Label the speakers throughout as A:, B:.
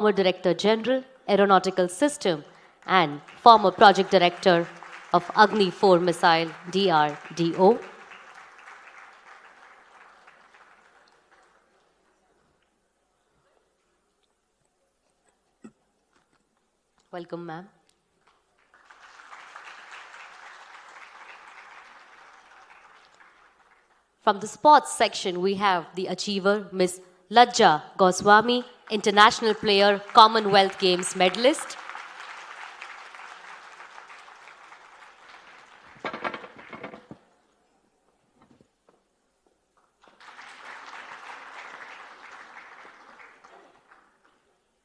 A: former Director General, Aeronautical System, and former Project Director of Agni 4 Missile, DRDO. Welcome, ma'am. From the sports section, we have the achiever, Ms. Lajja Goswami, international player, Commonwealth Games medalist.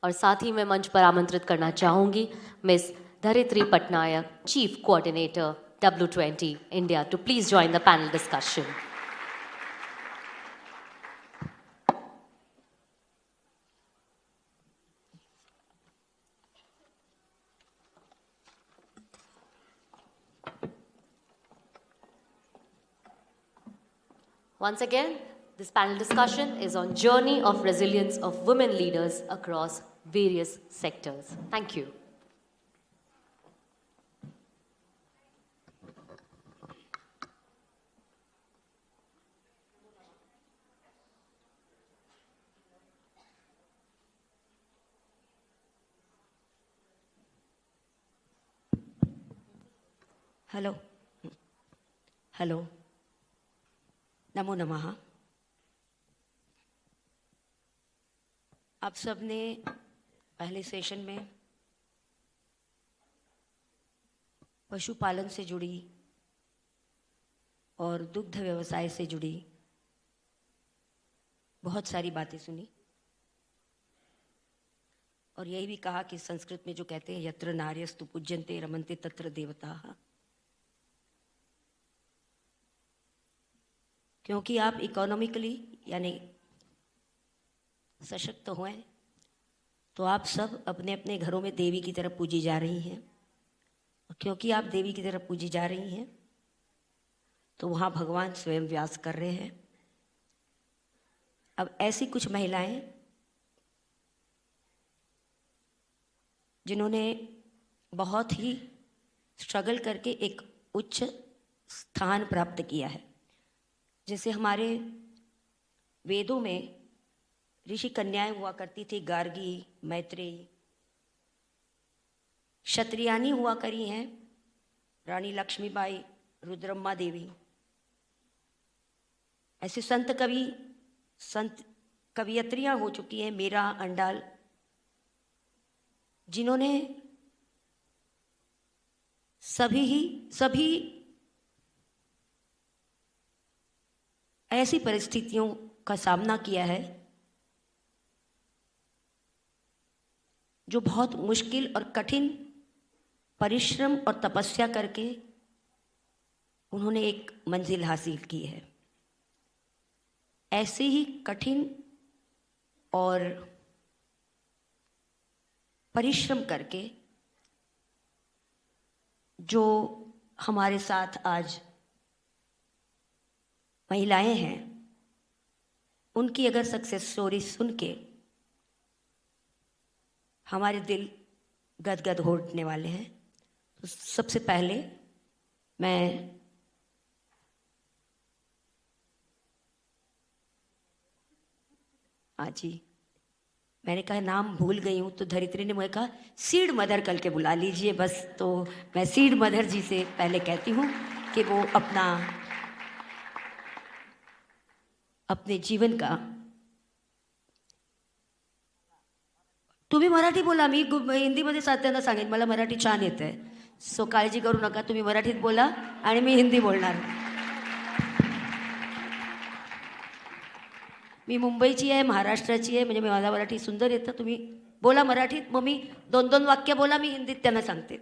A: और साथ ही मैं मंच पर आमंत्रित करना चाहूंगी miss Dharitri Patnaik, chief coordinator W20 India, to please join the panel discussion. Once again, this panel discussion is on journey of resilience of women leaders across various sectors. Thank you.
B: Hello hello, नमो नमः. आप सब ने पहले session में पशुपालन से जुड़ी और दुग्ध व्यवसाय से जुड़ी बहुत सारी बातें सुनी और यही भी कहा कि संस्कृत में जो कहते हैं यत्र नार्यस्तु पूज्यन्ते रमन्ते तत्र देवताः, क्योंकि आप इकोनॉमिकली यानी सशक्त हुए तो आप सब अपने अपने घरों में देवी की तरफ पूजी जा रही हैं. और क्योंकि आप देवी की तरफ पूजी जा रही हैं तो वहाँ भगवान स्वयं व्यास कर रहे हैं. अब ऐसी कुछ महिलाएं जिन्होंने बहुत ही स्ट्रगल करके एक उच्च स्थान प्राप्त किया है, जैसे हमारे वेदों में ऋषि कन्याएं हुआ करती थी, गार्गी, मैत्रेयी. क्षत्रियानी हुआ करी हैं रानी लक्ष्मीबाई, रुद्रम्मा देवी. ऐसे संत कवियत्रियां हो चुकी हैं, मीरा, अंडाल, जिन्होंने सभी ऐसी परिस्थितियों का सामना किया है जो बहुत मुश्किल और कठिन परिश्रम और तपस्या करके उन्होंने एक मंजिल हासिल की है. ऐसे ही कठिन और परिश्रम करके जो हमारे साथ आज महिलाएं हैं, उनकी अगर सक्सेस स्टोरी सुन के हमारे दिल गदगद हो उठने वाले हैं. तो सबसे पहले मैं जी मैंने कहा नाम भूल गई हूँ, तो धरित्री ने मुझे कहा सीड मदर कल के बुला लीजिए बस. तो मैं सीड मदर जी से पहले कहती हूँ कि वो अपने जीवन का. तुम्ही मराठी बोला, मी हिंदीमध्ये साध्यांना सांगेन, मला मराठी छान येते, सो काळजी करू नका. तुम्ही मराठीत बोला आणि मी हिंदी बोलणार. मी मुंबईची आहे, महाराष्ट्राची आहे, म्हणजे मला मराठी सुंदर येतं. तुम्ही बोला मराठीत, मग मी 2-2 वाक्य बोला, मी हिंदीत त्यांना सांगते.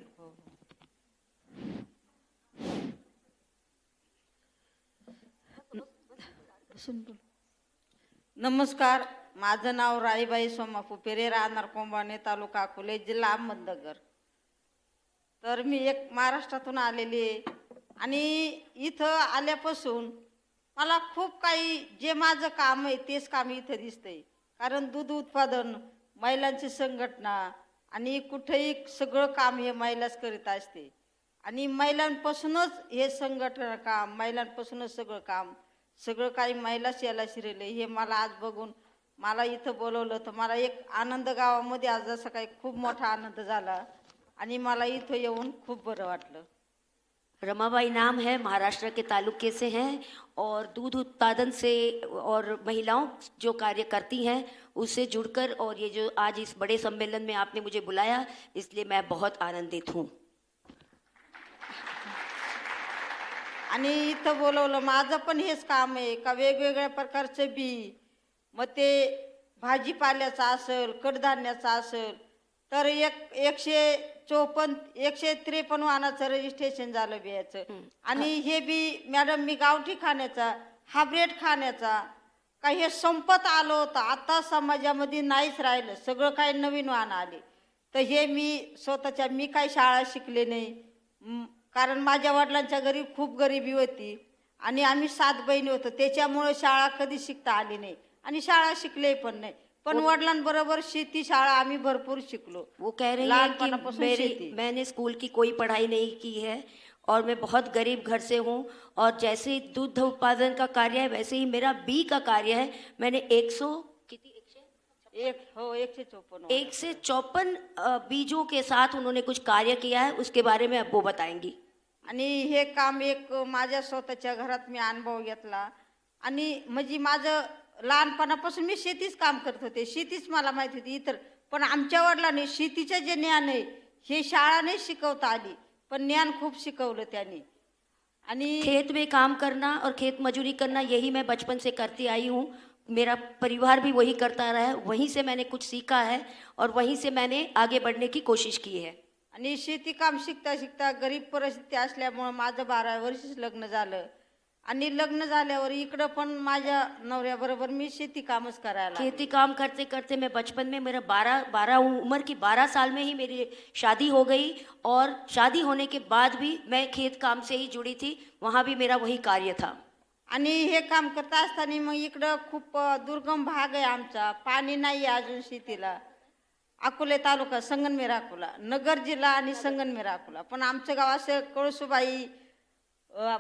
C: नमस्कार, माझं नाव राळीबाई सोमापू पेरे, राहणार कोंबाणे, तालुका अकोले, जिल्हा अहमदनगर. तर मी एक महाराष्ट्रातून आलेली आहे आणि इथं आल्यापासून मला खूप काही जे माझं काम आहे तेच काम इथं दिसतंय. कारण दूध उत्पादन, महिलांची संघटना आणि कुठेही सगळं काम हे महिलाच करीत असते आणि महिलांपासूनच हे संघटना काम, महिलांपासूनच सगळं काही महिलाच याला शिरले. हे मला आज बघून मला इथं बोलवलं तर मला एक आनंद गावामध्ये आज जसं काही खूप मोठा आनंद झाला आणि मला इथं येऊन खूप बरं वाटलं.
B: रमाबाई नाम है, महाराष्ट्र के तालुके से हैं और दूध उत्पादन से और महिलाओं जो कार्य करती हैं उससे जुड़कर, और ये जो आज इस बड़े सम्मेलन में आपने मुझे बुलाया, इसलिए मैं बहुत आनंदित हूँ.
C: आणि इथं बोलवलं माझं पण हेच काम आहे का वेगवेगळ्या प्रकारचे बी, मग ते भाजीपाल्याचं असेल, कडधान्याचं असेल, तर 153 वाहनाचं रजिस्ट्रेशन झालं बियाचं. आणि हे बी मॅडम मी गावठी खाण्याचा, हायब्रिड खाण्याचा काही हे संपत आलं होतं. आता समाजामध्ये नाहीच राहिलं, सगळं काही नवीन वाहन आले. तर हे मी स्वतःच्या, मी काही शाळा शिकले नाही, कारण माझ्या वडिलांच्या घरी खूप गरिबी होती आणि आम्ही 7 बहिणी होतो, त्याच्यामुळे शाळा कधी शिकता आली नाही आणि शाळा शिकले पण नाही. पण वडिलांबरोबर शेती शाळा आम्ही भरपूर शिकलो.
B: वो कह रही है कि मैंने स्कूल की कोई पढ़ाई नहीं की है और मैं बहुत गरीब घर से हूँ, और जैसे दूध उत्पादन का कार्य है वैसे ही मेरा बी का कार्य है. मैंने 154 बीजों के साथ उन्होंने कुछ कार्य किया है, उसके बारे में अब वो बताएंगी.
C: आणि हे काम एक माझ्या स्वतःच्या घरात मी अनुभव घेतला आणि म्हणजे माझं लहानपणापासून मी शेतीच काम करत होते, शेतीच मला माहिती होती. इतर पण आमच्या वडिलांनी शेतीचं जे ज्ञान आहे हे शाळा नाही शिकवता आली, पण ज्ञान खूप शिकवलं त्यांनी. आणि
B: खेत में काम करना और खेत मजूरी करना यही मैं बचपन से करती आई हूँ. मेरा परिवार भी वही करता रहा है, वहीं से मैंने कुछ सीखा है और वहीं से मैंने आगे बढ़ने की कोशिश की है.
C: आणि शेती काम शिकता शिकता गरीब परिस्थिती असल्यामुळं माझं 12 वर्षच लग्न झालं आणि लग्न झाल्यावर इकडं पण माझ्या नवऱ्याबरोबर मी शेती कामच करायला लागले.
B: खेती काम करते करते मैं बचपन में, मेरा 12 उम्र की 12 साल में ही मेरी शादी हो गई, और शादी होने के बाद भी मैं खेत काम से ही जुड़ी थी, वहाँ भी मेरा वही कार्य था.
C: आणि हे काम करता असताना मग इकडं खूप दुर्गम भाग आहे आमचा, पाणी नाही आहे अजून शेतीला. अकोले तालुका, संगमनेर अकोला, नगर जिल्हा आणि संगमनेर अकोला. पण आमचं गाव असं कळसुबाई,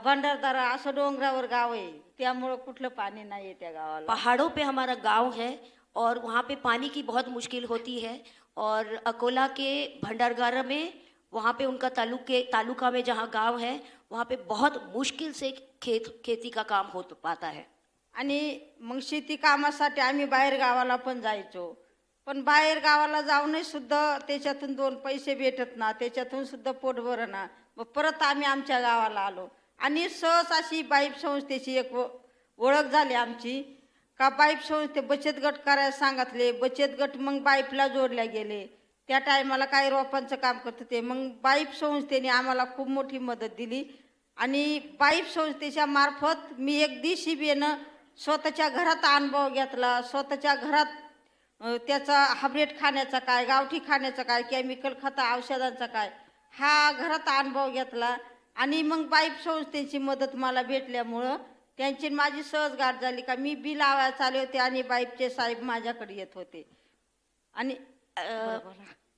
C: भंडारदारा असं डोंगरावर गाव आहे, त्यामुळं कुठलं पाणी नाही आहे त्या गावाला.
B: पहाड़ों पे हमारा गांव है और वहाँ पे पानी की बहुत मुश्किल होती है, और अकोला के भंडारगारा में, वहाँ पे उनका तालुका में जहाँ गांव है वहाँ पे बहुत मुश्किल से खेती का काम हो पाता है.
C: आणि मग शेती कामासाठी आम्ही बाहेर गावाला पण जायचो, पण बाहेर गावाला जाऊनही सुद्धा त्याच्यातून 2 पैसे भेटत ना, त्याच्यातून सुद्धा पोट भरणा. मग परत आम्ही आमच्या गावाला आलो आणि सहज अशी बाईप संस्थेची एक ओळख झाली आमची का बाईप संस्थे बचत गट करायला सांगितले. बचत गट मग बाईपला जोडल्या गेले. त्या टायमाला काही रोपांचं काम करत होते. मग बाईप संस्थेने आम्हाला खूप मोठी मदत दिली आणि बाईप संस्थेच्या मार्फत मी एक दिवशी बियाणं स्वतःच्या घरात अनुभव घेतला. स्वतःच्या घरात त्याचा हायब्रिड खाण्याचा काय, गावठी खाण्याचा काय, केमिकल खता औषधांचा काय, हा घरात अनुभव घेतला. आणि मग बाईप संस्थेची मदत मला भेटल्यामुळं त्यांची माझी सहज गाठ झाली का मी बी लावायला चालले होते आणि बाईपचे साहेब माझ्याकडे येत होते. आणि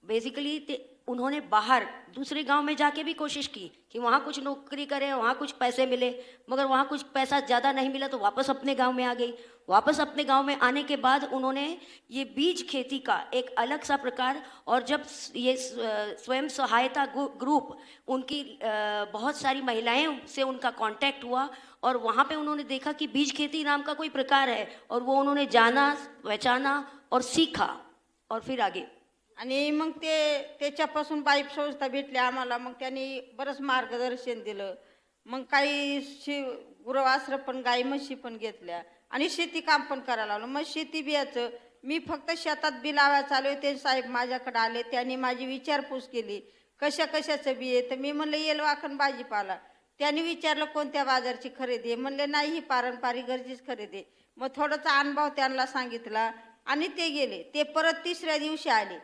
B: बेसिकली उन्होंने बाहर दूसरे गांव में जाके भी कोशिश की कि वहाँ कुछ नौकरी करे, वहाँ कुछ पैसे मिले, मगर वहाँ कुछ पैसा ज़्यादा नहीं मिला तो वापस अपने गांव में आ गई. वापस अपने गांव में आने के बाद उन्होंने ये बीज खेती का एक अलग सा प्रकार, और जब ये स्वयं सहायता ग्रुप, उनकी बहुत सारी महिलाएं से उनका कांटेक्ट हुआ और वहाँ पे उन्होंने देखा कि बीज खेती नाम का कोई प्रकार है, और वो उन्होंने जाना, पहचाना और सीखा और फिर आगे.
C: आणि मग त्याच्यापासून बाईप संस्था भेटली आम्हाला. मग त्यांनी बरंच मार्गदर्शन दिलं. मग काही गुरवास्त्र पण, गाई म्हशी पण घेतल्या आणि शेती काम पण करायला लागलो. मग शेती बियाचं मी फक्त शेतात बी लावायला चालू होते. साहेब माझ्याकडे आले, त्यांनी माझी विचारपूस केली कशाचं बी आहे. तर मी म्हणलं येल वाखण भाजीपाला. त्यांनी विचारलं कोणत्या बाजारची खरेदी आहे. म्हणले नाही, ही पारंपरिक गरजेची खरेदी. मग थोडासा अनुभव त्यांना सांगितला आणि ते गेले. ते परत 3ऱ्या दिवशी आले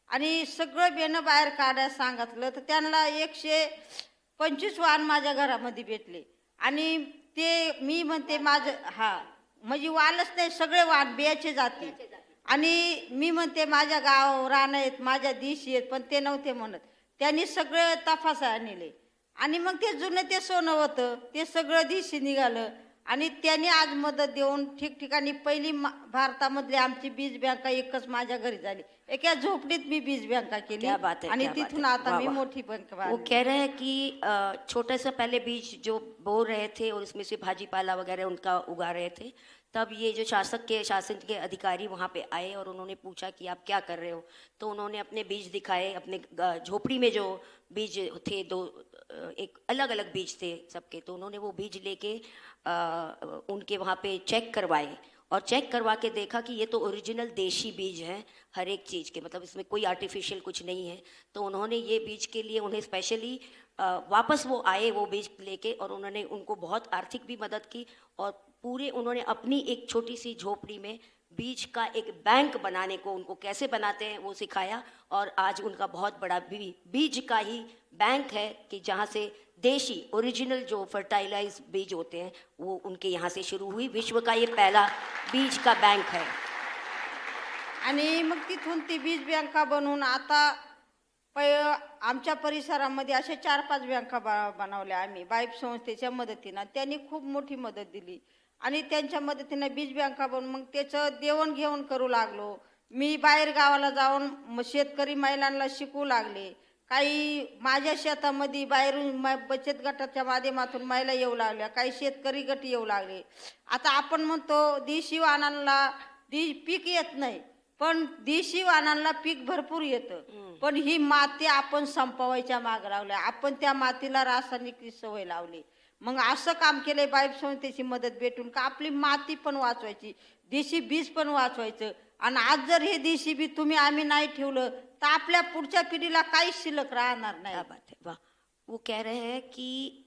C: आणि सगळं बेणं बाहेर काढायला सांगितलं. तर त्यांना 125 वाण माझ्या घरामध्ये भेटले. आणि ते मी म्हणते माझं म्हणजे वालच नाही, सगळे वाण बियाचे जाते. आणि मी म्हणते माझ्या गाव रान आहेत, माझ्या दिशी आहेत, पण ते नव्हते म्हणत. त्यांनी सगळं तपासायला नेले आणि मग ते जुनं ते सोनं होतं ते सगळं दिशी निघालं आणि त्यांनी आज मदत देऊन ठिकठिकाणी पहिली भारतामधली आमची बीज बँका एकच माझ्या घरी झाली. एका झोपडीत मी बीज बँका केली
B: क्या बात है,
C: आणि
B: क्या बात
C: तिथून
B: है.
C: आता
B: वाह,
C: मी
B: वाह.
C: मोठी बँक
B: वो
C: बांधली.
B: कह रहे हैं कि छोटे से पहले बीज जो बो रहे थे और उसमें से भाजी पाला वगैरह उनका उगा रहे थे, तब ये जो शासन के अधिकारी वहाँ पे आए और उन्होंने पूछा कि आप क्या कर रहे हो, तो उन्होंने अपने बीज दिखाए. अपने झोपड़ी में जो बीज थे दो एक अलग अलग बीज थे सबके, तो उन्होंने वो बीज लेके उनके वहाँ पे चेक करवाए और चेक करवा के देखा कि ये तो ओरिजिनल देशी बीज हैं हर एक चीज़ के, मतलब इसमें कोई आर्टिफिशियल कुछ नहीं है. तो उन्होंने ये बीज के लिए उन्हें स्पेशली वापस वो आए वो बीज लेके और उन्होंने उनको बहुत आर्थिक भी मदद की और पूरे उन्होंने अपनी एक छोटी सी झोपड़ी में बीज का एक बैंक बनाने को उनको कैसे बनाते हैं वो सिखाया. और आज उनका बहुत बड़ा बीज का ही बैंक है कि जहाँ से देशी ओरिजिनल जो फर्टाइलाइज बीज होते हैं वो उनके यहाँ से शुरू हुई. विश्व का ये पहला बीज का बैंक है.
C: आणि मग तिथून ती बीज बँका बनवून आता आमच्या परिसरामध्ये अशा 4-5 बँका बनवल्या आम्ही बाईप संस्थेच्या मदतीनं. त्यांनी खूप मोठी मदत दिली आणि त्यांच्या मदतीनं बीज बँका बनवून मग त्याचं देवणघेवण करू लागलो. मी बाहेर गावाला जाऊन शेतकरी महिलांना शिकवू लागले. काही माझ्या शेतामध्ये बाहेरून बचत गटाच्या माध्यमातून महिला येऊ लागल्या, काही शेतकरी गट येऊ लागले. आता आपण म्हणतो देशी वाहनांना पीक येत नाही, पण देशी वाहनांना पीक भरपूर येतं. पण ही माती आपण संपवायच्या माग लावल्या, आपण त्या मातीला रासायनिक सवय लावली. मग असं काम केलंय बाईप संस्थेची मदत भेटून का आपली माती पण वाचवायची, देशी बीज पण वाचवायचं. आणि आज जर हे देशी बी तुम्ही आम्ही नाही ठेवलं तर आपल्या पुढच्या पिढीला काहीच शिल्लक राहणार नाही.
B: क्या बात है, वाह. वो कह रहे हैं कि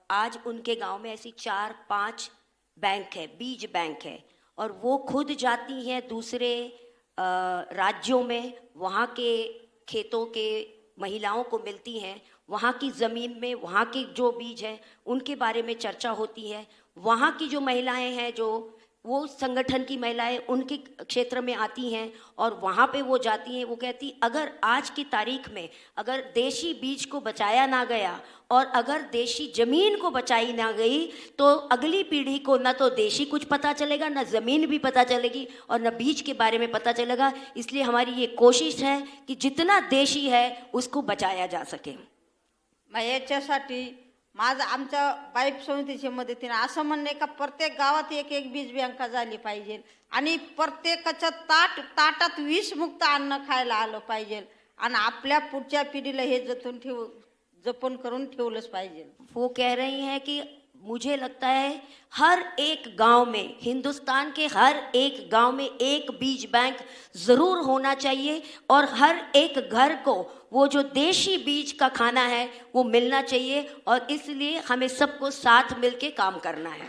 B: आज उनके गांव में ऐसी 4-5 बैंक है, बीज बैंक है, और वो खुद जाती हैं दूसरे राज्यों में, वहाँ के खेतों के महिलाओं को मिलती हैं, वहाँ की ज़मीन में वहाँ के जो बीज हैं उनके बारे में चर्चा होती है. वहाँ की जो महिलाएं हैं जो वो संगठन की महिलाएं उनके क्षेत्र में आती हैं और वहाँ पे वो जाती हैं. वो कहती अगर आज की तारीख में अगर देशी बीज को बचाया ना गया और अगर देशी ज़मीन को बचाई ना गई तो अगली पीढ़ी को न तो देशी कुछ पता चलेगा, न ज़मीन भी पता चलेगी और न बीज के बारे में पता चलेगा. इसलिए हमारी ये कोशिश है कि जितना देशी है उसको बचाया जा सके.
C: मग याच्यासाठी माझं आमच्या बाईप संस्थेच्या मदतीने असं म्हणणं आहे का प्रत्येक गावात एक एक बीज बँका झाली पाहिजे आणि प्रत्येकाच्या ताटात विषमुक्त अन्न खायला आलं पाहिजे आणि आपल्या पुढच्या पिढीला हे जपून करून ठेवलंच पाहिजे.
B: वो कह रही हैं कि मुझे लगता है हर एक गांव में, हिंदुस्तान के हर एक गांव में एक बीज बैंक ज़रूर होना चाहिए और हर एक घर को वो जो देशी बीज का खाना है वो मिलना चाहिए और इसलिए हमें सबको साथ मिलके काम करना है.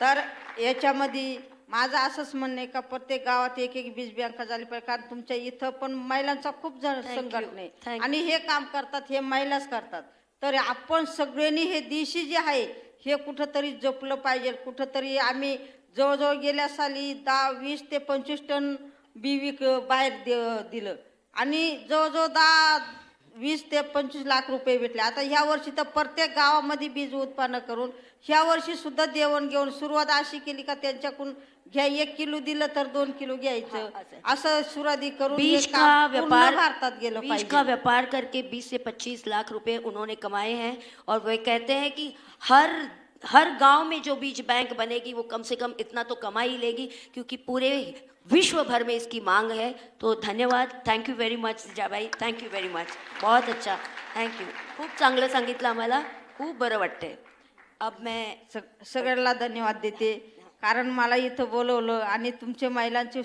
C: तर याच्यामध्ये माझं असंच म्हणणं आहे का प्रत्येक गावात एक एक बीज बँका झाली पाहिजे. कारण तुमच्या इथं पण महिलांचा खूप संघटना आहे आणि हे काम करतात हे महिलाच करतात. तर आपण सगळ्यांनी हे देशी जे आहे हे कुठंतरी जपलं पाहिजे. कुठंतरी आम्ही जवळजवळ गेल्या साली 20 ते 25 टन बी बाहेर दिलं आणि जवळजवळ 20 ते 25 लाख रुपये भेटले. आता ह्या वर्षी तर प्रत्येक गावामध्ये बीज उत्पन्न करून ह्या वर्षी सुद्धा देवण सुरुवात अशी केली का त्यांच्याकडून घ्या 1 किलो दिलं तर 2 किलो घ्यायचं असं सुरुवाती करून
B: बीज का व्यापार
C: भारतात गेलं
B: बीज का व्यापार करके 20 से 25 लाख रुपए उन्होंने कमाए हैं और वे कहते हैं कि हर गांव में जो बीज बैंक बनेगी वो कम से कम इतना तो कमा ही लेगी क्योंकि पूरे विश्व भर में इसकी मांग है. तो धन्यवाद. Thank you very much Jijabai, thank you very much. बहुत अच्छा, थँक्यू. खूप चांगलं सांगितलं आम्हाला, खूप बरं वाटतंय. अब मैं
C: सगळ्यांना धन्यवाद देते कारण मला इथं बोलवलं आणि तुमच्या महिलांची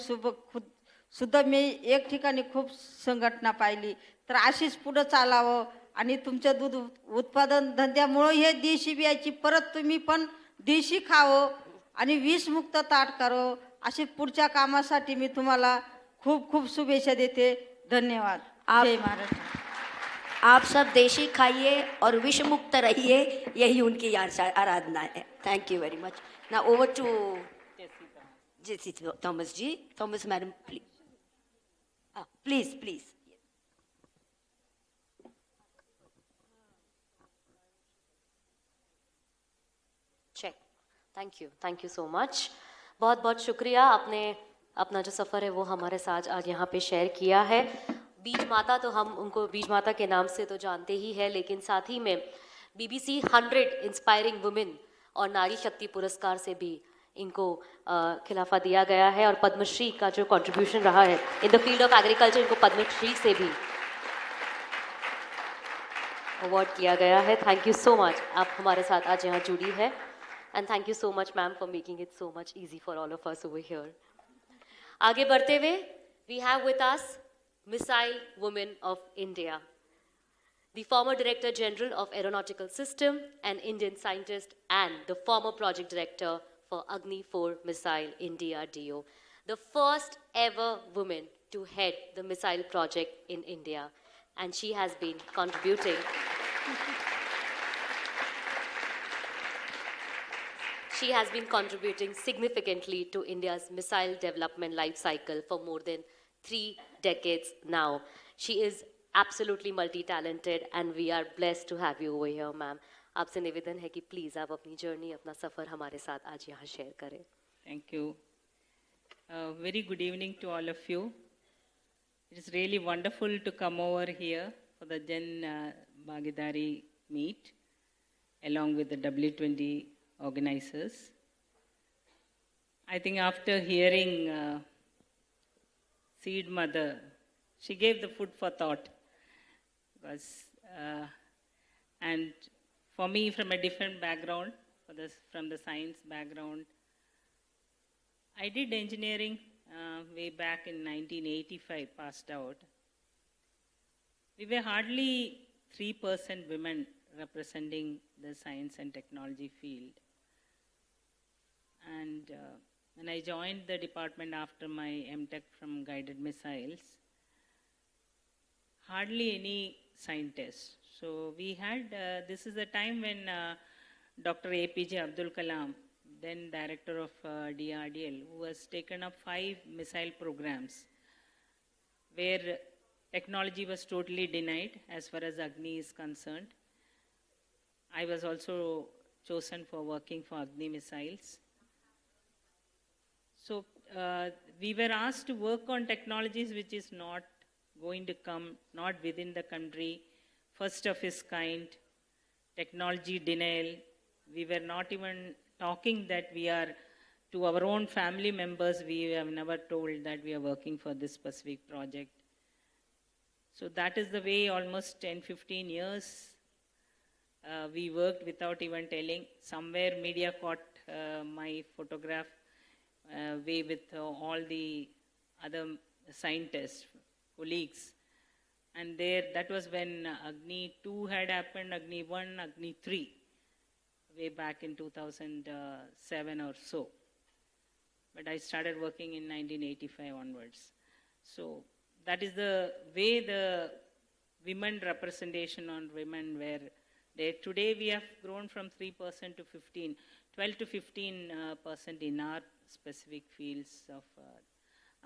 C: सुद्धा मी एक ठिकाणी खूप संघटना पाहिली. तर अशीच पुढं चालावं आणि तुमच्या दूध उत्पादन धंद्यामुळं हे देशी बियाची परत तुम्ही पण देशी खावं आणि विषमुक्त ताट करावं. अशी पुढच्या कामासाठी मी तुम्हाला खूप खूप शुभेच्छा देते. धन्यवाद. जय महाराष्ट्र.
B: आप सब देशी खाइए और विष मुक्त रहिए, यही उनकी आराधना है. Thank you very much. Now over to JC Thomas ji, Thomas madam, please. Please.
A: Check. Thank you so much. बहुत बहुत शुक्रिया, आपने अपना जो सफ़र है वो हमारे साथ आज यहाँ पे शेयर किया है। बीज माता, तो हम उनको बीज माता के नाम से तो जानते ही है, लेकिन साथ ही में BBC 100 इंस्पायरिंग वुमेन और नारी शक्ति पुरस्कार से भी इनको खिलाफा दिया गया है, और पद्मश्री का जो कंट्रीब्यूशन रहा है in the field of agriculture, इनको पद्मश्री से भी अवार्ड किया गया है। थैंक यू सो मच, आप हमारे साथ आज यहाँ जुड़ी है, and thank you so much ma'am for making it so much easy for all of us over here. आगे बढ़ते हुए we have with us missile women of India, the former Director General of Aeronautical System, an Indian scientist, and the former Project Director for Agni 4 missile in DRDO, the first ever woman to head the missile project in India, and she has been contributing. She has been contributing significantly to India's missile development life cycle for more than 3 decades now. She is absolutely multi-talented, and we are blessed to have you over here, ma'am. आपसे निवेदन है कि please आप अपनी journey, अपना सफर हमारे साथ आज यहाँ शेयर करें।
D: Thank you. Very good evening to all of you. It is really wonderful to come over here for the Jan Bhagidari meet along with the W20 organizers. I think after hearing Seed Mother, she gave the food for thought. And for me, from a different background, from the science background, I did engineering way back in 1985, passed out. We were hardly 3% women representing the science and technology field. And when I joined the department after my MTech from guided missiles, hardly any scientists. So we had, this is the time when Dr. APJ Abdul Kalam, then director of DRDL, who has taken up 5 missile programs where technology was totally denied as far as Agni is concerned. I was also chosen for working for Agni missiles. So we were asked to work on technologies which is not going to come, not within the country, first of its kind, technology denial. We were not even talking that we are, to our own family members, we have never told that we are working for this specific project. So that is the way almost 10-15 years we worked without even telling. Somewhere media caught my photograph way with all the other scientists, colleagues. And there, that was when Agni 2 had happened, Agni 1, Agni 3, way back in 2007 or so. But I started working in 1985 onwards. So that is the way the women representation on women were there. Today we have grown from 3% to 15, 12 to 15% in our specific fields of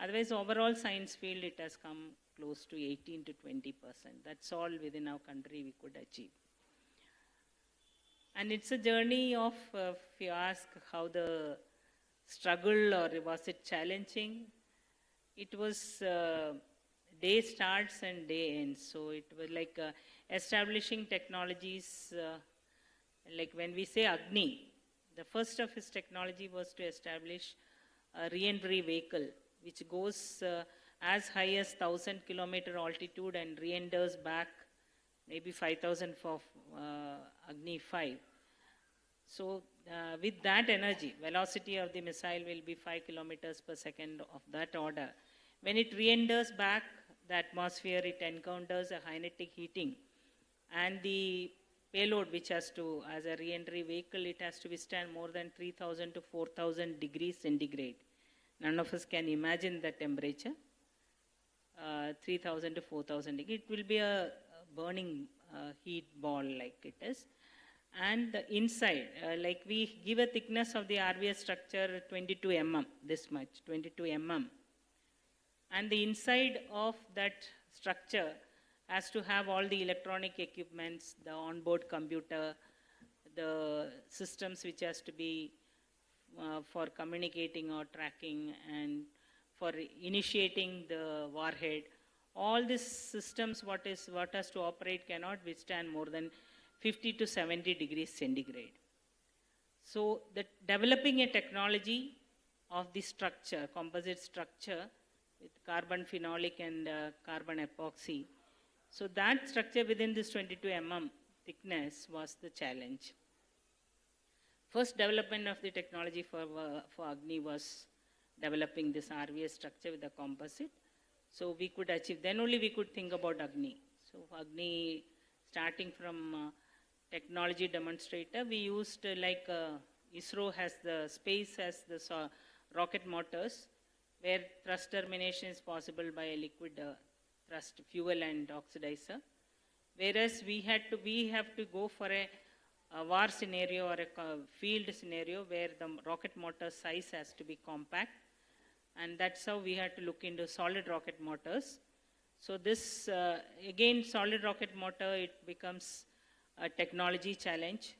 D: otherwise, overall science field, it has come close to 18 to 20%. That's all within our country we could achieve. And it's a journey of, if you ask how the struggle or was it challenging, it was day starts and day ends. So it was like establishing technologies, like when we say Agni, the first of its technology was to establish a re-entry vehicle which goes as high as 1,000 kilometer altitude and re-enters back maybe 5,000 for Agni 5. So with that energy, velocity of the missile will be 5 kilometers per second of that order. When it re-enters back the atmosphere, it encounters a kinetic heating, and the payload which has to, as a re-entry vehicle, it has to withstand more than 3,000 to 4,000 degrees centigrade. None of us can imagine that temperature, 3,000 to 4,000 degrees. It will be a burning heat ball like it is. And the inside, like we give a thickness of the RVS structure 22 mm, this much, 22 mm. And the inside of that structure has to have all the electronic equipments, the onboard computer, the systems which has to be for communicating or tracking and for initiating the warhead. All these systems, what has to operate cannot withstand more than 50 to 70 degrees centigrade. So developing a technology of the structure, composite structure with carbon phenolic and carbon epoxy. So that structure within this 22 mm thickness was the challenge. First development of the technology for Agni was developing this RVS structure with the composite. So we could achieve, then only we could think about Agni. So Agni, starting from technology demonstrator, we used ISRO has the space has the rocket motors where thrust termination is possible by a liquid thrust fuel and oxidizer. Whereas we have to go for a war scenario or a field scenario where the rocket motor size has to be compact. And that's how we had to look into solid rocket motors. So this, again, solid rocket motor, it becomes a technology challenge.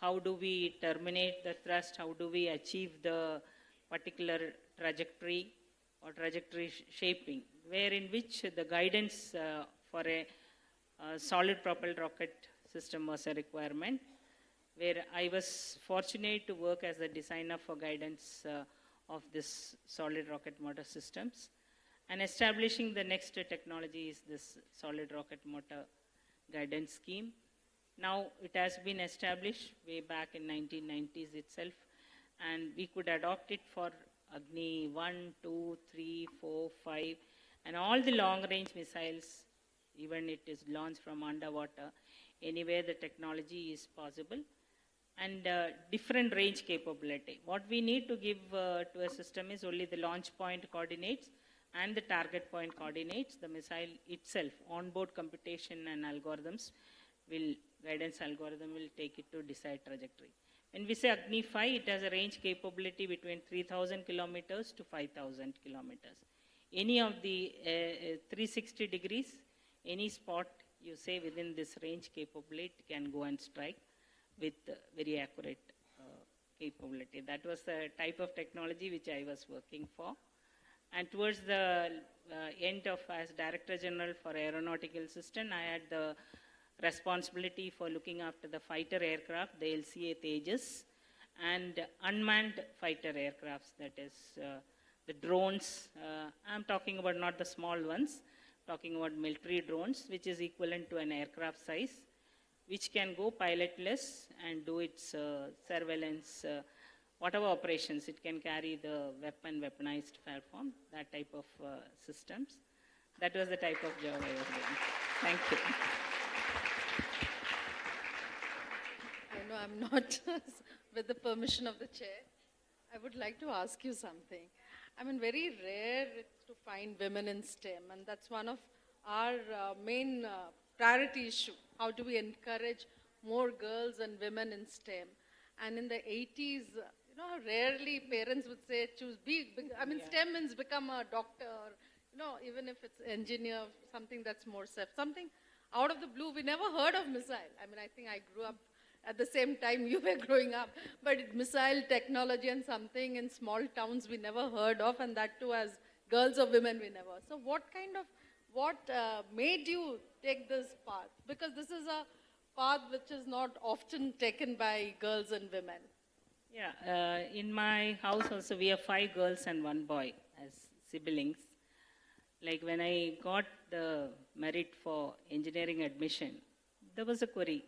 D: How do we terminate the thrust? How do we achieve the particular trajectory or trajectory shaping, where in which the guidance for a solid propelled rocket system was a requirement, where I was fortunate to work as a designer for guidance of this solid rocket motor systems. And establishing the next technology is this solid rocket motor guidance scheme. Now it has been established way back in 1990s itself, and we could adopt it for Agni 1, 2, 3, 4, 5, and all the long-range missiles, even it is launched from underwater, anywhere the technology is possible, and different range capability. What we need to give to a system is only the launch point coordinates and the target point coordinates. The missile itself, onboard computation and algorithms guidance algorithm will take it to decide trajectory. When we say Agni 5, it has a range capability between 3,000 kilometers to 5,000 kilometers. Any of the 360 degrees, any spot you say within this range capability can go and strike with very accurate capability. That was the type of technology which I was working for. And towards the end of, as Director General for Aeronautical System, I had the responsibility for looking after the fighter aircraft, the LCA Tejas, and unmanned fighter aircrafts, that is the drones. I'm talking about not the small ones, talking about military drones, which is equivalent to an aircraft size, which can go pilotless and do its surveillance, whatever operations. It can carry the weaponized platform, that type of systems. That was the type of job I was doing. Thank you.
E: I know I'm not, with the permission of the chair, I would like to ask you something. I mean, very rare to find women in STEM, and that's one of our main priority issue. How do we encourage more girls and women in STEM? And in the 80s, you know, rarely parents would say, I mean, STEM means become a doctor, or, you know, even if it's engineer, something that's more safe. Something out of the blue, we never heard of missile. I mean, I think I grew up at the same time you were growing up, but missile technology and something in small towns we never heard of, and that too as girls or women we never. So what made you take this path? Because this is a path which is not often taken by girls and women.
D: Yeah, in my house also we have 5 girls and 1 boy as siblings. Like when I got the merit for engineering admission, there was a query.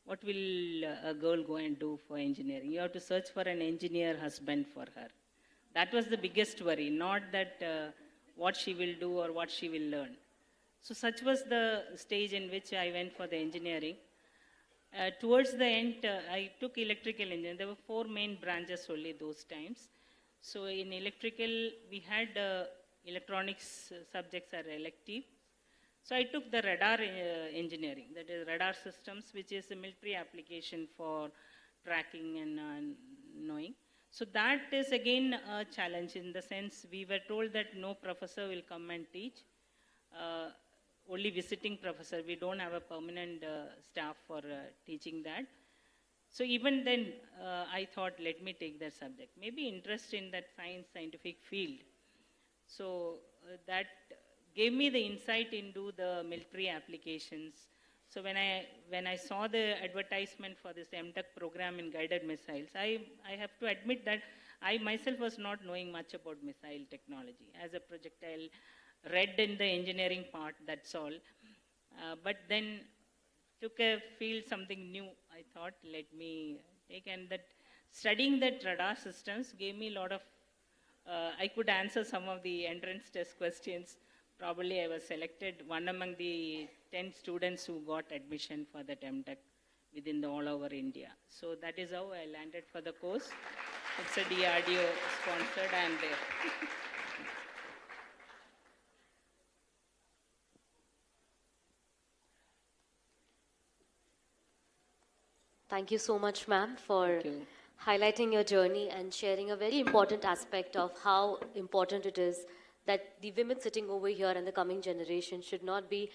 D: What will a girl go and do for engineering? You have to search for an engineer husband for her. That was the biggest worry, not that what she will do or what she will learn. So such was the stage in which I went for the engineering. Towards the end, I took electrical engineering. There were 4 main branches only those times. So in electrical, we had electronics subjects are elective. So I took the radar engineering, that is radar systems, which is a military application for tracking and knowing. So that is again a challenge in the sense we were told that no professor will come and teach, only visiting professor. We don't have a permanent staff for teaching that. So even then, I thought, let me take that subject. Maybe interest in that scientific field. So that gave me the insight into the military applications. So when I saw the advertisement for this MTech program in guided missiles, I have to admit that I myself was not knowing much about missile technology. As a projectile, read in the engineering part, that's all. But then took a field, something new. I thought, let me take, and that studying that radar systems gave me a lot of, I could answer some of the entrance test questions. Probably I was selected one among the 10 students who got admission for that MTech within the all over India. So that is how I landed for the course. It's a DRDO sponsored and
A: Thank you so much, ma'am, for
D: Thank you.
A: highlighting your journey and sharing a very important aspect of how important it is that the women sitting over here and the coming generation should not be,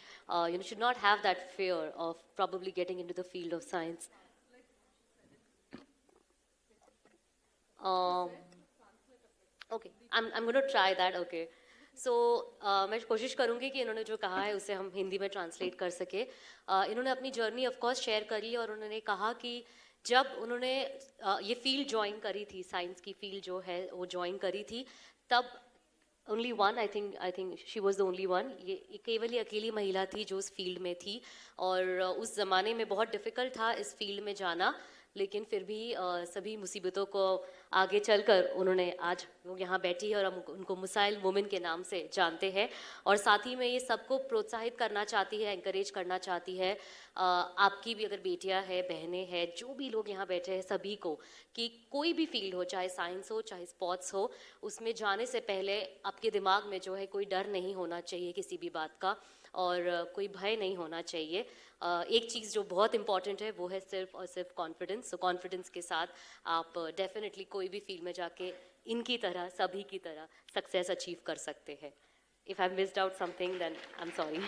A: should not have that fear of probably getting into the field of science. Okay, I'm going to try that. Okay. So मैं कोशिश करूँगी कि इन्होंने जो कहा है उसे हम हिंदी में ट्रांसलेट कर सके. इन्होंने अपनी जर्नी ऑफ कोर्स शेयर करी और उन्होंने कहा कि जब उन्होंने ये फील्ड ज्वाइन करी थी, साइंस की फील्ड जो है वो ज्वाइन करी थी, तब only one I think she was the only one, ये केवल ही अकेली महिला थी जो उस फील्ड में थी. और उस ज़माने में बहुत डिफ़िकल्ट था इस फील्ड में जाना, लेकिन फिर भी सभी मुसीबतों को आगे चलकर उन्होंने आज वो यहाँ बैठी है और हम उनको मिसाइल वुमेन के नाम से जानते हैं. और साथ ही में ये सबको प्रोत्साहित करना चाहती है, एंकरेज करना चाहती है, आपकी भी अगर बेटियाँ हैं, बहनें हैं, जो भी लोग यहाँ बैठे हैं, सभी को, कि कोई भी फील्ड हो, चाहे साइंस हो, चाहे स्पोर्ट्स हो, उसमें जाने से पहले आपके दिमाग में जो है कोई डर नहीं होना चाहिए किसी भी बात का, और कोई भय नहीं होना चाहिए. एक चीज़ जो बहुत इंपॉर्टेंट है वो है सिर्फ और सिर्फ कॉन्फिडेंस. सो कॉन्फिडेंस के साथ आप डेफिनेटली कोई भी फील्ड में जाके इनकी तरह, सभी की तरह सक्सेस अचीव कर सकते हैं. If I missed out something then I am sorry.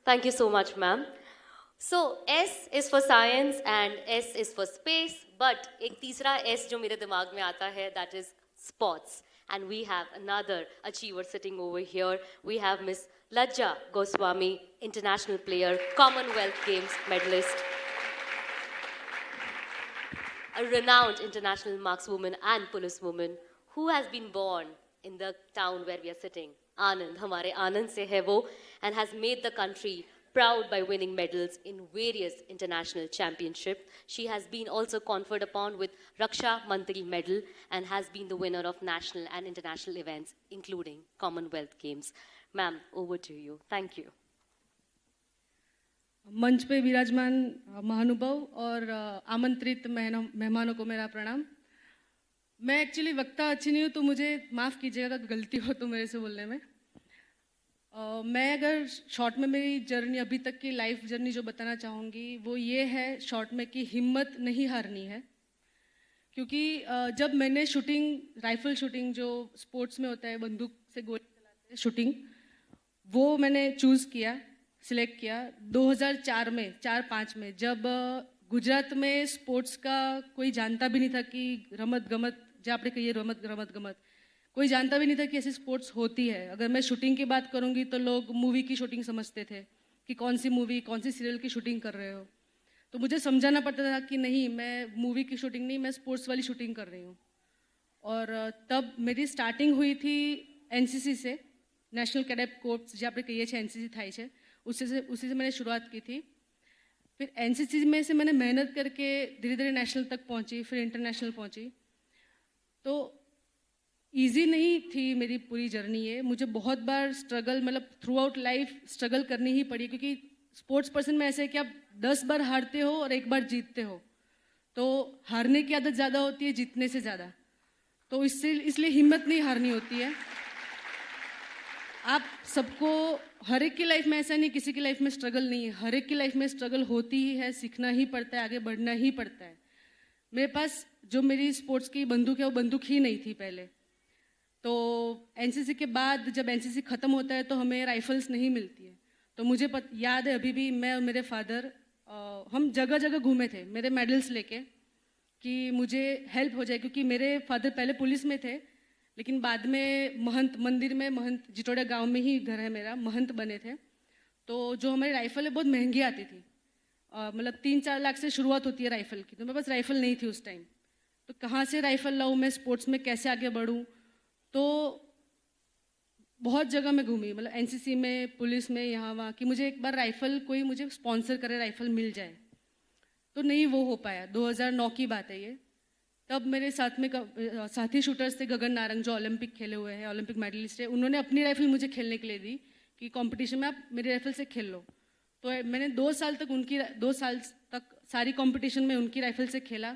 A: Thank you so much ma'am. So S is for science and S is for space, but एक तीसरा S जो मेरे दिमाग में आता है, that is sports. And we have another achiever sitting over here. We have Miss Lajja Goswami, international player, Commonwealth Games medalist, a renowned international markswoman and policewoman who has been born in the town where we are sitting. Anand, हमारे आनंद से है वो, and has made the country proud by winning medals in various international championships. She has been also conferred upon with Raksha Mantri Medal and has been the winner of national and international events, including Commonwealth Games. Ma'am, over to you. Thank you.
F: मंच पे विराजमान महानुभाव और आमंत्रित मेहमानों को मेरा प्रणाम. मैं एक्चुअली वक्ता अच्छी नहीं हूँ, तो मुझे माफ़ कीजिएगा अगर गलती हो तो मेरे से बोलने में. मैं अगर शॉर्ट में मेरी जर्नी, अभी तक की लाइफ जर्नी जो बताना चाहूँगी वो ये है शॉर्ट में कि हिम्मत नहीं हारनी है. क्योंकि जब मैंने शूटिंग, राइफल शूटिंग जो स्पोर्ट्स में होता है, बंदूक से गोली चलाते हैं शूटिंग, वो मैंने चूज़ किया, सिलेक्ट किया 2004 में, 4-5 में, जब गुजरात में स्पोर्ट्स का कोई जानता भी नहीं था कि रमत गमत, जो आपने कही रमत गमत, कोई जानता भी नहीं था कि ऐसी स्पोर्ट्स होती है. अगर मैं शूटिंग की बात करूंगी तो लोग मूवी की शूटिंग समझते थे कि कौन सी मूवी, कौन सी सीरियल की शूटिंग कर रहे हो. तो मुझे समझाना पड़ता था कि नहीं, मैं मूवी की शूटिंग नहीं, मैं स्पोर्ट्स वाली शूटिंग कर रही हूँ. और तब मेरी स्टार्टिंग हुई थी एनसीसी से, नेशनल कैडेट कोर्प्स જે આપણે કહીએ છીએ एनसीसी થાય છે, उसी से मैंने शुरुआत की थी. फिर एनसीसी में से मैंने मेहनत करके धीरे धीरे नेशनल तक पहुँची, फिर इंटरनेशनल पहुँची. तो ईजी नहीं थी मेरी पूरी जर्नी. ये मुझे बहुत बार स्ट्रगल, मतलब थ्रू आउट लाइफ स्ट्रगल करनी ही पड़ी, क्योंकि स्पोर्ट्स पर्सन में ऐसे है कि आप 10 बार हारते हो और 1 बार जीतते हो, तो हारने की आदत ज़्यादा होती है जीतने से ज़्यादा. तो इसलिए हिम्मत नहीं हारनी होती है. आप सबको, हर एक की लाइफ में ऐसा नहीं, किसी की लाइफ में स्ट्रगल नहीं है, हर एक की लाइफ में स्ट्रगल होती ही है, सीखना ही पड़ता है, आगे बढ़ना ही पड़ता है। मेरे पास जो मेरी स्पोर्ट्स की बंदूक है वो बंदूक ही नहीं थी पहले। तो एनसीसी के बाद जब एनसीसी ख़त्म होता है तो हमें राइफल्स नहीं मिलती है। तो मुझे याद है अभी भी, मैं और मेरे फादर हम जगह जगह घूमे थे मेरे मेडल्स लेके कि मुझे हेल्प हो जाए, क्योंकि मेरे फादर पहले पुलिस में थे लेकिन बाद में महंत मंदिर में, महंत जिटोड़ा गांव में ही घर है मेरा, महंत बने थे। तो जो हमारी राइफ़ल है बहुत महंगी आती थी, मतलब 3-4 लाख से शुरुआत होती है राइफ़ल की। तो मेरे पास राइफ़ल नहीं थी उस टाइम, तो कहाँ से राइफ़ल लाऊँ, मैं स्पोर्ट्स में कैसे आगे बढ़ूँ। तो बहुत जगह मैं घूमी, मतलब एनसीसी में, पुलिस में, यहाँ वहाँ, कि मुझे एक बार राइफ़ल कोई मुझे स्पॉन्सर करे, राइफ़ल मिल जाए। तो नहीं वो हो पाया। 2009 की बात है ये। तब मेरे साथ में साथी शूटर्स थे, गगन नारंग, जो ओलंपिक खेले हुए हैं, ओलंपिक मेडलिस्ट है। उन्होंने अपनी राइफ़ल मुझे खेलने के लिए दी कि कंपटीशन में आप मेरी राइफ़ल से खेल लो। तो मैंने 2 साल तक सारी कंपटीशन में उनकी राइफ़ल से खेला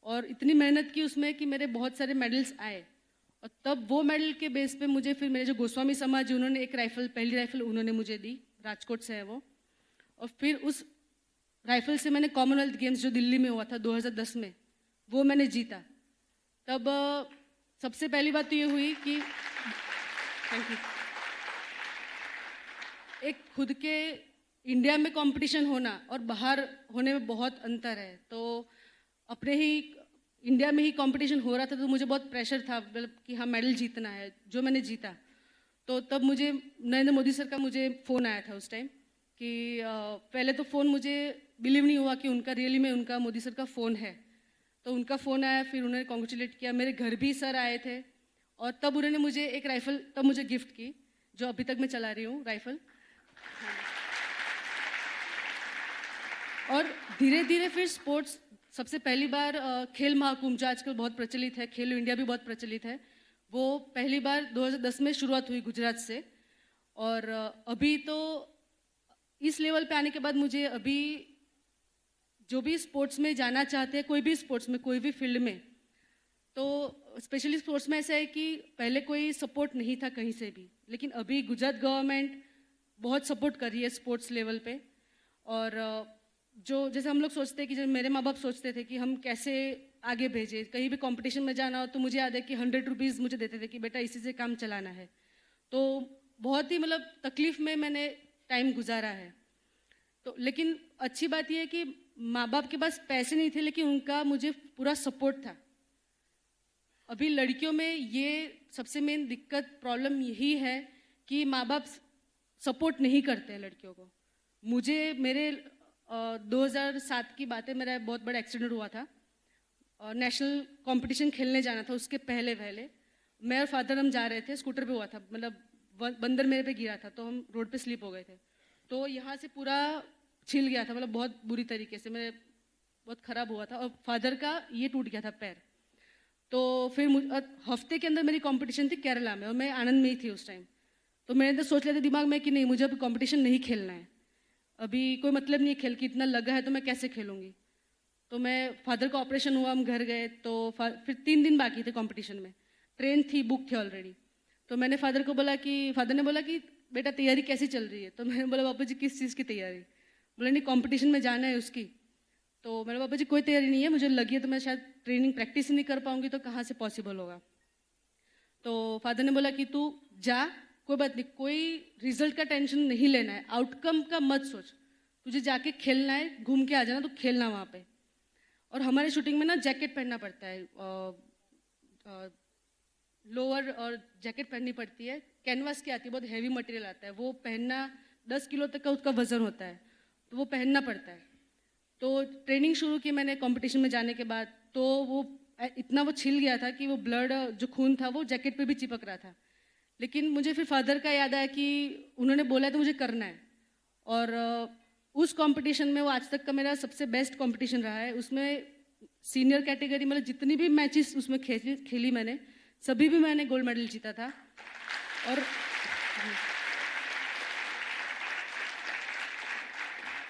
F: और इतनी मेहनत की उसमें कि मेरे बहुत सारे मेडल्स आए। और तब वो मेडल के बेस पे मुझे फिर मेरे जो गोस्वामी समाज, उन्होंने एक राइफ़ल, पहली राइफ़ल उन्होंने मुझे दी, राजकोट से है वो। और फिर उस राइफ़ल से मैंने कॉमनवेल्थ गेम्स जो दिल्ली में हुआ था 2010 में, वो मैंने जीता। तब सबसे पहली बात तो ये हुई कि थैंक यू, एक खुद के इंडिया में कंपटीशन होना और बाहर होने में बहुत अंतर है। तो अपने ही इंडिया में ही कंपटीशन हो रहा था तो मुझे बहुत प्रेशर था, मतलब कि हाँ मेडल जीतना है, जो मैंने जीता। तो तब मुझे नरेंद्र मोदी सर का मुझे फ़ोन आया था उस टाइम कि पहले तो फ़ोन मुझे बिलीव नहीं हुआ कि उनका रियली में उनका मोदी सर का फ़ोन है। तो उनका फ़ोन आया, फिर उन्होंने कॉन्ग्रेचुलेट किया, मेरे घर भी सर आए थे और तब उन्होंने मुझे एक राइफ़ल तब मुझे गिफ्ट की, जो अभी तक मैं चला रही हूँ राइफ़ल। और धीरे धीरे फिर स्पोर्ट्स, सबसे पहली बार खेल महाकुंभ, जो आजकल बहुत प्रचलित है, खेलो इंडिया भी बहुत प्रचलित है, वो पहली बार 2010 में शुरुआत हुई गुजरात से। और अभी तो इस लेवल पे आने के बाद मुझे अभी जो भी स्पोर्ट्स में जाना चाहते हैं, कोई भी स्पोर्ट्स में, कोई भी फील्ड में, तो स्पेशली स्पोर्ट्स में ऐसा है कि पहले कोई सपोर्ट नहीं था कहीं से भी, लेकिन अभी गुजरात गवर्नमेंट बहुत सपोर्ट कर रही है स्पोर्ट्स लेवल पे। और जो जैसे हम लोग सोचते हैं कि जैसे मेरे माँ बाप सोचते थे कि हम कैसे आगे भेजें, कहीं भी कंपटीशन में जाना हो तो मुझे याद है कि 100 रुपीज़ मुझे देते थे कि बेटा इसी से काम चलाना है। तो बहुत ही मतलब तकलीफ़ में मैंने टाइम गुजारा है। तो लेकिन अच्छी बात यह है कि माँ बाप के पास पैसे नहीं थे लेकिन उनका मुझे पूरा सपोर्ट था। अभी लड़कियों में ये सबसे मेन दिक्कत, प्रॉब्लम यही है कि माँ बाप सपोर्ट नहीं करते हैं लड़कियों को। मुझे मेरे 2007 की बात है, मेरा बहुत बड़ा एक्सीडेंट हुआ था, नेशनल कंपटीशन खेलने जाना था। उसके पहले मैं और फादर हम जा रहे थे, स्कूटर पे हुआ था, मतलब बंदर मेरे पे गिरा था तो हम रोड पे स्लिप हो गए थे। तो यहाँ से पूरा छिल गया था, मतलब बहुत बुरी तरीके से, मेरे बहुत ख़राब हुआ था। और फादर का ये टूट गया था पैर। तो फिर हफ्ते के अंदर मेरी कंपटीशन थी केरला में और मैं आनंद में ही थी उस टाइम। तो मैंने तो सोच लिया था दिमाग में कि नहीं, मुझे अभी कंपटीशन नहीं खेलना है, अभी कोई मतलब नहीं है खेल की, इतना लगा है तो मैं कैसे खेलूँगी। तो मैं, फादर का ऑपरेशन हुआ, हम घर गए, तो फिर 3 दिन बाकी थे कंपटीशन में, ट्रेन थी, बुक थे ऑलरेडी। तो मैंने फादर को बोला कि, फादर ने बोला कि बेटा तैयारी कैसी चल रही है। तो मैंने बोला बाबा जी किस चीज़ की तैयारी? बोला नहीं कंपटीशन में जाना है उसकी। तो मैंने, बाबा जी कोई तैयारी नहीं है, मुझे लगी है तो मैं शायद ट्रेनिंग प्रैक्टिस ही नहीं कर पाऊंगी तो कहाँ से पॉसिबल होगा। तो फादर ने बोला कि तू जा, कोई बात नहीं, कोई रिजल्ट का टेंशन नहीं लेना है, आउटकम का मत सोच, तुझे जाके खेलना है, घूम के आ जाना, तो खेलना वहाँ पे। और हमारे शूटिंग में ना जैकेट पहनना पड़ता है, लोअर और जैकेट पहननी पड़ती है, कैनवास की आती है, बहुत हैवी मटेरियल आता है, वो पहनना 10 किलो तक का उसका वजन होता है, तो वो पहनना पड़ता है। तो ट्रेनिंग शुरू की मैंने कंपटीशन में जाने के बाद, तो वो इतना वो छिल गया था कि वो ब्लड, जो खून था वो जैकेट पे भी चिपक रहा था। लेकिन मुझे फिर फादर का याद आया कि उन्होंने बोला तो मुझे करना है। और उस कंपटीशन में, वो आज तक का मेरा सबसे बेस्ट कंपटीशन रहा है। उसमें सीनियर कैटेगरी, मतलब जितनी भी मैचेस उसमें खेली मैंने, सभी भी मैंने गोल्ड मेडल जीता था।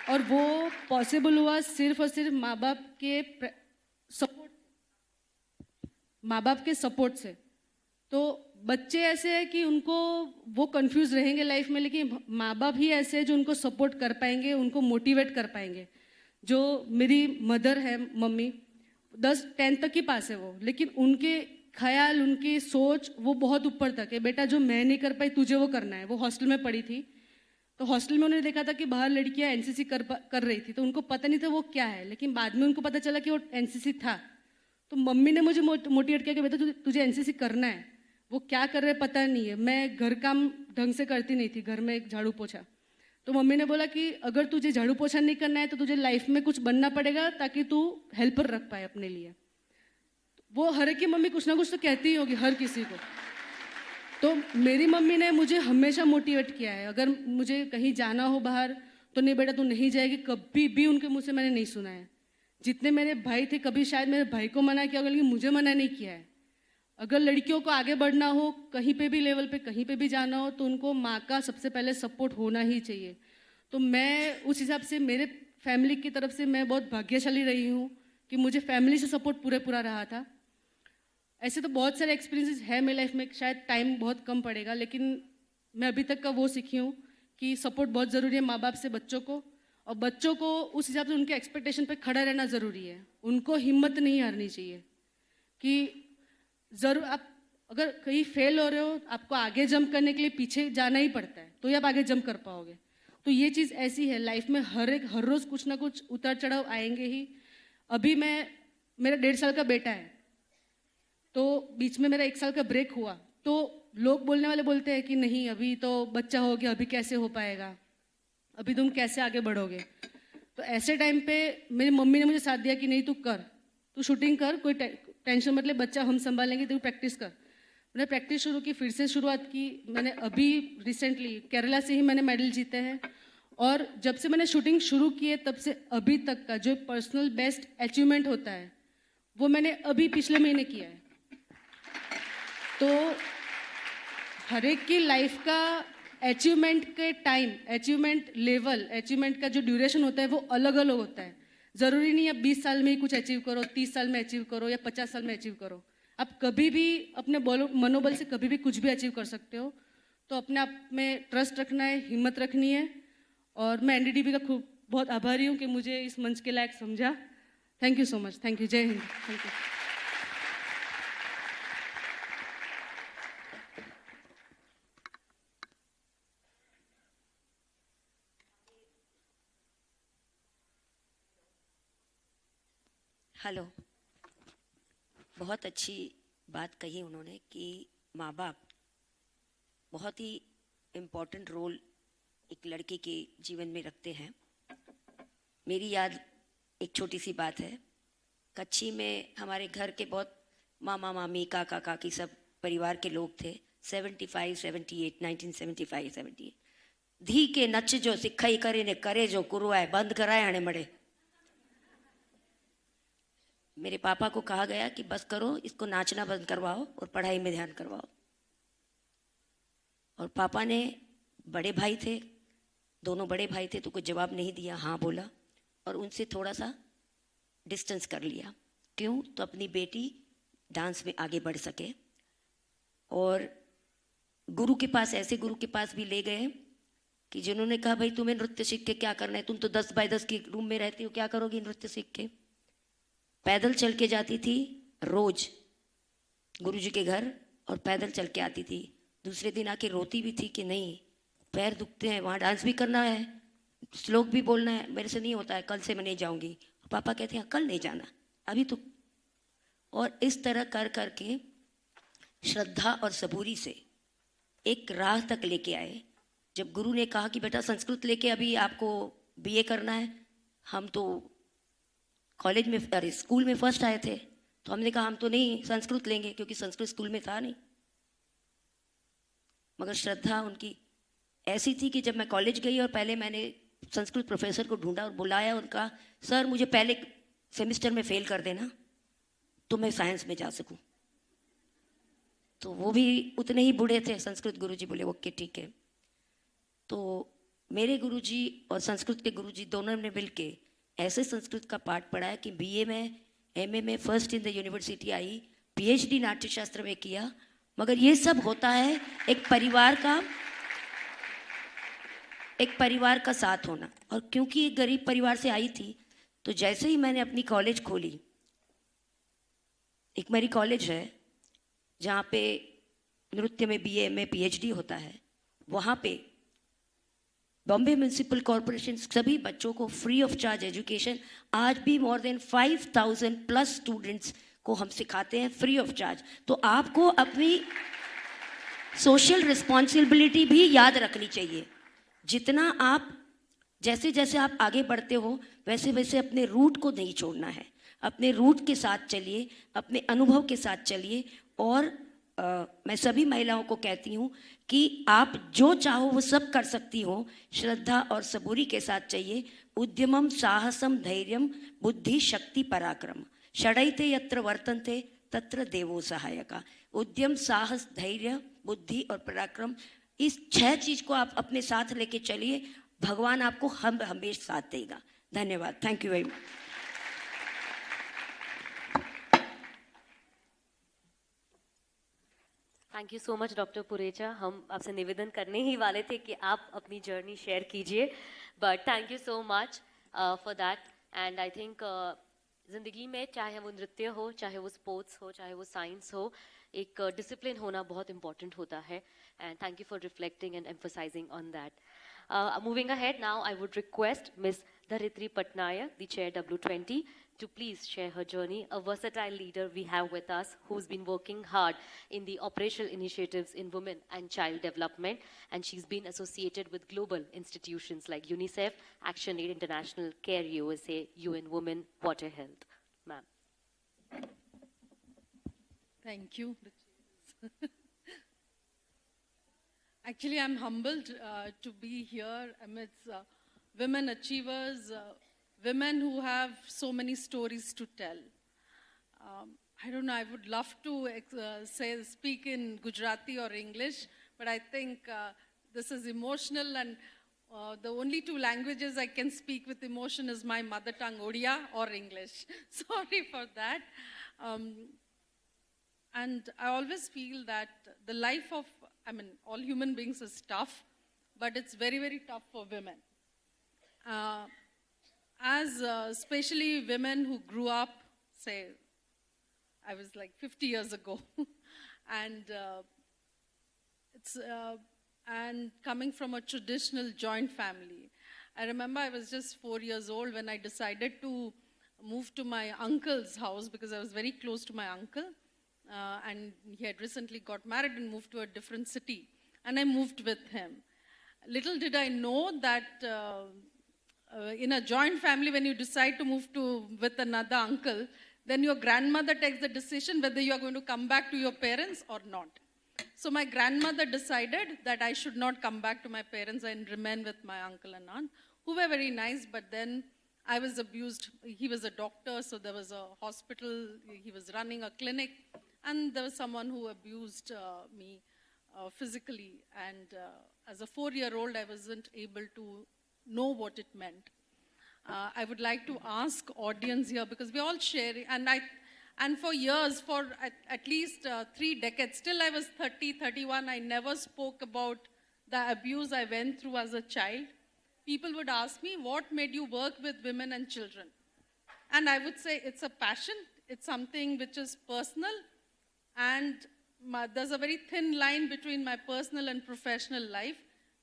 F: और वो पॉसिबल हुआ सिर्फ और सिर्फ माँ बाप के सपोर्ट से। तो बच्चे ऐसे हैं कि उनको वो कंफ्यूज रहेंगे लाइफ में, लेकिन माँ बाप ही ऐसे हैं जो उनको सपोर्ट कर पाएंगे, उनको मोटिवेट कर पाएंगे। जो मेरी मदर है, मम्मी 10-10 तक ही पास है वो, लेकिन उनके ख्याल, उनकी सोच वो बहुत ऊपर तक है। बेटा जो मैं नहीं कर पाई तुझे वो करना है। वो हॉस्टल में पढ़ी थी, तो हॉस्टल में उन्होंने देखा था कि बाहर लड़कियां एनसीसी कर रही थी, तो उनको पता नहीं था वो क्या है, लेकिन बाद में उनको पता चला कि वो एनसीसी था। तो मम्मी ने मुझे मोटिवेट किया कि बेटा तुझे एनसीसी करना है। वो क्या कर रहे पता नहीं है। मैं घर काम ढंग से करती नहीं थी, घर में एक झाड़ू पोछा। तो मम्मी ने बोला कि अगर तुझे झाड़ू पोछा नहीं करना है तो तुझे लाइफ में कुछ बनना पड़ेगा ताकि तू हेल्पर रख पाए अपने लिए। वो हर एक की मम्मी कुछ ना कुछ तो कहती ही होगी हर किसी को। तो मेरी मम्मी ने मुझे हमेशा मोटिवेट किया है। अगर मुझे कहीं जाना हो बाहर तो नहीं बेटा तू नहीं जाएगी, कभी भी उनके मुँह से मैंने नहीं सुना है। जितने मेरे भाई थे, कभी शायद मेरे भाई को मना किया होगा, लेकिन मुझे मना नहीं किया है। अगर लड़कियों को आगे बढ़ना हो, कहीं पे भी लेवल पे कहीं पे भी जाना हो, तो उनको माँ का सबसे पहले सपोर्ट होना ही चाहिए। तो मैं उस हिसाब से मेरे फैमिली की तरफ से मैं बहुत भाग्यशाली रही हूँ कि मुझे फैमिली से सपोर्ट पूरा रहा था। ऐसे तो बहुत सारे एक्सपीरियंसेस है मेरी लाइफ में, शायद टाइम बहुत कम पड़ेगा, लेकिन मैं अभी तक का वो सीखी हूँ कि सपोर्ट बहुत ज़रूरी है माँ बाप से बच्चों को, और बच्चों को उस हिसाब से उनके एक्सपेक्टेशन पे खड़ा रहना ज़रूरी है। उनको हिम्मत नहीं हारनी चाहिए कि ज़रूर आप अगर कहीं फेल हो रहे हो, आपको आगे जंप करने के लिए पीछे जाना ही पड़ता है, तो ही आप आगे जंप कर पाओगे। तो ये चीज़ ऐसी है लाइफ में, हर रोज़ कुछ ना कुछ उतार चढ़ाव आएंगे ही। अभी मेरा 1.5 साल का बेटा है, तो बीच में मेरा 1 साल का ब्रेक हुआ, तो लोग बोलने वाले बोलते हैं कि नहीं अभी तो बच्चा हो गया, अभी कैसे हो पाएगा, अभी तुम कैसे आगे बढ़ोगे। तो ऐसे टाइम पे मेरी मम्मी ने मुझे साथ दिया कि नहीं तू कर, तू शूटिंग कर, कोई टेंशन मत ले, बच्चा हम संभालेंगे, तू प्रैक्टिस कर। मैंने प्रैक्टिस शुरू की, फिर से शुरुआत की। मैंने अभी रिसेंटली केरला से ही मैंने मेडल जीते हैं, और जब से मैंने शूटिंग शुरू की है तब से अभी तक का जो पर्सनल बेस्ट अचीवमेंट होता है वो मैंने अभी पिछले महीने किया है। तो हर एक की लाइफ का अचीवमेंट के टाइम, अचीवमेंट लेवल, अचीवमेंट का जो ड्यूरेशन होता है वो अलग अलग होता है। ज़रूरी नहीं है 20 साल में ही कुछ अचीव करो, 30 साल में अचीव करो या 50 साल में अचीव करो। आप कभी भी अपने मनोबल से कभी भी कुछ भी अचीव कर सकते हो। तो अपने आप में ट्रस्ट रखना है, हिम्मत रखनी है। और मैं एनडीडीबी का खूब बहुत आभारी हूँ कि मुझे इस मंच के लायक समझा। Thank you so much. Thank you. जय हिंद। Thank you.
B: हेलो। बहुत अच्छी बात कही उन्होंने कि माँ बाप बहुत ही इम्पोर्टेंट रोल एक लड़के के जीवन में रखते हैं। मेरी याद एक छोटी सी बात है। कच्ची में हमारे घर के बहुत मामा मामी काका काकी सब परिवार के लोग थे। 1975 धी के नच जो सिखाई करे ने करे जो कुरवाए बंद कराए हणे मड़े। मेरे पापा को कहा गया कि बस करो, इसको नाचना बंद करवाओ और पढ़ाई में ध्यान करवाओ। और पापा ने, बड़े भाई थे, दोनों बड़े भाई थे, तो कोई जवाब नहीं दिया, हाँ बोला और उनसे थोड़ा सा डिस्टेंस कर लिया। क्यों? तो अपनी बेटी डांस में आगे बढ़ सके। और गुरु के पास, ऐसे गुरु के पास भी ले गए कि जिन्होंने कहा भाई तुम्हें नृत्य सीख के क्या करना है, तुम तो 10 बाय 10 के रूम में रहती हो, क्या करोगी नृत्य सीख के। पैदल चल के जाती थी रोज गुरुजी के घर और पैदल चल के आती थी। दूसरे दिन आके रोती भी थी कि नहीं पैर दुखते हैं, वहाँ डांस भी करना है, श्लोक भी बोलना है, मेरे से नहीं होता है, कल से मैं नहीं जाऊँगी। पापा कहते हैं कल नहीं जाना, अभी तो। और इस तरह कर करके श्रद्धा और सबूरी से एक राह तक लेके आए। जब गुरु ने कहा कि बेटा संस्कृत लेके अभी आपको बीए करना है, हम तो कॉलेज में, अरे स्कूल में फर्स्ट आए थे, तो हमने कहा हम तो नहीं संस्कृत लेंगे क्योंकि संस्कृत स्कूल में था नहीं। मगर श्रद्धा उनकी ऐसी थी कि जब मैं कॉलेज गई और पहले मैंने संस्कृत प्रोफेसर को ढूंढा और बुलाया, उनका सर मुझे पहले सेमेस्टर में फेल कर देना तो मैं साइंस में जा सकूं। तो वो भी उतने ही बूढ़े थे। संस्कृत गुरुजी बोले ओके ठीक है। तो मेरे गुरुजी और संस्कृत के गुरुजी दोनों ने मिलके ऐसे संस्कृत का पाठ पढ़ाया कि बीए में, एमए में first in the university I, PhD नाट्य शास्त्र में किया मगर ये सब होता है एक परिवार का साथ होना। और क्योंकि एक गरीब परिवार से आई थी, तो जैसे ही मैंने अपनी कॉलेज खोली, एक मेरी कॉलेज है जहाँ पे नृत्य में BA में PhD होता है, वहाँ पे बॉम्बे म्यूनिसिपल कॉरपोरेशन सभी बच्चों को फ्री ऑफ चार्ज एजुकेशन, आज भी more than 5,000 प्लस स्टूडेंट्स को हम सिखाते हैं फ्री ऑफ चार्ज। तो आपको अपनी सोशल रिस्पॉन्सिबिलिटी भी याद रखनी चाहिए। जितना आप जैसे जैसे आप आगे बढ़ते हो, वैसे वैसे अपने रूट को नहीं छोड़ना है। अपने रूट के साथ चलिए, अपने अनुभव के साथ चलिए। और मैं सभी महिलाओं को कहती हूँ कि आप जो चाहो वो सब कर सकती हो, श्रद्धा और सबूरी के साथ चाहिए। उद्यमम साहसम धैर्यम बुद्धि शक्ति पराक्रम षडैते यत्र वर्तन्ते तत्र देवो सहायका। उद्यम, साहस, धैर्य, बुद्धि और पराक्रम, इस 6 चीज को आप अपने साथ लेके चलिए, भगवान आपको हमेशा साथ देगा। धन्यवाद। Thank you very much.
A: Thank you so much doctor Purecha. हम आपसे निवेदन करने ही वाले थे कि आप अपनी जर्नी शेयर कीजिए, but thank you so much for that. And I think ज़िंदगी में चाहे वो नृत्य हो, चाहे वो स्पोर्ट्स हो, चाहे वो साइंस हो, एक डिसिप्लिन होना बहुत इंपॉर्टेंट होता है। And thank you for reflecting and emphasising on that. Moving ahead now, I would request Ms. Dharitri Patnaik, the Chair W20, to please share her journey. A versatile leader we have with us who's been working hard in the operational initiatives in women and child development, and she's been associated with global institutions like UNICEF, ActionAid International, CARE USA, UN Women, Water Health. Ma'am.
E: Thank you. Actually, I'm humbled to be here amidst women achievers, women who have so many stories to tell. I don't know, I would love to speak in Gujarati or English, but I think this is emotional, and the only 2 languages I can speak with emotion is my mother tongue, Odia, or English. Sorry for that. And I always feel that the life of, all human beings is tough, but it's very, very tough for women. As especially women who grew up, say, I was like 50 years ago, and and coming from a traditional joint family. I remember I was just 4 years old when I decided to move to my uncle's house because I was very close to my uncle. And he had recently got married and moved to a different city. And I moved with him. Little did I know that in a joint family, when you decide to move with another uncle, then your grandmother takes the decision whether you are going to come back to your parents or not. So my grandmother decided that I should not come back to my parents and remain with my uncle and aunt, who were very nice, but then I was abused. He was a doctor, so there was a hospital. He was running a clinic. And there was someone who abused me physically. And as a 4-year-old, I wasn't able to know what it meant. I would like to ask audience here, because we're all sharing, and for years, for at least 3 decades, till I was 30, 31, I never spoke about the abuse I went through as a child. People would ask me, what made you work with women and children? And I would say it's a passion. It's something which is personal. And there's a very thin line between my personal and professional life,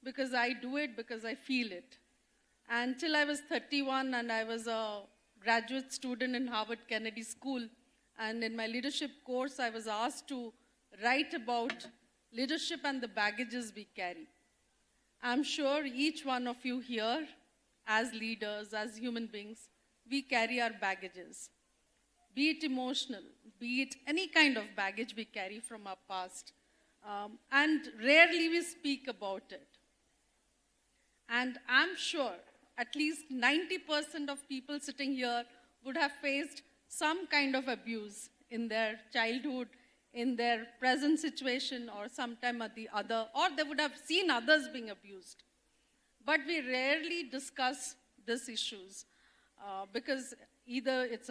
E: because I do it because I feel it. And till I was 31, and I was a graduate student in Harvard Kennedy School, and in my leadership course, I was asked to write about leadership and the baggages we carry. I'm sure each one of you here, as leaders, as human beings, we carry our baggages. Be it emotional, be it any kind of baggage we carry from our past. And rarely we speak about it. And I'm sure at least 90% of people sitting here would have faced some kind of abuse in their childhood, in their present situation, or sometime or the other, or they would have seen others being abused. But we rarely discuss these issues because either it's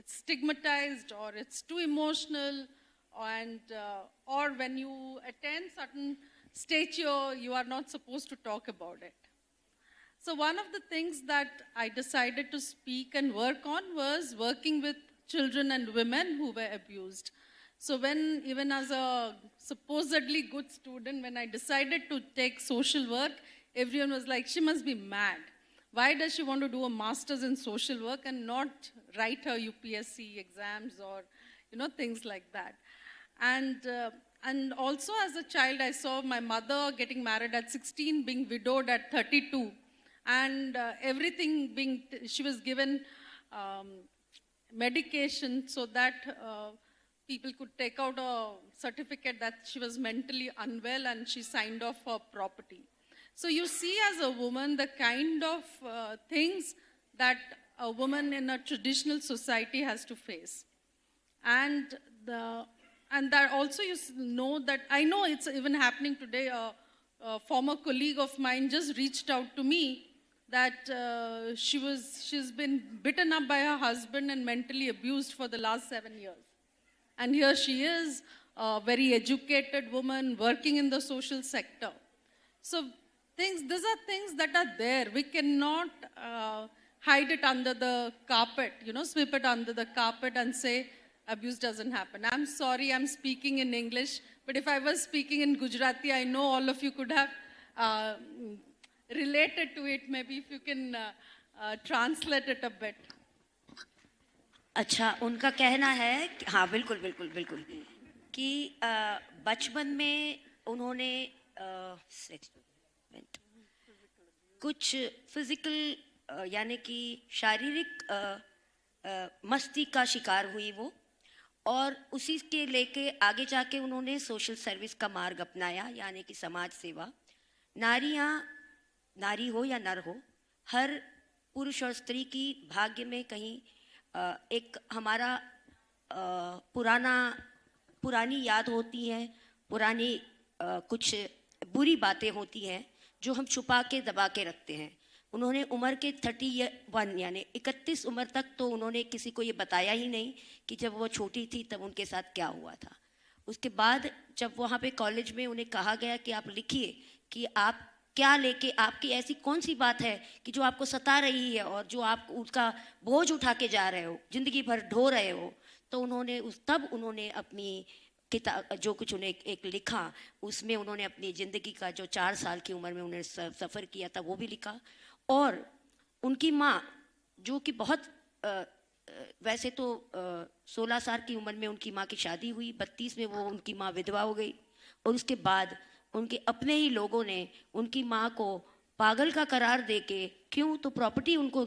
E: stigmatized, or it's too emotional, or when you attend certain stature, you are not supposed to talk about it. So one of the things that I decided to speak and work on was working with children and women who were abused. So when, even as a supposedly good student, when I decided to take social work, everyone was like, she must be mad. Why does she want to do a master's in social work and not write her UPSC exams or, things like that? And also as a child, I saw my mother getting married at 16, being widowed at 32, and everything being, she was given medication so that people could take out a certificate that she was mentally unwell, and she signed off her property. So you see as a woman the kind of things that a woman in a traditional society has to face. And that also you know that, I know it's even happening today, a former colleague of mine just reached out to me that she's been beaten up by her husband and mentally abused for the last 7 years. And here she is, a very educated woman working in the social sector. So these are things that are there. We cannot hide it under the carpet, sweep it under the carpet and say abuse doesn't happen. I'm sorry, I'm speaking in English, but if I was speaking in Gujarati, I know all of you could have related to it. Maybe if you can translate it a bit.
B: अच्छा, उनका कहना है हाँ बिल्कुल बिल्कुल बिल्कुल कि बचपन में उन्होंने कुछ फिजिकल यानी कि शारीरिक मस्ती का शिकार हुई वो, और उसी के लेके आगे जाके उन्होंने सोशल सर्विस का मार्ग अपनाया, यानी कि समाज सेवा। नारी हो या नर हो, हर पुरुष और स्त्री की भाग्य में कहीं एक हमारा पुरानी याद होती है, पुरानी कुछ बुरी बातें होती हैं जो हम छुपा के दबा के रखते हैं। उन्होंने उम्र के 31 यानी 31 उम्र तक तो उन्होंने किसी को ये बताया ही नहीं कि जब वो छोटी थी तब उनके साथ क्या हुआ था। उसके बाद जब वहाँ पे कॉलेज में उन्हें कहा गया कि आप लिखिए कि आप क्या लेके, आपकी ऐसी कौन सी बात है कि जो आपको सता रही है और जो आप उसका बोझ उठा के जा रहे हो, जिंदगी भर ढो रहे हो, तो उन्होंने अपनी किताब जो कुछ उन्हें एक लिखा, उसमें उन्होंने अपनी ज़िंदगी का जो 4 साल की उम्र में उन्हें सफ़र किया था वो भी लिखा। और उनकी माँ जो कि बहुत वैसे तो 16 साल की उम्र में उनकी माँ की शादी हुई, 32 में वो उनकी माँ विधवा हो गई, और उसके बाद उनके अपने ही लोगों ने उनकी माँ को पागल का करार देके, क्यों तो प्रॉपर्टी उनको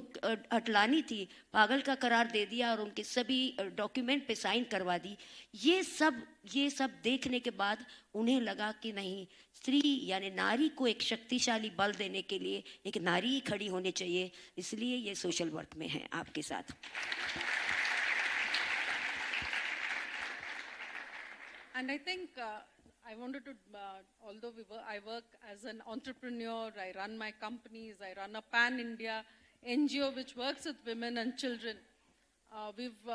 B: हटलानी थी, पागल का करार दे दिया और उनके सभी डॉक्यूमेंट पे साइन करवा दी। ये सब देखने के बाद उन्हें लगा कि नहीं, स्त्री यानी नारी को एक शक्तिशाली बल देने के लिए एक नारी ही खड़ी होनी चाहिए, इसलिए ये सोशल वर्क में है आपके साथ।
E: And I think I wanted to, although I work as an entrepreneur, I run my companies, I run a pan-India NGO which works with women and children. We've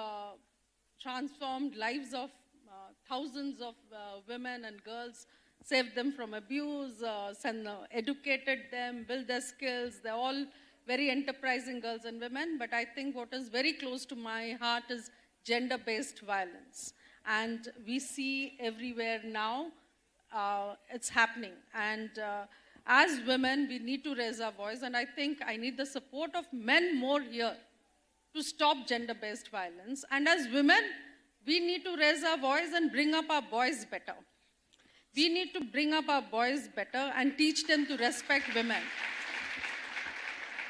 E: transformed lives of thousands of women and girls, saved them from abuse, educated them, built their skills. They're all very enterprising girls and women, but I think what is very close to my heart is gender-based violence. And we see everywhere now it's happening. And as women, we need to raise our voice. And I think I need the support of men more here to stop gender-based violence. And as women, we need to raise our voice and bring up our boys better. We need to bring up our boys better and teach them to respect women.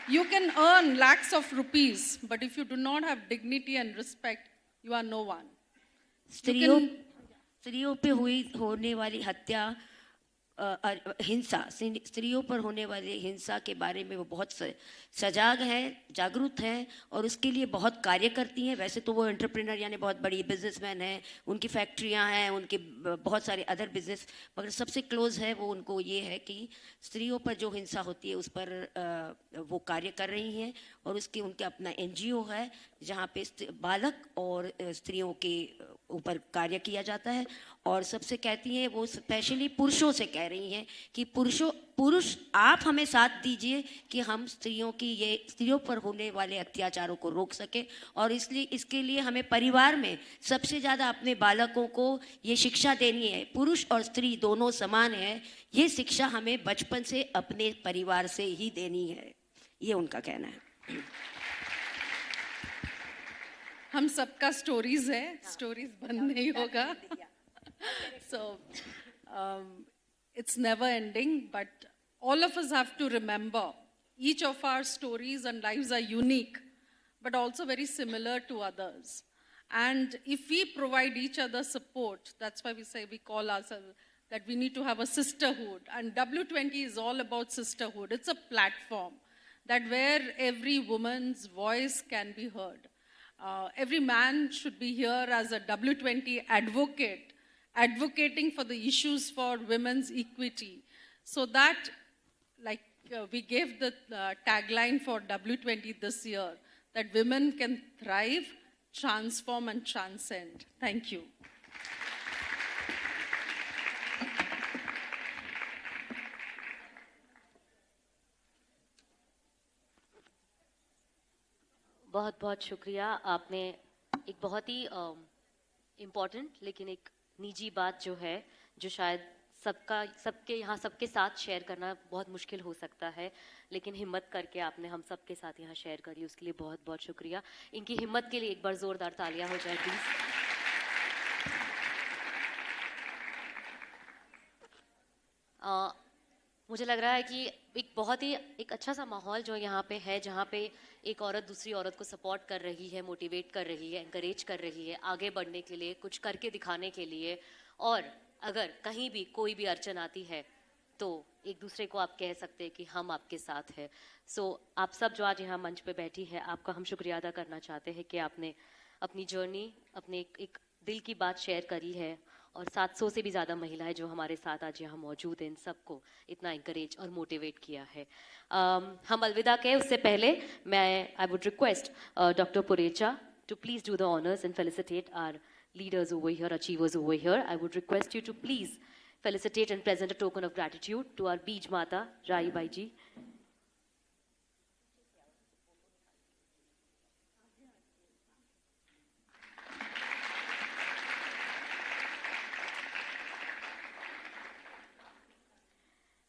E: You can earn lakhs of rupees, but if you do not have dignity and respect, you are no one.
B: स्त्रियों पे होने वाली हत्या हिंसा, स्त्रियों पर होने वाली हिंसा के बारे में वो बहुत सजाग हैं, जागरूक हैं और उसके लिए बहुत कार्य करती हैं। वैसे तो वो एंटरप्रेन्योर यानी बहुत बड़ी बिजनेसमैन हैं, उनकी फैक्ट्रियां हैं, उनके बहुत सारे अदर बिजनेस, मगर सबसे क्लोज है वो उनको ये है कि स्त्रियों पर जो हिंसा होती है उस पर वो कार्य कर रही हैं और उसके उनके अपना NGO है जहाँ पे बालक और स्त्रियों के ऊपर कार्य किया जाता है। और सबसे कहती हैं वो स्पेशली पुरुषों से कह रही हैं कि पुरुष आप हमें साथ दीजिए कि हम स्त्रियों पर होने वाले अत्याचारों को रोक सके और इसलिए इसके लिए हमें परिवार में सबसे ज़्यादा अपने बालकों को ये शिक्षा देनी है। पुरुष और स्त्री दोनों समान है, ये शिक्षा हमें बचपन से अपने परिवार से ही देनी है, ये उनका कहना है।
E: हम सबका स्टोरीज है, स्टोरीज बंद नहीं होगा। So it's never ending, but all of us have to remember each of our stories and lives are unique, but also very similar to others. And if we provide each other support, that's why we call ourselves that we need to have a sisterhood. And W20 is all about sisterhood. It's a platform that where every woman's voice can be heard. Every man should be here as a W20 advocate, advocating for the issues for women's equity. So that, like we gave the tagline for W20 this year, that women can thrive, transform and transcend. Thank you.
A: बहुत बहुत शुक्रिया। आपने एक बहुत ही important लेकिन एक निजी बात जो है, जो शायद सबके यहाँ सबके साथ शेयर करना बहुत मुश्किल हो सकता है, लेकिन हिम्मत करके आपने हम सबके साथ यहाँ शेयर करी, उसके लिए बहुत बहुत शुक्रिया। इनकी हिम्मत के लिए एक बार ज़ोरदार तालियां हो जाए प्लीज़। मुझे लग रहा है कि एक बहुत ही एक अच्छा सा माहौल जो यहाँ पे है, जहाँ पे एक औरत दूसरी औरत को सपोर्ट कर रही है, मोटिवेट कर रही है, एनकरेज कर रही है आगे बढ़ने के लिए, कुछ करके दिखाने के लिए। और अगर कहीं भी कोई भी अड़चन आती है तो एक दूसरे को आप कह सकते हैं कि हम आपके साथ हैं। आप सब जो आज यहाँ मंच पे बैठी है, आपका हम शुक्रिया अदा करना चाहते हैं कि आपने अपनी जर्नी, अपने एक दिल की बात शेयर करी है और 700 से भी ज़्यादा महिलाएं जो हमारे साथ आज यहाँ मौजूद हैं, इन सबको इतना इंकरेज और मोटिवेट किया है। हम अलविदा कहें उससे पहले I would request doctor Purecha to please do the honors and felicitate our leaders over here, achievers over here. I would request you to please felicitate and present a token of gratitude to our Beej Mata, Rai Bai ji.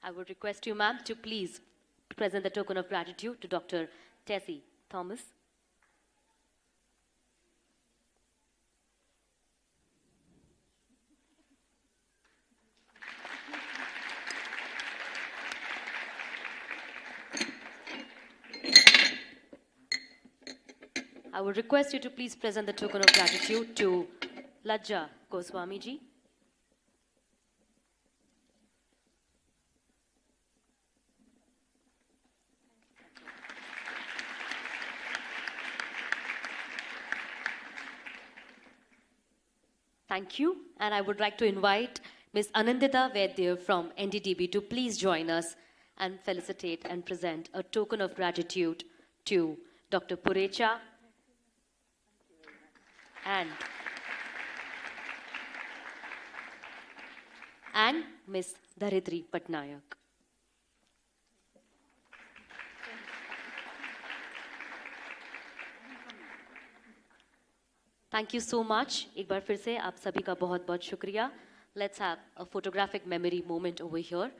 A: I would request you, ma'am, to please present the token of gratitude to Dr. Tessie Thomas. I would request you to please present the token of gratitude to Lajja Goswami ji. Thank you, and I would like to invite Ms. Anandita Vaidya from NDTV to please join us and felicitate and present a token of gratitude to Dr. Purecha and Ms. Dharitri Patnaik. Thank you so much. एक बार फिर से आप सभी का बहुत बहुत शुक्रिया. Let's have a photographic memory moment over here.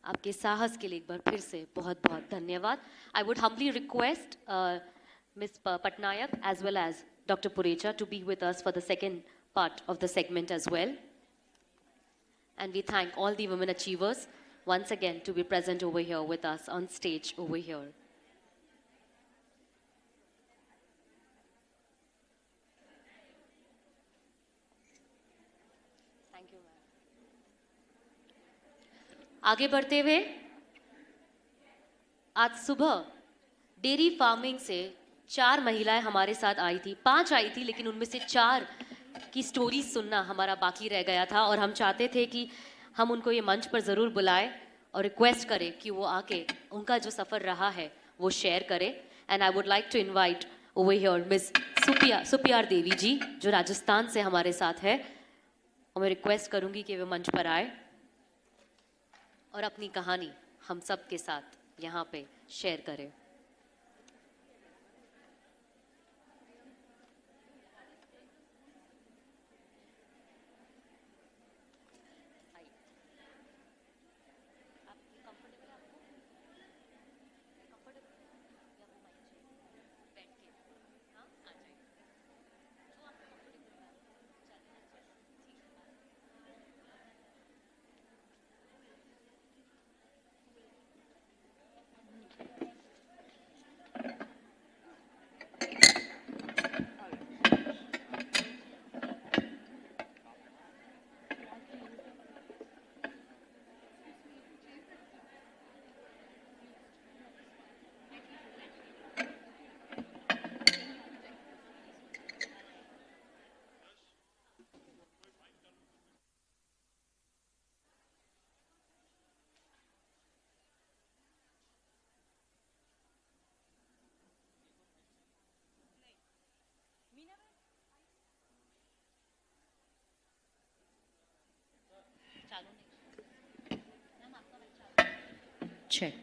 A: आपके साहस के लिए एक बार फिर से बहुत बहुत धन्यवाद. I would humbly request Ms. Patnaik as well as Dr. Purecha to be with us for the second part of the segment as well. And we thank all the women achievers once again to be present over here with us on stage over here. Thank you, ma'am. आगे बढ़ते हुए आज सुबह dairy farming से 4 महिलाएं हमारे साथ आई थी, 5 आई थी, लेकिन उनमें से 4 की स्टोरी सुनना हमारा बाकी रह गया था और हम चाहते थे कि हम उनको ये मंच पर ज़रूर बुलाएं और रिक्वेस्ट करें कि वो आके उनका जो सफ़र रहा है वो शेयर करें. And I would like to invite over here miss Supiyar Devi ji जो राजस्थान से हमारे साथ है, और मैं रिक्वेस्ट करूंगी कि वे मंच पर आए और अपनी कहानी हम सब के साथ यहाँ पे शेयर करें.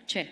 G: Check.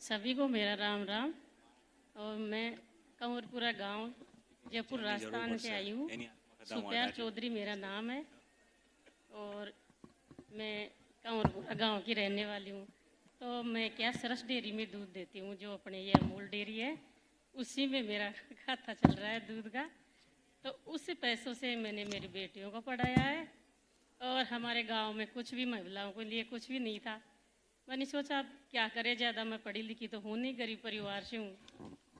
H: सभी को मेरा राम राम। और मैं कंवरपुरा गांव जयपुर राजस्थान से आई हूँ। सुप्यार चौधरी मेरा नाम है और मैं कंवरपुरा गांव की रहने वाली हूँ। तो मैं क्या सरस डेयरी में दूध देती हूँ, जो अपने ये अमूल डेयरी है उसी में मेरा खाता चल रहा है दूध का। तो उस पैसों से मैंने मेरी बेटियों को पढ़ाया है और हमारे गांव में कुछ भी महिलाओं के लिए कुछ भी नहीं था। मैंने सोचा अब क्या करें, ज़्यादा मैं पढ़ी लिखी तो हूँ नहीं, गरीब परिवार से हूँ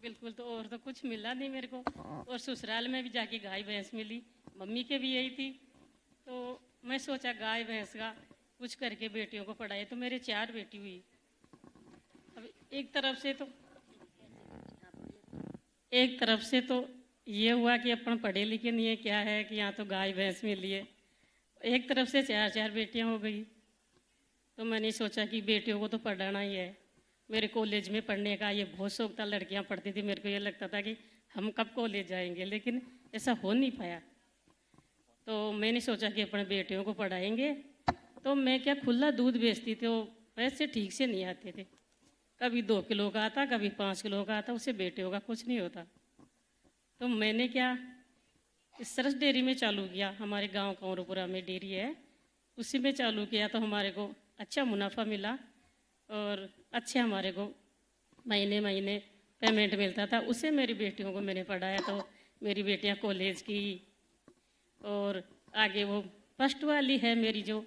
H: बिल्कुल, तो और तो कुछ मिला नहीं मेरे को। और ससुराल में भी जाके गाय भैंस मिली, मम्मी के भी यही थी। तो मैं सोचा गाय भैंस का कुछ करके बेटियों को पढ़ाए। तो मेरे 4 बेटी हुई। अब एक तरफ से तो ये हुआ कि अपन पढ़े लिखे नहीं है, क्या है कि यहाँ तो गाय भैंस मिली है। एक तरफ से 4 बेटियाँ हो गई। तो मैंने सोचा कि बेटियों को तो पढ़ाना ही है। मेरे कॉलेज में पढ़ने का ये बहुत शौक था, लड़कियां पढ़ती थी, मेरे को ये लगता था कि हम कब कॉलेज जाएंगे, लेकिन ऐसा हो नहीं पाया। तो मैंने सोचा कि अपने बेटियों को पढ़ाएंगे। तो मैं क्या खुला दूध बेचती थी, तो पैसे ठीक से नहीं आते थे। कभी 2 किलो का आता, कभी 5 किलो का आता, उससे बेटियों का कुछ नहीं होता। तो मैंने क्या इस सरस डेयरी में चालू किया। हमारे गाँव कंवरपुरा में डेयरी है, उसी में चालू किया। तो हमारे को अच्छा मुनाफा मिला और अच्छे हमारे को महीने पेमेंट मिलता था। उससे मेरी बेटियों को मैंने पढ़ाया। तो मेरी बेटियां कॉलेज की और आगे वो फर्स्ट वाली है मेरी, जो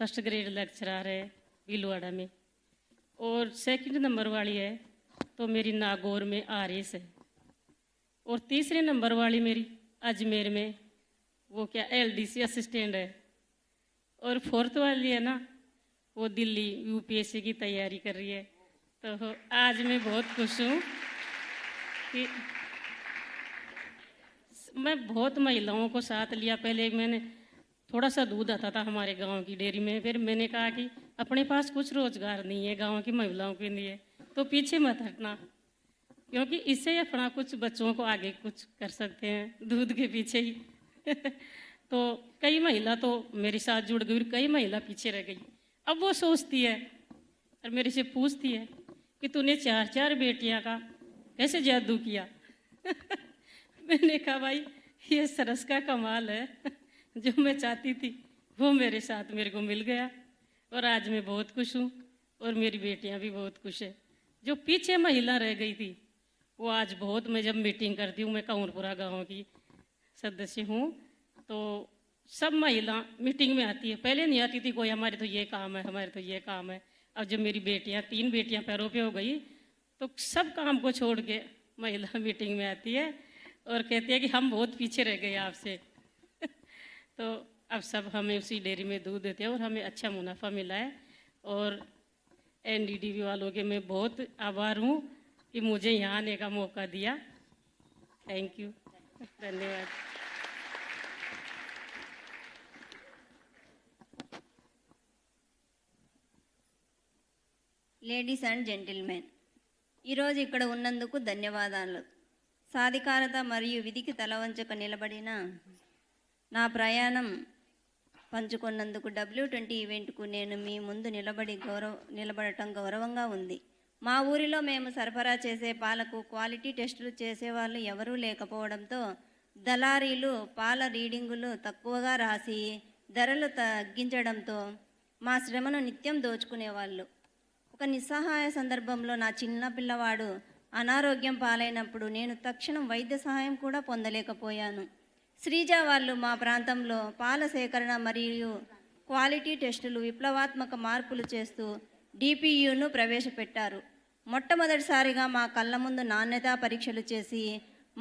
H: फर्स्ट ग्रेड लेक्चरर है भीलवाड़ा में, और सेकंड नंबर वाली है तो मेरी नागौर में आरएस है, और तीसरे नंबर वाली मेरी अजमेर में वो क्या एलडीसी असिस्टेंट है, और फोर्थ वाली है ना वो दिल्ली यूपीएससी की तैयारी कर रही है। तो आज मैं बहुत खुश हूँ कि मैं बहुत महिलाओं को साथ लिया। पहले मैंने थोड़ा सा दूध आता था हमारे गांव की डेयरी में। फिर मैंने कहा कि अपने पास कुछ रोजगार नहीं है गांव की महिलाओं के लिए, तो पीछे मत हटना, क्योंकि इससे अपना कुछ बच्चों को आगे कुछ कर सकते हैं दूध के पीछे ही। तो कई महिला तो मेरे साथ जुड़ गई, कई महिला पीछे रह गई। अब वो सोचती है और मेरे से पूछती है कि तूने 4 बेटियां का कैसे जादू किया। मैंने कहा भाई ये सरस का कमाल है, जो मैं चाहती थी वो मेरे साथ मेरे को मिल गया, और आज मैं बहुत खुश हूँ और मेरी बेटियां भी बहुत खुश है। जो पीछे महिला रह गई थी वो आज बहुत, मैं जब मीटिंग करती हूँ, मैं काउंरपुरा गाँव की सदस्य हूँ, तो सब महिला मीटिंग में आती है। पहले नहीं आती थी कोई, हमारे तो ये काम है, हमारे तो ये काम है। अब जब मेरी बेटियां 3 बेटियां पैरों पे हो गई तो सब काम को छोड़ के महिला मीटिंग में आती है और कहती है कि हम बहुत पीछे रह गए आपसे। तो अब सब हमें उसी डेयरी में दूध देते हैं और हमें अच्छा मुनाफा मिला है। और एनडीडीबी वालों के मैं बहुत आभार हूँ कि मुझे यहाँ आने का मौका दिया। थैंक यू, धन्यवाद।
G: లేడీస్ అండ్ జెంటిల్మెన్, ఈరోజు ఇక్కడ ఉన్నందుకు ధన్యవాదాలు. సాధికారత మరియు విధికి తలవంచక నిలబడిన నా ప్రయాణం పంచుకున్నందుకు W20 ఈవెంట్కు నేను మీ ముందు నిలబడటం గౌరవంగా ఉంది. మా ఊరిలో మేము సరఫరా చేసే పాలకు క్వాలిటీ టెస్టులు చేసేవాళ్ళు ఎవరూ లేకపోవడంతో దళారీలు పాల రీడింగులు తక్కువగా రాసి ధరలు తగ్గించడంతో మా శ్రమను నిత్యం దోచుకునేవాళ్ళు. ఒక నిస్సహాయ సందర్భంలో నా చిన్న పిల్లవాడు అనారోగ్యం పాలైనప్పుడు నేను తక్షణం వైద్య సహాయం కూడా పొందలేకపోయాను. శ్రీజ వాళ్ళు మా ప్రాంతంలో పాల సేకరణ మరియు క్వాలిటీ టెస్టులు విప్లవాత్మక మార్పులు చేస్తూ డిపియును ప్రవేశపెట్టారు. మొట్టమొదటిసారిగా మా కళ్ళ ముందు నాణ్యతా పరీక్షలు చేసి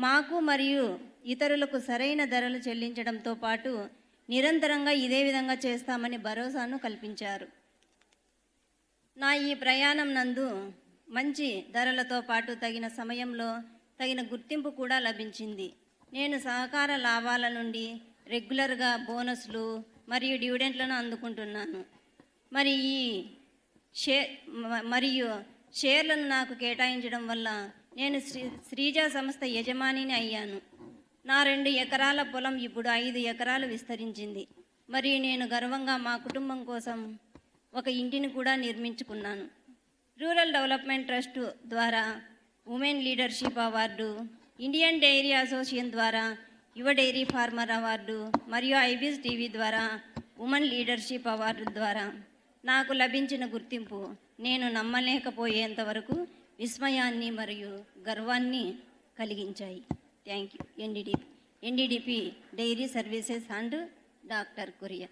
G: మాకు మరియు ఇతరులకు సరైన ధరలు చెల్లించడంతో పాటు నిరంతరంగా ఇదే విధంగా చేస్తామని భరోసాను కల్పించారు. నా ఈ ప్రయాణం నందు మంచి ధరలతో పాటు తగిన సమయంలో తగిన గుర్తింపు కూడా లభించింది. నేను సహకార లాభాల నుండి రెగ్యులర్గా బోనస్లు మరియు డివిడెంట్లను అందుకుంటున్నాను. మరియు షేర్లను నాకు కేటాయించడం వల్ల నేను శ్రీజ సంస్థ యజమానిని అయ్యాను. నా 2 ఎకరాల పొలం ఇప్పుడు 5 ఎకరాలు విస్తరించింది. మరియు నేను గర్వంగా మా కుటుంబం కోసం ఒక ఇంటిని కూడా నిర్మించుకున్నాను. రూరల్ డెవలప్మెంట్ ట్రస్ట్ ద్వారా women leadership award, Indian dairy association ద్వారా యువ డైరీ ఫార్మర్ అవార్డు మరియు ఐబీస్ టీవీ ద్వారా ఉమెన్ లీడర్షిప్ అవార్డు ద్వారా నాకు లభించిన గుర్తింపు నేను నమ్మలేకపోయేంత వరకు విస్మయాన్ని మరియు గర్వాన్ని కలిగించాయి. Thank you. NDDB dairy services and doctor కొరియా.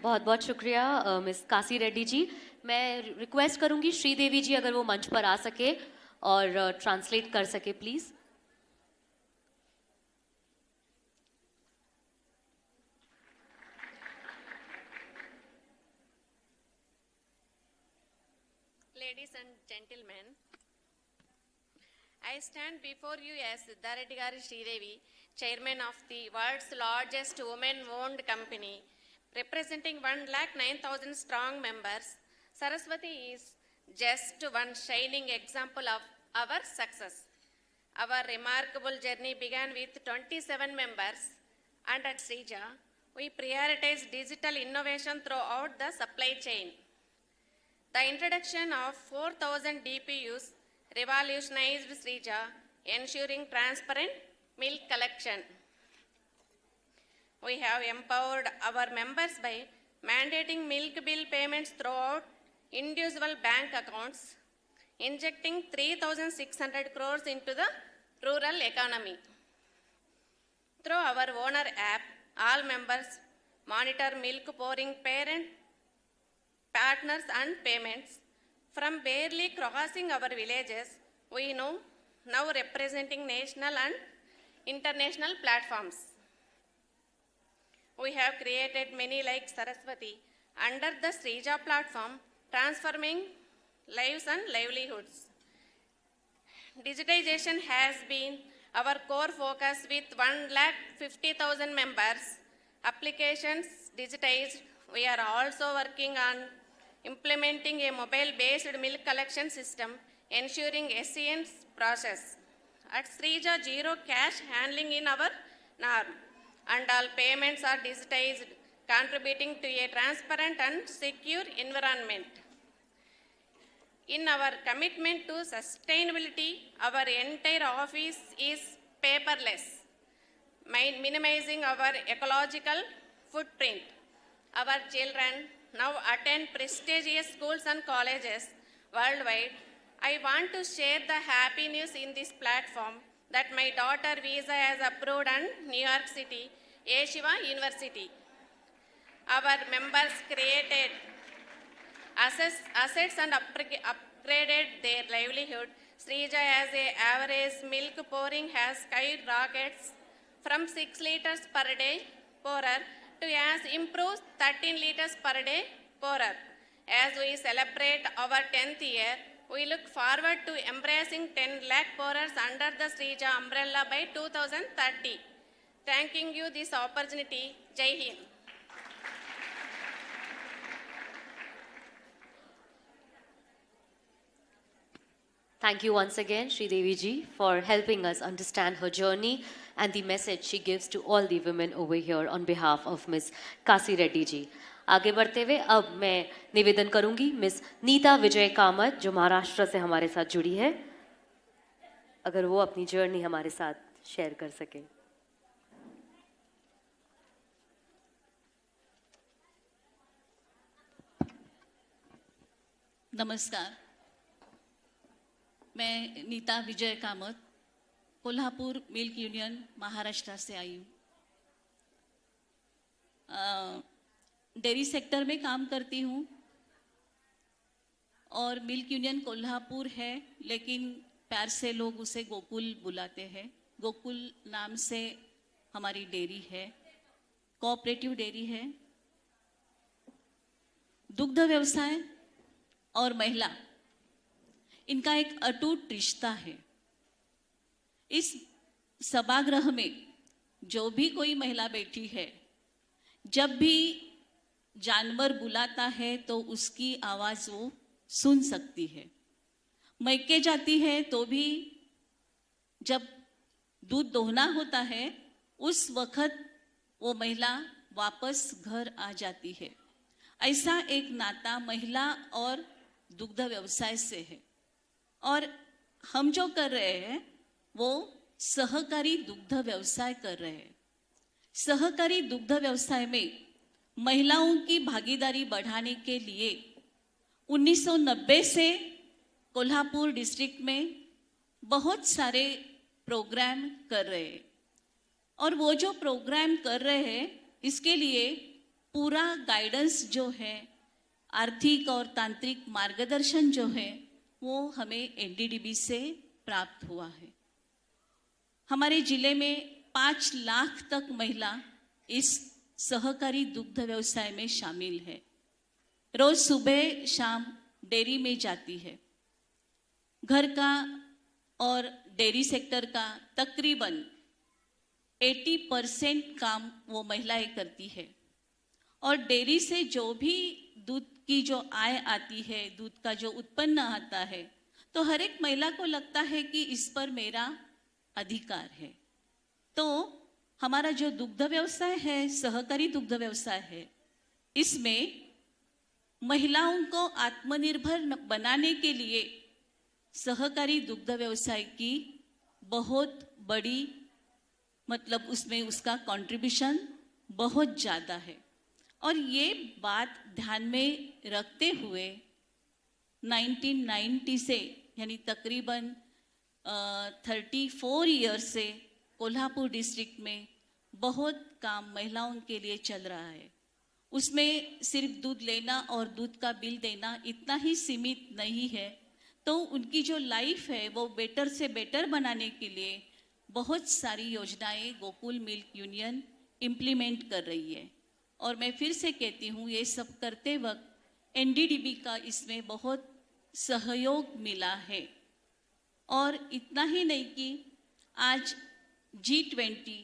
A: बहुत बहुत शुक्रिया मिस काशी रेड्डी जी. मैं रिक्वेस्ट करूंगी श्रीदेवी जी अगर वो मंच पर आ सके और ट्रांसलेट कर सके please.
I: Ladies and gentlemen, I stand before you as Siddhareddy Gari Sridevi, chairman of the world's largest women-owned company, representing 1,09,000 strong members. Saraswati is just one shining example of our success. Our remarkable journey began with 27 members, and at Srija, we prioritize digital innovation throughout the supply chain. The introduction of 4,000 DPUs revolutionized Srija, ensuring transparent milk collection. We have empowered our members by mandating milk bill payments throughout individual bank accounts, injecting 3,600 crores into the rural economy. Through our owner app, all members monitor milk pouring parent, partners and payments. From barely crossing our villages, we now representing national and international platforms. We have created many like Saraswati under the Srija platform, transforming lives and livelihoods. Digitization has been Our core focus with 1,50,000 members, applications digitized. We are also working on implementing a mobile-based milk collection system, ensuring SCN's process. At Srija, zero cash handling in our norm, and all payments are digitized, contributing to a transparent and secure environment. In our commitment to sustainability, our entire office is paperless, minimizing our ecological footprint. Our children now attend prestigious schools and colleges worldwide. I want to share the happy news in this platform that my daughter visa has approved in New York City, Yeshiva University. Our members created assets and upgraded their livelihood. Srija as a average milk pouring has skyrockets from 6 liters per day pourer to as improved 13 liters per day pourer. As we celebrate our 10th year, we look forward to embracing 10 lakh pourers under the Srija umbrella by 2030. Thanking you this opportunity. Jai Hind.
A: Thank you once again, Sri Devi ji, for helping us understand her journey and the message she gives to all the women over here on behalf of Ms. Kasi Reddy ji. आगे बढ़ते हुए अब मैं निवेदन करूंगी miss Nita विजय कामत, जो महाराष्ट्र से हमारे साथ जुड़ी है, अगर वो अपनी जर्नी हमारे साथ शेयर कर सके.
J: नमस्कार, मैं नीता विजय कामत, कोल्हापुर मिल्क यूनियन महाराष्ट्र से आई हूँ. डेयरी सेक्टर में काम करती हूँ और मिल्क यूनियन कोल्हापुर है, लेकिन प्यार से लोग उसे गोकुल बुलाते हैं. गोकुल नाम से हमारी डेयरी है, कोऑपरेटिव डेयरी है. दुग्ध व्यवसाय और महिला, इनका एक अटूट रिश्ता है. इस सभागृह में जो भी कोई महिला बैठी है, जब भी जानवर बुलाता है तो उसकी आवाज वो सुन सकती है. मैके जाती है तो भी जब दूध दोहना होता है उस वक्त वो महिला वापस घर आ जाती है. ऐसा एक नाता महिला और दुग्ध व्यवसाय से है. और हम जो कर रहे हैं वो सहकारी दुग्ध व्यवसाय कर रहे हैं. सहकारी दुग्ध व्यवसाय में महिलाओं की भागीदारी बढ़ाने के लिए 1990 से कोल्हापुर डिस्ट्रिक्ट में बहुत सारे प्रोग्राम कर रहे हैं. और वो जो प्रोग्राम कर रहे हैं इसके लिए पूरा गाइडेंस जो है, आर्थिक और तांत्रिक मार्गदर्शन जो है, वो हमें एनडीडीबी से प्राप्त हुआ है. हमारे जिले में 5 लाख तक महिला इस सहकारी दुग्ध व्यवसाय में शामिल है. रोज सुबह शाम डेयरी में जाती है. घर का और डेयरी सेक्टर का तकरीबन 80% काम वो महिलाएं करती है. और डेयरी से जो भी दूध की जो आय आती है, दूध का जो उत्पन्न आता है, तो हर एक महिला को लगता है कि इस पर मेरा अधिकार है. तो हमारा जो दुग्ध व्यवसाय है, सहकारी दुग्ध व्यवसाय है, इसमें महिलाओं को आत्मनिर्भर बनाने के लिए सहकारी दुग्ध व्यवसाय की बहुत बड़ी, मतलब उसमें उसका कंट्रीब्यूशन बहुत ज़्यादा है. और ये बात ध्यान में रखते हुए 1990 से, यानी तकरीबन 34 ईयर से कोल्हापुर डिस्ट्रिक्ट में बहुत काम महिलाओं के लिए चल रहा है. उसमें सिर्फ दूध लेना और दूध का बिल देना इतना ही सीमित नहीं है. तो उनकी जो लाइफ है वो बेटर से बेटर बनाने के लिए बहुत सारी योजनाएं गोकुल मिल्क यूनियन इम्प्लीमेंट कर रही है. और मैं फिर से कहती हूँ, ये सब करते वक्त एनडीडीबी का इसमें बहुत सहयोग मिला है. और इतना ही नहीं कि आज G20,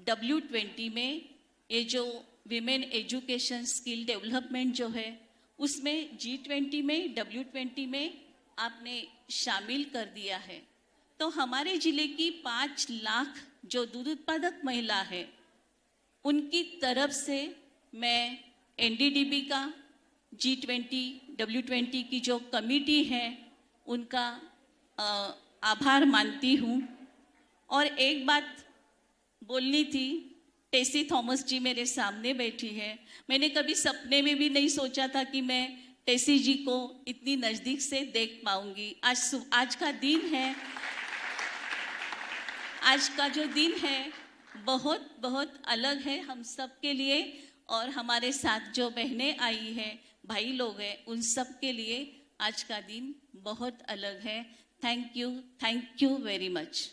J: W20 में ये जो विमेन एजुकेशन स्किल डेवलपमेंट जो है उसमें G20 में W20 में आपने शामिल कर दिया है। तो हमारे जिले की 5 लाख जो दूध उत्पादक महिला है उनकी तरफ से मैं NDDB का G20, W20 की जो कमिटी है उनका आभार मानती हूँ। और एक बात बोलनी थी, टेसी थॉमस जी मेरे सामने बैठी है। मैंने कभी सपने में भी नहीं सोचा था कि मैं टेसी जी को इतनी नज़दीक से देख पाऊंगी। आज का दिन है, आज का जो दिन है बहुत बहुत अलग है हम सब के लिए, और हमारे साथ जो बहनें आई हैं, भाई लोग हैं, उन सब के लिए आज का दिन बहुत अलग है। Thank you very much.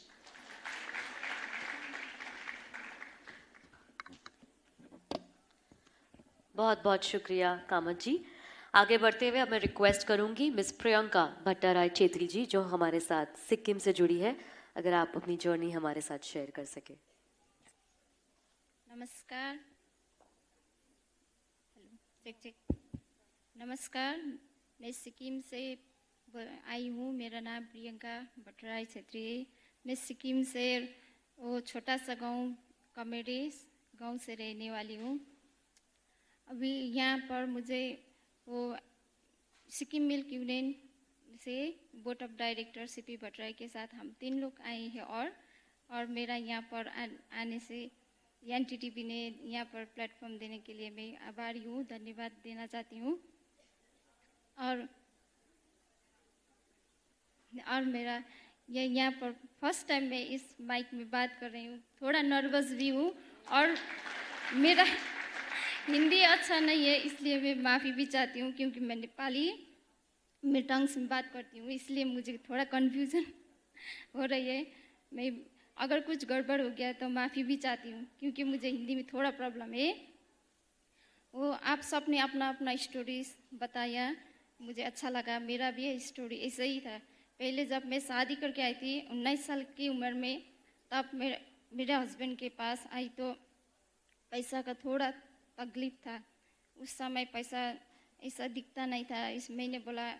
A: बहुत बहुत शुक्रिया कामत जी। आगे बढ़ते हुए अब मैं रिक्वेस्ट करूंगी मिस प्रियंका भट्टाराय चेत्री जी, जो हमारे साथ सिक्किम से जुड़ी है, अगर आप अपनी जर्नी हमारे साथ शेयर कर सके।
K: नमस्कार। Hello, check check. नमस्कार, मैं सिक्किम से आई हूँ। मेरा नाम प्रियंका भट्टाराय छेत्री है। मैं सिक्किम से वो छोटा सा गांव कमेडी गांव से रहने वाली हूँ। अभी यहाँ पर मुझे वो सिक्किम मिल्क यूनियन से board of director CP Bhattarai के साथ हम 3 लोग आए हैं, और मेरा यहाँ पर आने से NTTB ने यहाँ पर प्लेटफॉर्म देने के लिए मैं आभारी हूँ, धन्यवाद देना चाहती हूँ। और मेरा ये यहाँ पर फर्स्ट टाइम मैं इस माइक में बात कर रही हूँ, थोड़ा नर्वस भी हूँ, और मेरा हिंदी अच्छा नहीं है इसलिए मैं माफ़ी भी चाहती हूँ, क्योंकि मैं नेपाली में टंग्स में बात करती हूँ, इसलिए मुझे थोड़ा कन्फ्यूज़न हो रही है। मैं अगर कुछ गड़बड़ हो गया तो माफ़ी भी चाहती हूँ, क्योंकि मुझे हिंदी में थोड़ा प्रॉब्लम है। वो आप सब ने अपना अपना स्टोरीज बताया, मुझे अच्छा लगा। मेरा भी स्टोरी ऐसा ही था। पहले जब मैं शादी करके आई थी 19 साल की उम्र में, तब मेरे हस्बैंड के पास आई तो पैसा का थोड़ा तकलीफ था। उस समय पैसा ऐसा दिखता नहीं था। मैंने बोला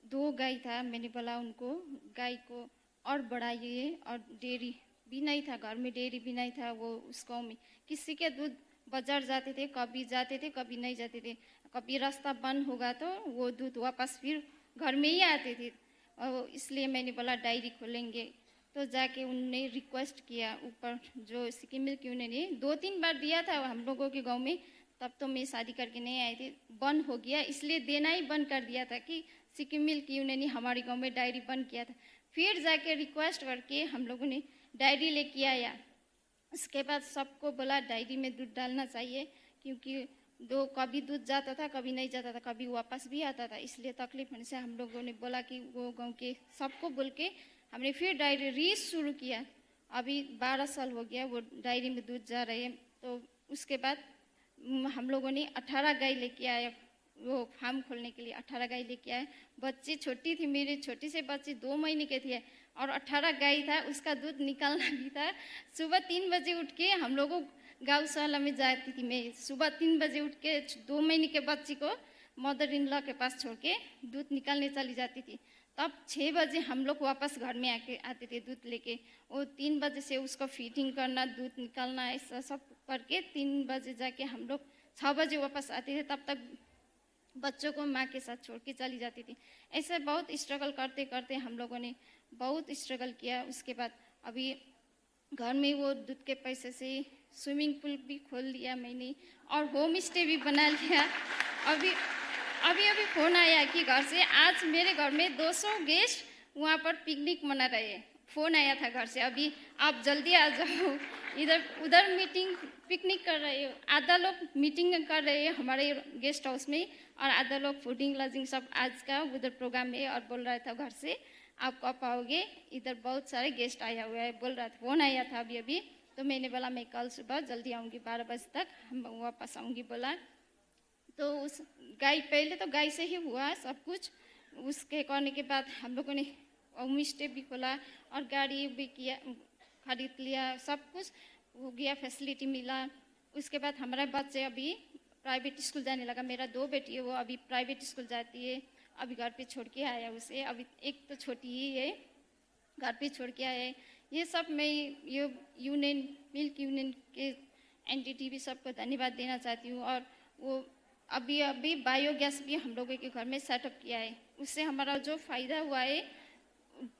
K: 2 गाय था, मैंने बोला उनको गाय को और बढ़ाइए, और डेयरी भी नहीं था, घर में डेयरी भी नहीं था। वो उस गाँव में किसी के दूध बाजार जाते थे, कभी जाते थे कभी नहीं जाते थे, कभी रास्ता बंद होगा तो वो दूध वापस फिर घर में ही आते थे। और इसलिए मैंने बोला डायरी खोलेंगे। तो जाके उनने रिक्वेस्ट किया, ऊपर जो सिक्किम मिल्क यूनियन ने 2-3 बार दिया था हम लोगों के गांव में, तब तो मैं शादी करके नहीं आई थी, बंद हो गया, इसलिए देना ही बंद कर दिया था कि सिक्किम मिल्क यूनियन ने हमारे गांव में डायरी बंद किया था। फिर जाके रिक्वेस्ट करके हम लोगों ने डायरी लेके आया। उसके बाद सबको बोला डायरी में दूध डालना चाहिए, क्योंकि कभी दूध जाता था कभी नहीं जाता था, कभी वापस भी आता था, इसलिए तकलीफ होने से हम लोगों ने बोला कि वो गाँव के सबको बोल के हमने फिर डायरी रीच शुरू किया। अभी 12 साल हो गया वो डायरी में दूध जा रहे हैं। तो उसके बाद हम लोगों ने 18 गाय लेके आए, वो फार्म खोलने के लिए 18 गाय लेके आए। बच्ची छोटी थी, मेरी छोटी से बच्ची 2 महीने के थे, और 18 गाय था, उसका दूध निकालना भी था। सुबह 3 बजे उठ के हम लोगों गौशाला में जाती थी। मैं सुबह 3 बजे उठ के 2 महीने के बच्ची को मदर इन लॉ के पास छोड़ के दूध निकालने चली जाती थी। तब 6 बजे हम लोग वापस घर में आते थे दूध लेके। वो 3 बजे से उसको फीडिंग करना, दूध निकालना, ऐसा सब करके 3 बजे जाके हम लोग 6 बजे वापस आते थे। तब तक बच्चों को माँ के साथ छोड़ के चली जाती थी। ऐसे बहुत स्ट्रगल करते करते हम लोगों ने बहुत स्ट्रगल किया। उसके बाद अभी घर में वो दूध के पैसे से स्विमिंग पूल भी खोल लिया मैंने, और होम स्टे भी बना लिया। अभी फ़ोन आया कि घर से आज मेरे घर में 200 गेस्ट वहाँ पर पिकनिक मना रहे हैं। फ़ोन आया था घर से, अभी आप जल्दी आ जाओ, उधर मीटिंग पिकनिक कर रहे हो। आधा लोग मीटिंग कर रहे हैं हमारे गेस्ट हाउस में, और आधा लोग फूडिंग लॉजिंग सब आज का उधर प्रोग्राम है। और बोल रहा था घर से आप कब आओगे, इधर बहुत सारे गेस्ट आया हुआ है, बोल रहा था। फ़ोन आया था अभी। तो मैंने बोला मैं कल सुबह जल्दी आऊँगी, 12 बजे तक हम वापस आऊँगी बोला। तो उस गाय पहले तो गाय से ही हुआ सब कुछ। उसके करने के बाद हम लोगों ने होम स्टे भी खोला और गाड़ी भी किया, खरीद लिया, सब कुछ हो गया, फैसिलिटी मिला। उसके बाद हमारे बच्चे अभी प्राइवेट स्कूल जाने लगा। मेरा 2 बेटी है, वो अभी प्राइवेट स्कूल जाती है। अभी घर पे छोड़ के आया उसे, अभी एक तो छोटी ही है, घर पे छोड़ के आया है। ये सब मैं ये यूनियन, मिल्क यूनियन के NDTV सबको धन्यवाद देना चाहती हूँ। और वो अभी बायोगैस भी हम लोगों के घर में सेटअप किया है। उससे हमारा जो फ़ायदा हुआ है,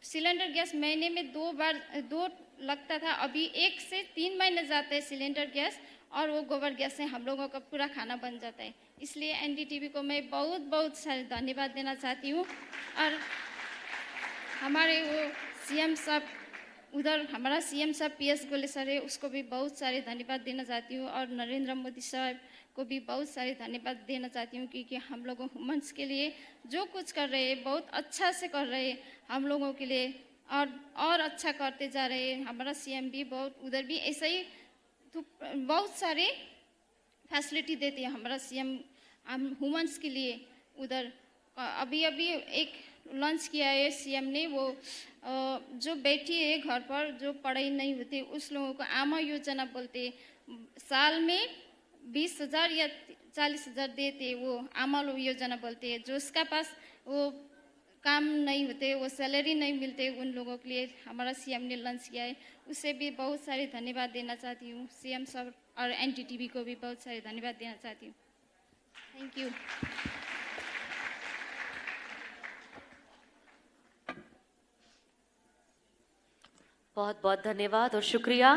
K: सिलेंडर गैस महीने में 2 लगता था, अभी 1 से 3 महीने जाते हैं सिलेंडर गैस, और वो गोबर गैस से हम लोगों का पूरा खाना बन जाता है। इसलिए NDTV को मैं बहुत बहुत सारे धन्यवाद देना चाहती हूँ। और हमारे वो CM साहब, उधर हमारा CM साहब PS गोले सर है, उसको भी बहुत सारे धन्यवाद देना चाहती हूँ। और नरेंद्र मोदी साहब को भी बहुत सारे धन्यवाद देना चाहती हूँ, क्योंकि हम लोगों वुमेन्स के लिए जो कुछ कर रहे हैं बहुत अच्छा से कर रहे हैं हम लोगों के लिए, और अच्छा करते जा रहे हैं। हमारा CM भी बहुत उधर भी ऐसा ही तो बहुत सारे फैसिलिटी देते हैं हमारा CM हम वुमेन्स के लिए। उधर अभी एक लॉन्च किया है CM ने, वो जो बेटी है घर पर जो पढ़ाई नहीं होती उस लोगों को आमा योजना बोलते, साल में 20,000 या 40,000 देते, वो आमा योजना बोलते हैं। जो उसका पास वो काम नहीं होते, वो सैलरी नहीं मिलते, उन लोगों के लिए हमारा CM ने लॉन्च किया है। उसे भी बहुत सारे धन्यवाद देना चाहती हूँ। CM साहब और NDTV को भी बहुत सारे धन्यवाद देना चाहती हूँ। Thank you.
A: बहुत बहुत धन्यवाद और शुक्रिया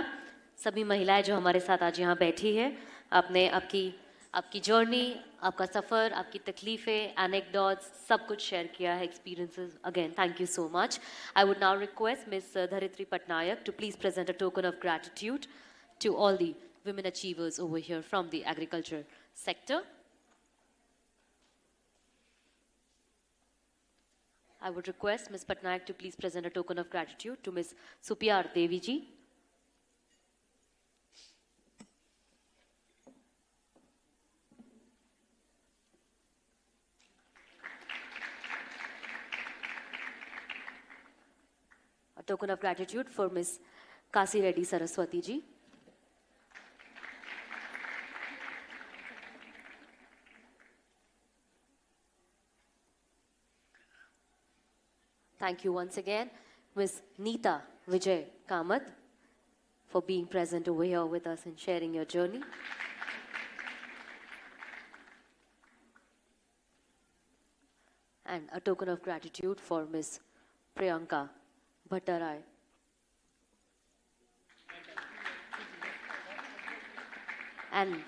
A: सभी महिलाएं जो हमारे साथ आज यहाँ बैठी है। आपने आपकी जर्नी, आपका सफ़र, आपकी तकलीफ़ें, एनेक्डोट्स सब कुछ शेयर किया है, experiences. Again thank you so much. I would now request miss Dharitri Patnaik to please present a token of gratitude to all the women achievers over here from the agriculture sector. I would request Ms. Patnaik to please present a token of gratitude to Ms. Supyar Devi ji. A token of gratitude for Ms. Kasi Reddy Saraswati ji. Thank you once again, Ms. Neeta Vijay Kamath, for being present over here with us and sharing your journey. And a token of gratitude for Ms. Priyanka Bhattarai. And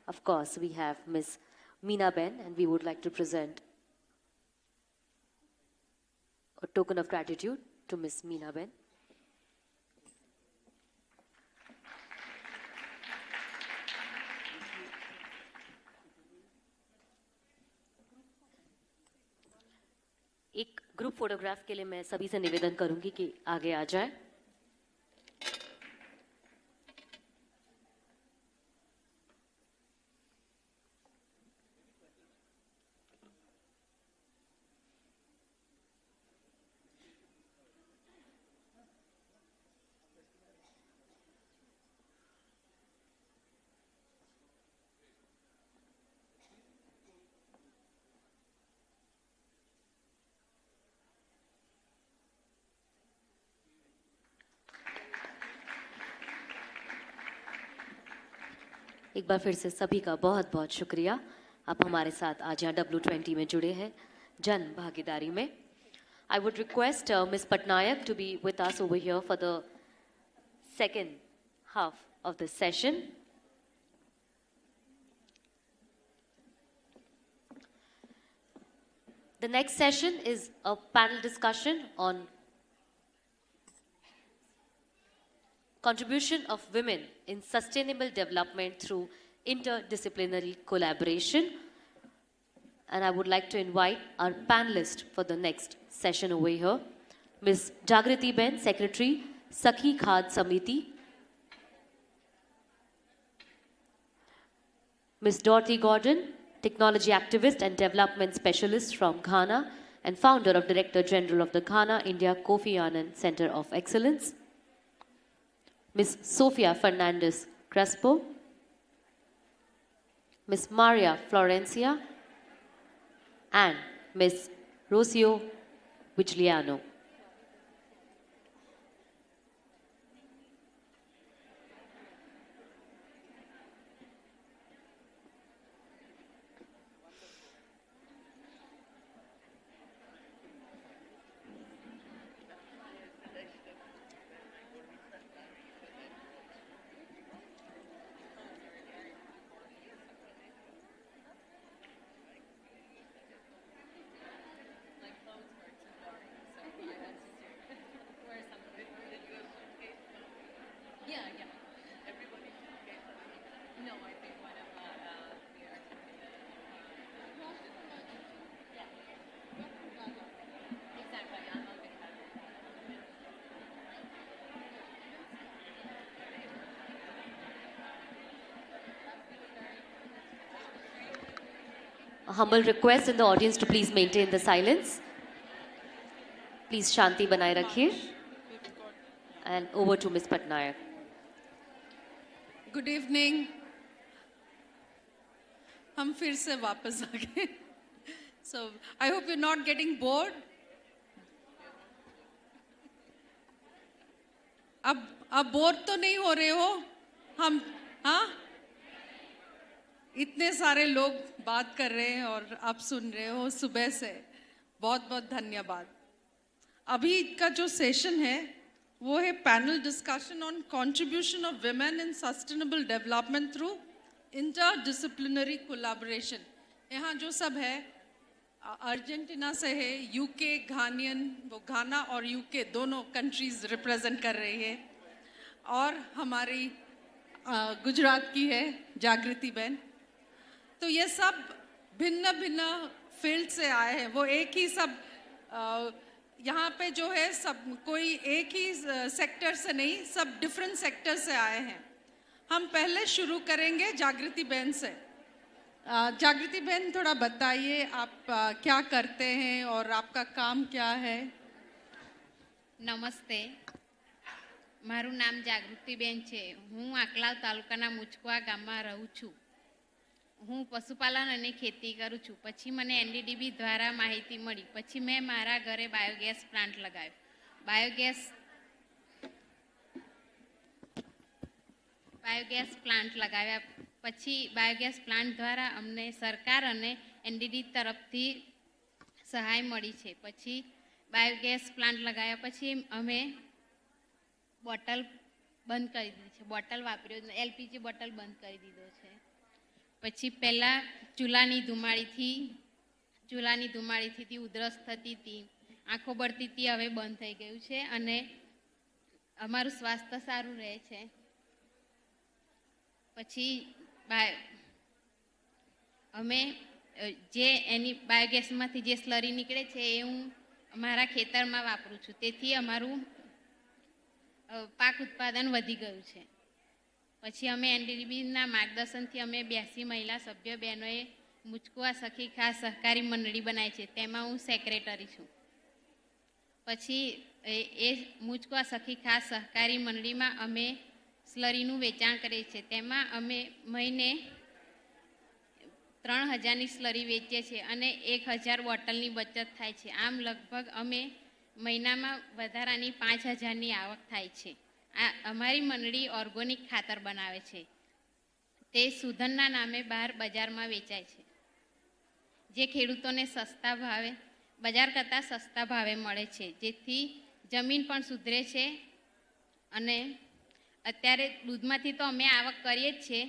A: of course, we have Ms. Meena Ben, and we would like to present a token of gratitude to Ms. Meena Ben. एक group photograph के लिए मैं सभी से निवेदन करूंगी कि आगे आ जाए। एक बार फिर से सभी का बहुत बहुत शुक्रिया। आप हमारे साथ आज यहाँ W20 में जुड़े हैं जन भागीदारी में। I would request Ms. Patnaik to be with us over here for the second half of the session. The next session is a panel discussion on contribution of women in sustainable development through interdisciplinary collaboration. And I would like to invite our panelist for the next session over here, Ms. Jagriti Ben, Secretary, Sakhi Khad Samiti, Ms. Dorothy Gordon, Technology Activist and Development Specialist from Ghana and founder of Director General of the Ghana India Kofi Annan Center of Excellence, Miss Sofia Fernandez Crespo, Miss Maria Florencia, and Miss Rocio Vigliano. A humble request in the audience to please maintain the silence. Please Shanti बनाए रखिए. And over to Ms. Patnaik.
E: Good evening. हम फिर से वापस आ गए. So I hope you're not getting bored. अब bore तो नहीं हो रहे हो? हम हाँ? इतने सारे लोग बात कर रहे हैं और आप सुन रहे हो सुबह से. बहुत बहुत धन्यवाद. अभी का जो सेशन है वो है panel discussion on contribution of women in sustainable development through interdisciplinary collaboration. यहाँ जो सब है अर्जेंटीना से है, यूके, घानियन, वो घाना और यूके दोनों कंट्रीज रिप्रेजेंट कर रही है, और हमारी गुजरात की है जागृति बहन. तो ये सब भिन्न भिन्न फील्ड से आए हैं. वो एक ही सब यहाँ पे जो है सब कोई एक ही सेक्टर से नहीं, सब डिफरेंट सेक्टर से आए हैं. हम पहले शुरू करेंगे जागृति बहन से. जागृति बहन थोड़ा बताइए आप क्या करते हैं और आपका काम क्या है.
L: નમસ્તે, મારું નામ જાગૃતિબેન છે. હું આકલાવ તાલુકાના મુચકુવા ગામમાં રહું છું. હું પશુપાલન અને ખેતી કરું છું. પછી મને એનડીડીબી દ્વારા માહિતી મળી. પછી મેં મારા ઘરે બાયોગેસ પ્લાન્ટ લગાવ્યો. બાયોગેસ પ્લાન્ટ લગાવ્યા. પછી બાયોગેસ પ્લાન્ટ દ્વારા અમને સરકાર અને એનડીડી તરફથી સહાય મળી છે. પછી બાયોગેસ પ્લાન્ટ લગાવ્યા પછી અમે બોટલ બંધ કરી દીધી છે. બોટલ વાપર્યો, એલપીજી બોટલ બંધ કરી દીધો છે. પછી પહેલાં ચૂલાની ધુમાડીથી ઉધરસ થતી હતી, આંખો બળતી હતી, હવે બંધ થઈ ગયું છે અને અમારું સ્વાસ્થ્ય સારું રહે છે. પછી અમે જે એની બાયોગેસમાંથી જે સ્લરી નીકળે છે એ હું અમારા ખેતરમાં વાપરું છું. તેથી અમારું પાક ઉત્પાદન વધી ગયું છે. પછી અમે એનડીડીબીના માર્ગદર્શનથી અમે 82 મહિલા સભ્ય બહેનોએ મુચકુવા સખી ખાસ સહકારી મંડળી બનાવી છે. તેમાં હું સેક્રેટરી છું. પછી એ મુચકુવા સખી ખાસ સહકારી મંડળીમાં અમે સ્લરીનું વેચાણ કરીએ છીએ. તેમાં અમે મહિને 3000ની સ્લરી વેચીએ છીએ અને 1000 બોટલની બચત થાય છે. આમ લગભગ અમે મહિનામાં વધારાની 5000ની આવક થાય છે. આ અમારી મંડળી ઓર્ગોનિક ખાતર બનાવે છે. તે સુધનના નામે બહાર બજારમાં વેચાય છે, જે ખેડૂતોને સસ્તા ભાવે, બજાર કરતાં સસ્તા ભાવે મળે છે, જેથી જમીન પણ સુધરે છે. અને અત્યારે દૂધમાંથી તો અમે આવક કરીએ જ છીએ,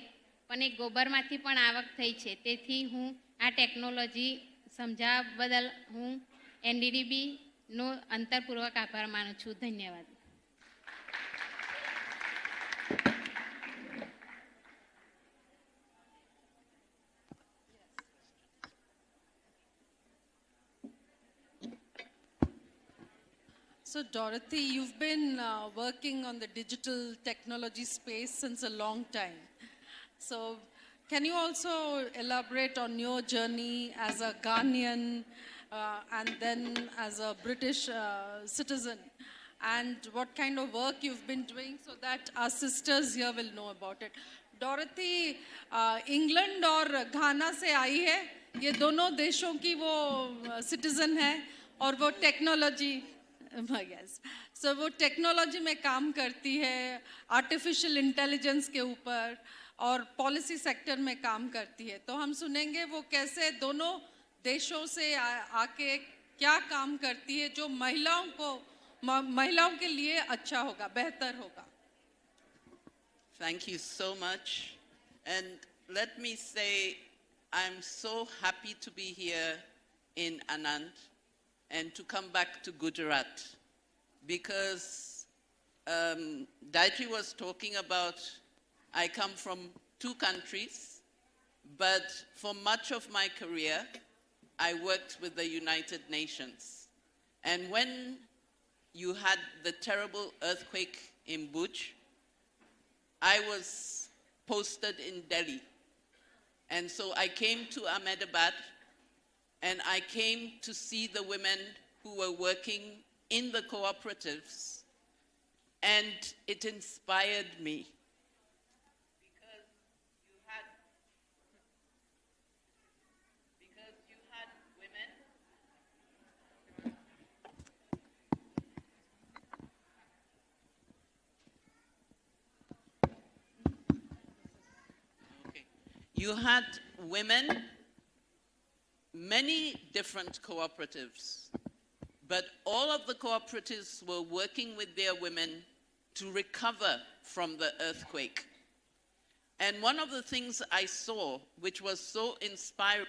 L: પણ એ ગોબરમાંથી પણ આવક થઈ છે. તેથી હું આ ટેકનોલોજી સમજાવવા બદલ હું એનડીડીબીનો અંતરપૂર્વક આભાર માનું છું. ધન્યવાદ.
E: So Dorothy, you've been working on the digital technology space since a long time. So can you also elaborate on your journey as a Ghanaian and then as a British citizen, and what kind of work you've been doing so that our sisters here will know about it. Dorothy, England और घाना से आई है, ये दोनों देशों की वो citizen है और वो टेक्नोलॉजी, yes, so वो टेक्नोलॉजी में काम करती है, आर्टिफिशियल इंटेलिजेंस के ऊपर और पॉलिसी सेक्टर में काम करती है. तो हम सुनेंगे वो कैसे दोनों देशों से आके क्या काम करती है जो महिलाओं के लिए अच्छा होगा, बेहतर होगा.
M: Thank you so much. And let me say, I'm so happy to be here in Anand and to come back to Gujarat, because Gayatri was talking about, I come from 2 countries, but for much of my career, I worked with the United Nations. And when you had the terrible earthquake in Bhuj, I was posted in Delhi. And so I came to Ahmedabad, and I came to see the women who were working in the cooperatives, and it inspired me. Because you had women You had women, many different cooperatives, but all of the cooperatives were working with their women to recover from the earthquake. And one of the things I saw, which was so inspiring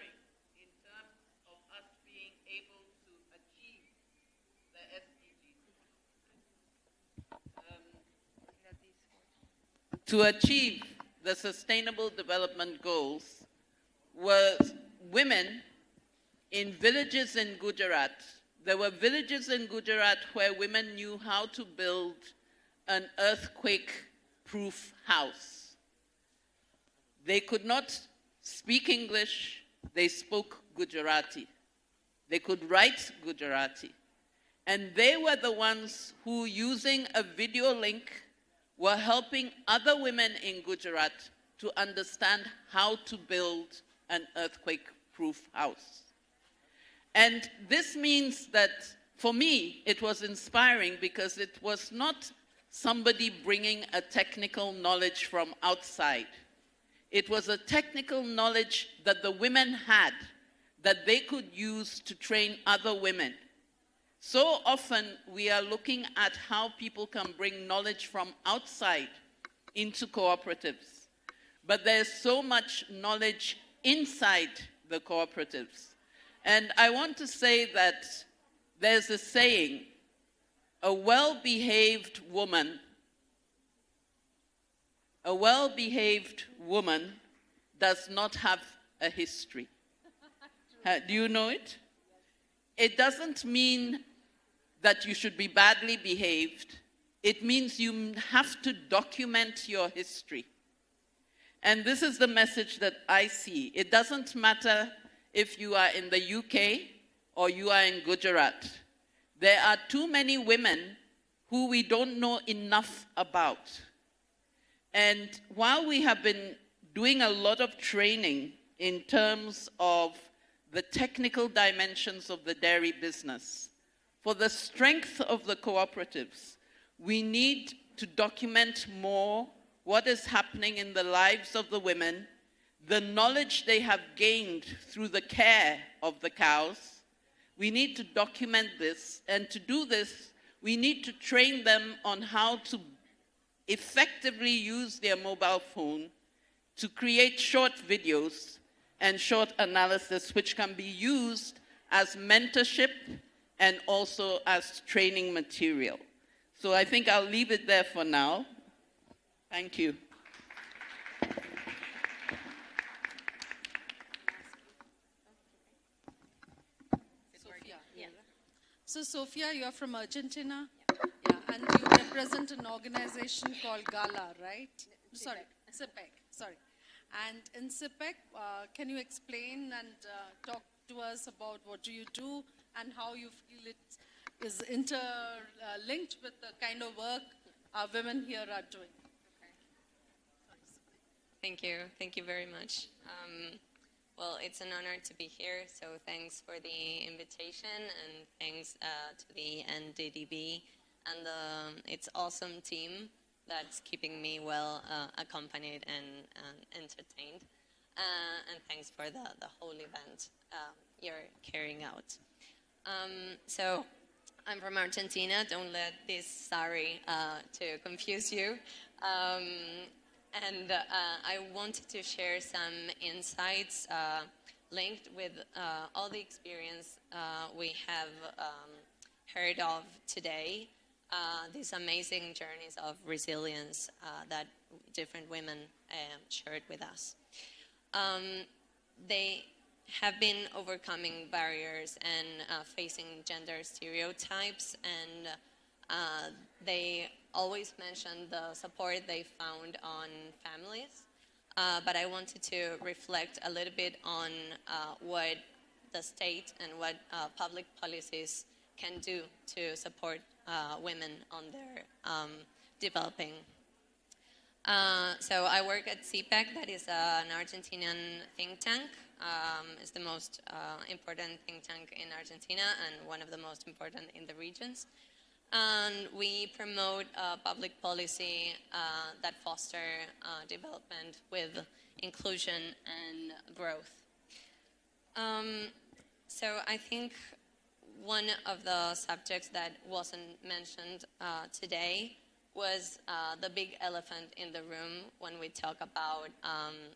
M: in terms of us being able to achieve the SDGs, to achieve the Sustainable Development Goals, were women in villages in Gujarat. There were villages in Gujarat where women knew how to build an earthquake-proof house. They could not speak English, they spoke Gujarati. They could write Gujarati. And they were the ones who, using a video link, were helping other women in Gujarat to understand how to build an earthquake-proof house. And this means that, for me, it was inspiring because it was not somebody bringing a technical knowledge from outside. It was a technical knowledge that the women had that they could use to train other women. So often we are looking at how people can bring knowledge from outside into cooperatives. But there's so much knowledge inside the cooperatives. And I want to say that there's a saying, a well-behaved woman does not have a history. Do you know it? It doesn't mean that you should be badly behaved. It means you have to document your history. And this is the message that I see. It doesn't matter if you are in the UK or you are in Gujarat. There are too many women who we don't know enough about. And while we have been doing a lot of training in terms of the technical dimensions of the dairy business, for the strength of the cooperatives, we need to document more what is happening in the lives of the women, the knowledge they have gained through the care of the cows. We need to document this, and to do this, we need to train them on how to effectively use their mobile phone to create short videos and short analysis, which can be used as mentorship and also as training material. So I think I'll leave it there for now. Thank you.
E: So Sophia, you are from Argentina? Yeah, and you represent an organization called GALA, right? Sorry, CIPEC, sorry. And in CIPEC, can you explain and talk to us about what do you do and how you feel is interlinked with the kind of work our women here are doing.
N: Thank you. Thank you very much. Well, it's an honor to be here, so thanks for the invitation and thanks to the NDDB and its awesome team that's keeping me well accompanied and entertained. And thanks for the whole event you're carrying out. So I'm from Argentina. Don't let this sari to confuse you. And I wanted to share some insights linked with all the experience we have heard of today, these amazing journeys of resilience that different women shared with us. They have been overcoming barriers and facing gender stereotypes, and they always mention the support they found on families, but I wanted to reflect a little bit on what the state and what public policies can do to support women on their developing. So I work at CPAC, that is an Argentinian think tank. It's the most important think tank in Argentina and one of the most important in the regions. And we promote public policy that foster development with inclusion and growth. So I think one of the subjects that wasn't mentioned today was the big elephant in the room when we talk about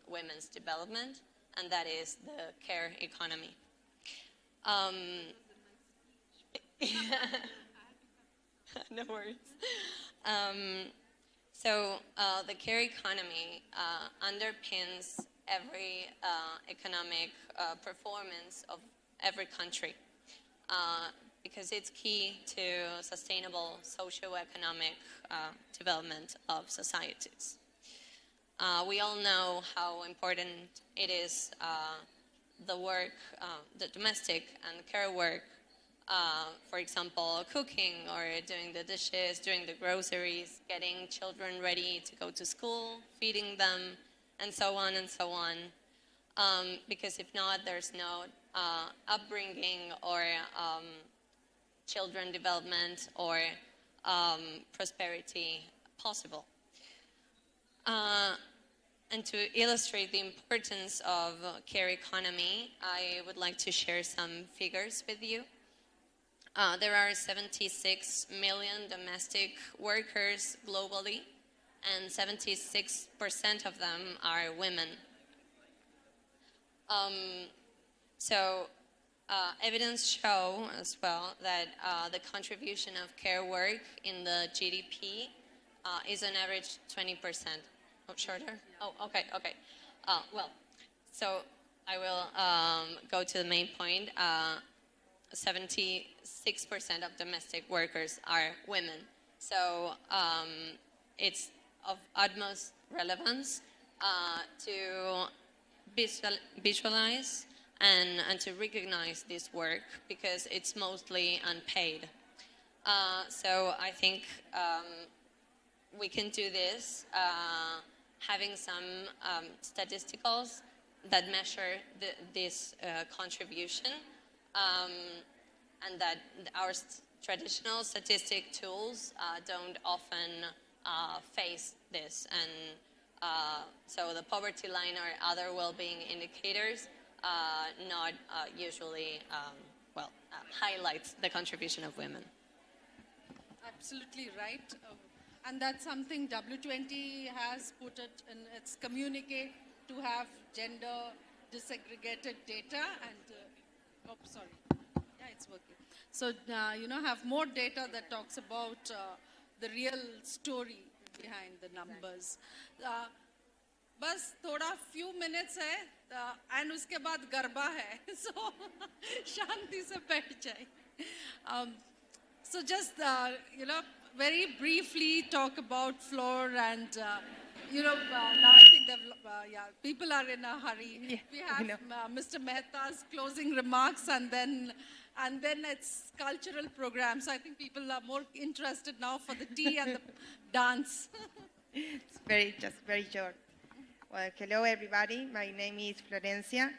N: women's development, and that is the care economy. No worries. So the care economy underpins every economic performance of every country because it's key to sustainable socio-economic development of societies. We all know how important it is, the work, the domestic and care work, for example, cooking or doing the dishes, doing the groceries, getting children ready to go to school, feeding them, and so on and so on. Because if not, there's no upbringing or children development or prosperity possible. And to illustrate the importance of care economy, I would like to share some figures with you. There are 76 million domestic workers globally, and 76% of them are women. Evidence show as well that the contribution of care work in the GDP is on average 20%. Oh, shorter? Oh, okay. Well, so I will go to the main point. 76% of domestic workers are women. So it's of utmost relevance to visualize and to recognize this work because it's mostly unpaid. So I think we can do this having some statisticals that measure this contribution, and that our traditional statistic tools don't often face this. And so the poverty line or other well-being indicators not usually, highlights the contribution of women.
E: Absolutely right. And that's something W20 has put it in its communique to have gender disaggregated data and, yeah, it's working. So, have more data that talks about the real story behind the numbers. बस थोड़ा few minutes है and उसके बाद गरबा है so शांति से बैठ जाए. So just very briefly talk about floor and now I think people are in a hurry. We have Mr. Mehta's closing remarks, and then it's cultural programs. So I think people are more interested now for the tea and the dance.
O: It's just very short. Well, hello everybody. My name is Florencia.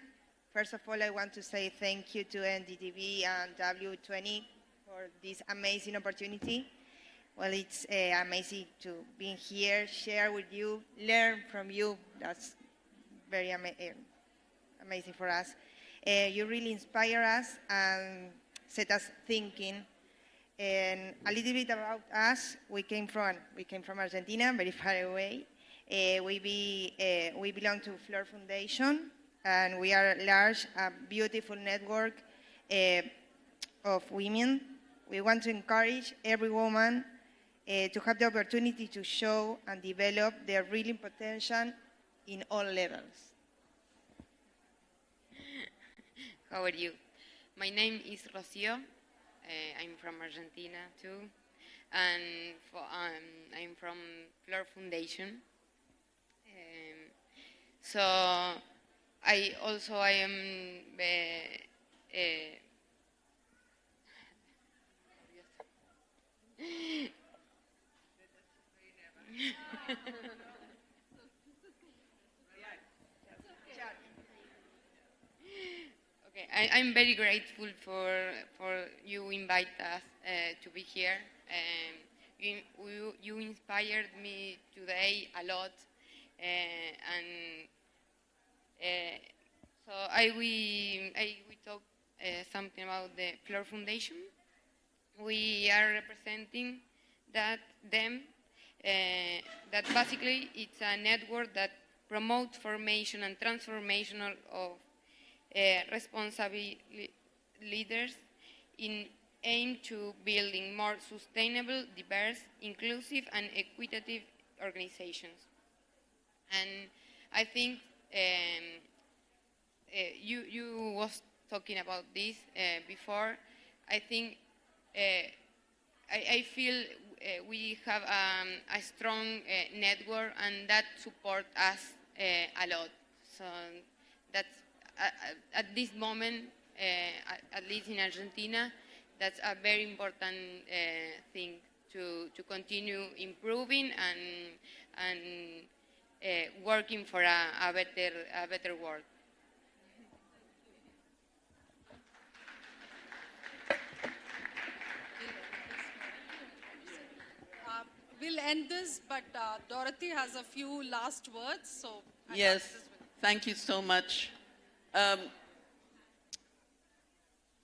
O: First of all, I want to say thank you to NDTV and W20 for this amazing opportunity. Well, it's amazing to be here, share with you, learn from you. That's very amazing for us. You really inspire us and set us thinking. And a little bit about us, we came from Argentina, very far away. We belong to Flor Foundation, and we are a large, beautiful network of women. We want to encourage every woman to have the opportunity to show and develop their real potential in all levels.
P: How are you? My name is Rocio. I'm from Argentina too, and I'm from Flor Foundation. So I am okay. I'm very grateful for you invite us to be here. You inspired me today a lot, and so I will talk something about the Flor Foundation. We are representing that basically it's a network that promotes formation and transformation of responsible leaders in aim to building more sustainable, diverse, inclusive, and equitative organizations. And I think you was talking about this before. I think I feel we have a strong network, and that support us a lot. So that's at this moment, at least in Argentina, that's a very important thing to continue improving and working for a better world.
E: We'll end this, but Dorothy has a few last words. So
M: yes, thank you so much.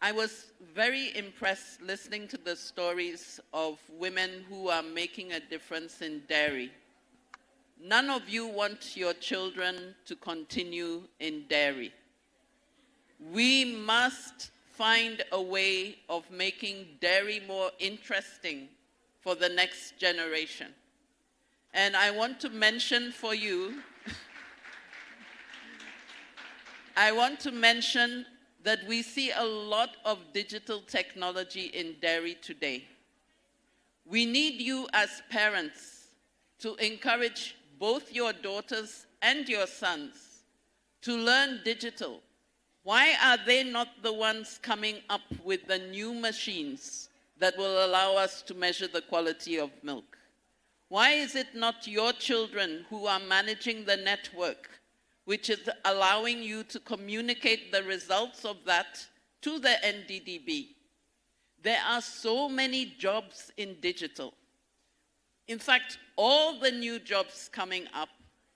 M: I was very impressed listening to the stories of women who are making a difference in dairy. None of you want your children to continue in dairy. We must find a way of making dairy more interesting for the next generation. And I want to mention for you, that we see a lot of digital technology in dairy today. We need you as parents to encourage both your daughters and your sons to learn digital. Why are they not the ones coming up with the new machines that will allow us to measure the quality of milk? Why is it not your children who are managing the network, which is allowing you to communicate the results of that to the NDDB? There are so many jobs in digital. In fact, all the new jobs coming up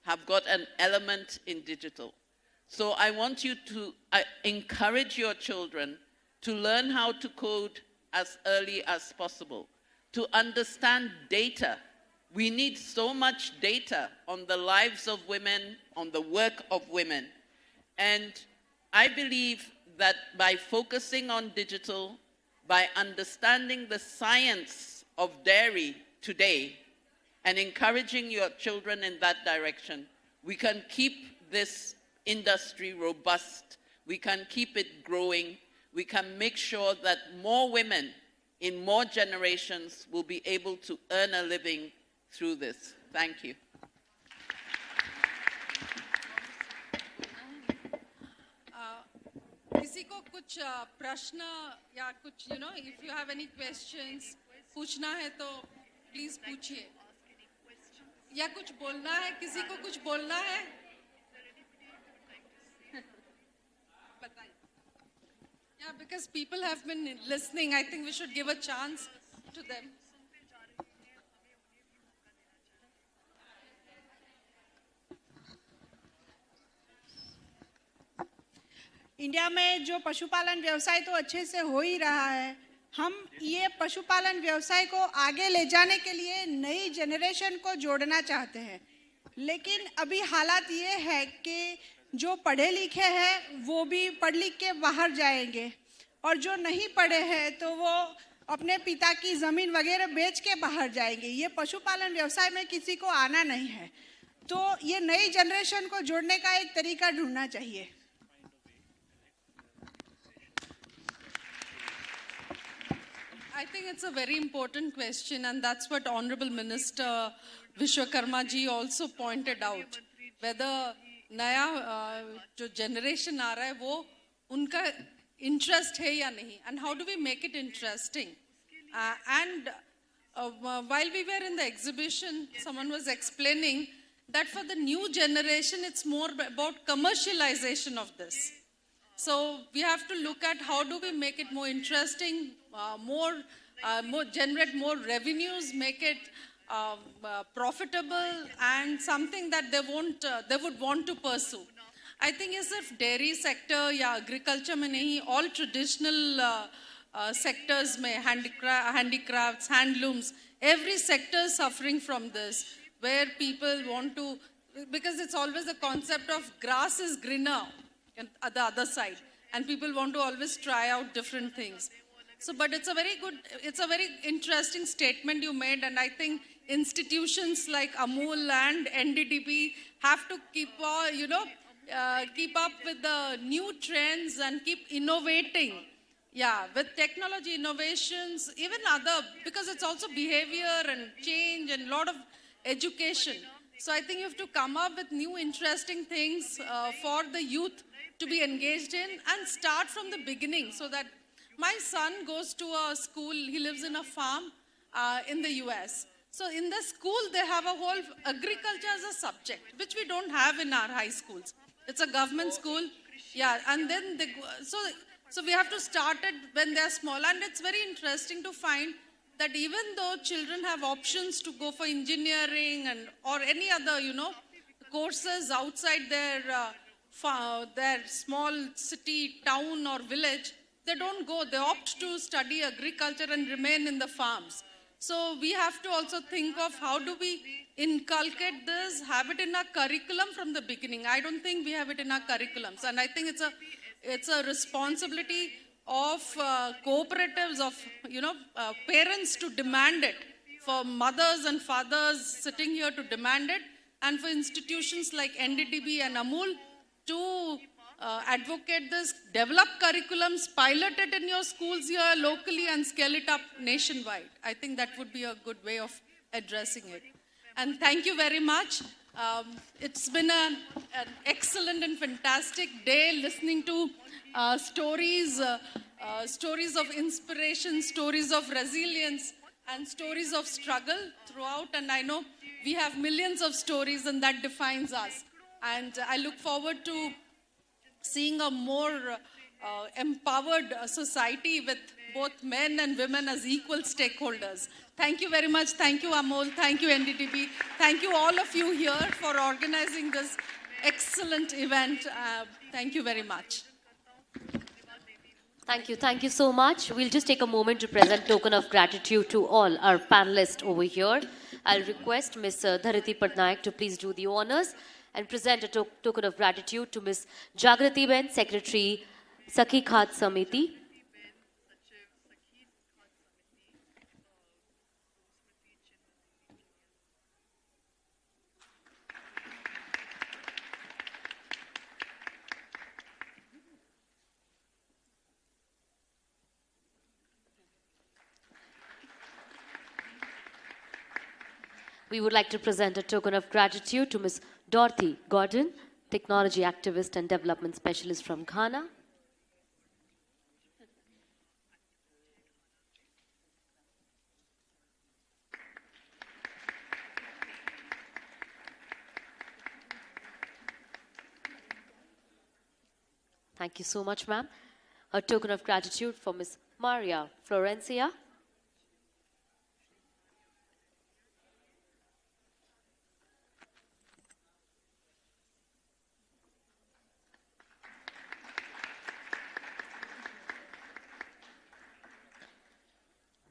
M: have got an element in digital. So I want you to encourage your children to learn how to code as early as possible, to understand data. We need so much data on the lives of women, on the work of women. And I believe that by focusing on digital, by understanding the science of dairy today, and encouraging your children in that direction, we can keep this industry robust. We can keep it growing. We can make sure that more women in more generations will be able to earn a living through this. Thank you.
E: को कुछ प्रश्न या कुछ if you have any questions पूछना है तो please पूछिए, या कुछ बोलना है, किसी को कुछ बोलना है बताइए. Yeah, because people have been listening, I think we should give a chance to them.
Q: India में जो पशुपालन व्यवसाय तो अच्छे से हो ही रहा है, हम ये पशुपालन व्यवसाय को आगे ले जाने के लिए नई जनरेशन को जोड़ना चाहते हैं, लेकिन अभी हालात ये है कि जो पढ़े लिखे हैं वो भी पढ़ लिख के बाहर जाएंगे, और जो नहीं पढ़े हैं तो वो अपने पिता की ज़मीन वगैरह बेच के बाहर जाएंगे. ये पशुपालन व्यवसाय में किसी को आना नहीं है, तो ये नई जनरेशन को जोड़ने का एक तरीका ढूंढना चाहिए.
E: I think it's a very important question, and that's what Honorable Minister Vishwakarma ji also pointed out. Whether नया जो generation आ रहा है वो उनका interest है या नहीं, and how do we make it interesting? While we were in the exhibition, someone was explaining that for the new generation, it's more about commercialization of this. So we have to look at how do we make it more interesting, generate more revenues, make it profitable, and something that they would want to pursue. I think ये सिर्फ dairy sector या agriculture में नहीं, all traditional sectors में, handicrafts, handlooms, every sector is suffering from this, where people want to, because it's always a concept of grass is greener at the other side, and people want to always try out different things. So, but it's a very interesting statement you made, and I think institutions like Amul and NDDB have to keep up with the new trends and keep innovating. Yeah, with technology innovations, even because it's also behavior and change and a lot of education. So I think you have to come up with new interesting things for the youth to be engaged in, and start from the beginning, so that my son goes to a school, he lives in a farm in the US. So in the school, they have a whole agriculture as a subject, which we don't have in our high schools. It's a government school. Yeah, and then so we have to start it when they're small. And it's very interesting to find that even though children have options to go for engineering or any other, courses outside their small city, town or village, they don't go. They opt to study agriculture and remain in the farms. So we have to also think of how do we inculcate this, have it in our curriculum from the beginning. I don't think we have it in our curriculums, and I think it's a responsibility of cooperatives, of parents to demand it, for mothers and fathers sitting here to demand it, and for institutions like NDDB and Amul to advocate this, develop curriculums, pilot it in your schools here locally, and scale it up nationwide. I think that would be a good way of addressing it. And thank you very much. It's been an excellent and fantastic day listening to stories of inspiration, stories of resilience, and stories of struggle throughout. And I know we have millions of stories, and that defines us. And I look forward to seeing a more empowered society with both men and women as equal stakeholders. Thank you very much. Thank you, Amol. Thank you, NDTV. Thank you, all of you here, for organizing this excellent event. Thank you very much.
A: Thank you. Thank you so much. We'll just take a moment to present token of gratitude to all our panelists over here. I'll request Ms. Dharati Patnaik to please do the honors and present a token of gratitude to Ms. Jagrati Ben, Secretary, Sakhi Khat Samiti. We would like to present a token of gratitude to Ms. Dorothy Gordon, Technology Activist and Development Specialist from Ghana. Thank you so much, ma'am. A token of gratitude for Miss Maria Florencia.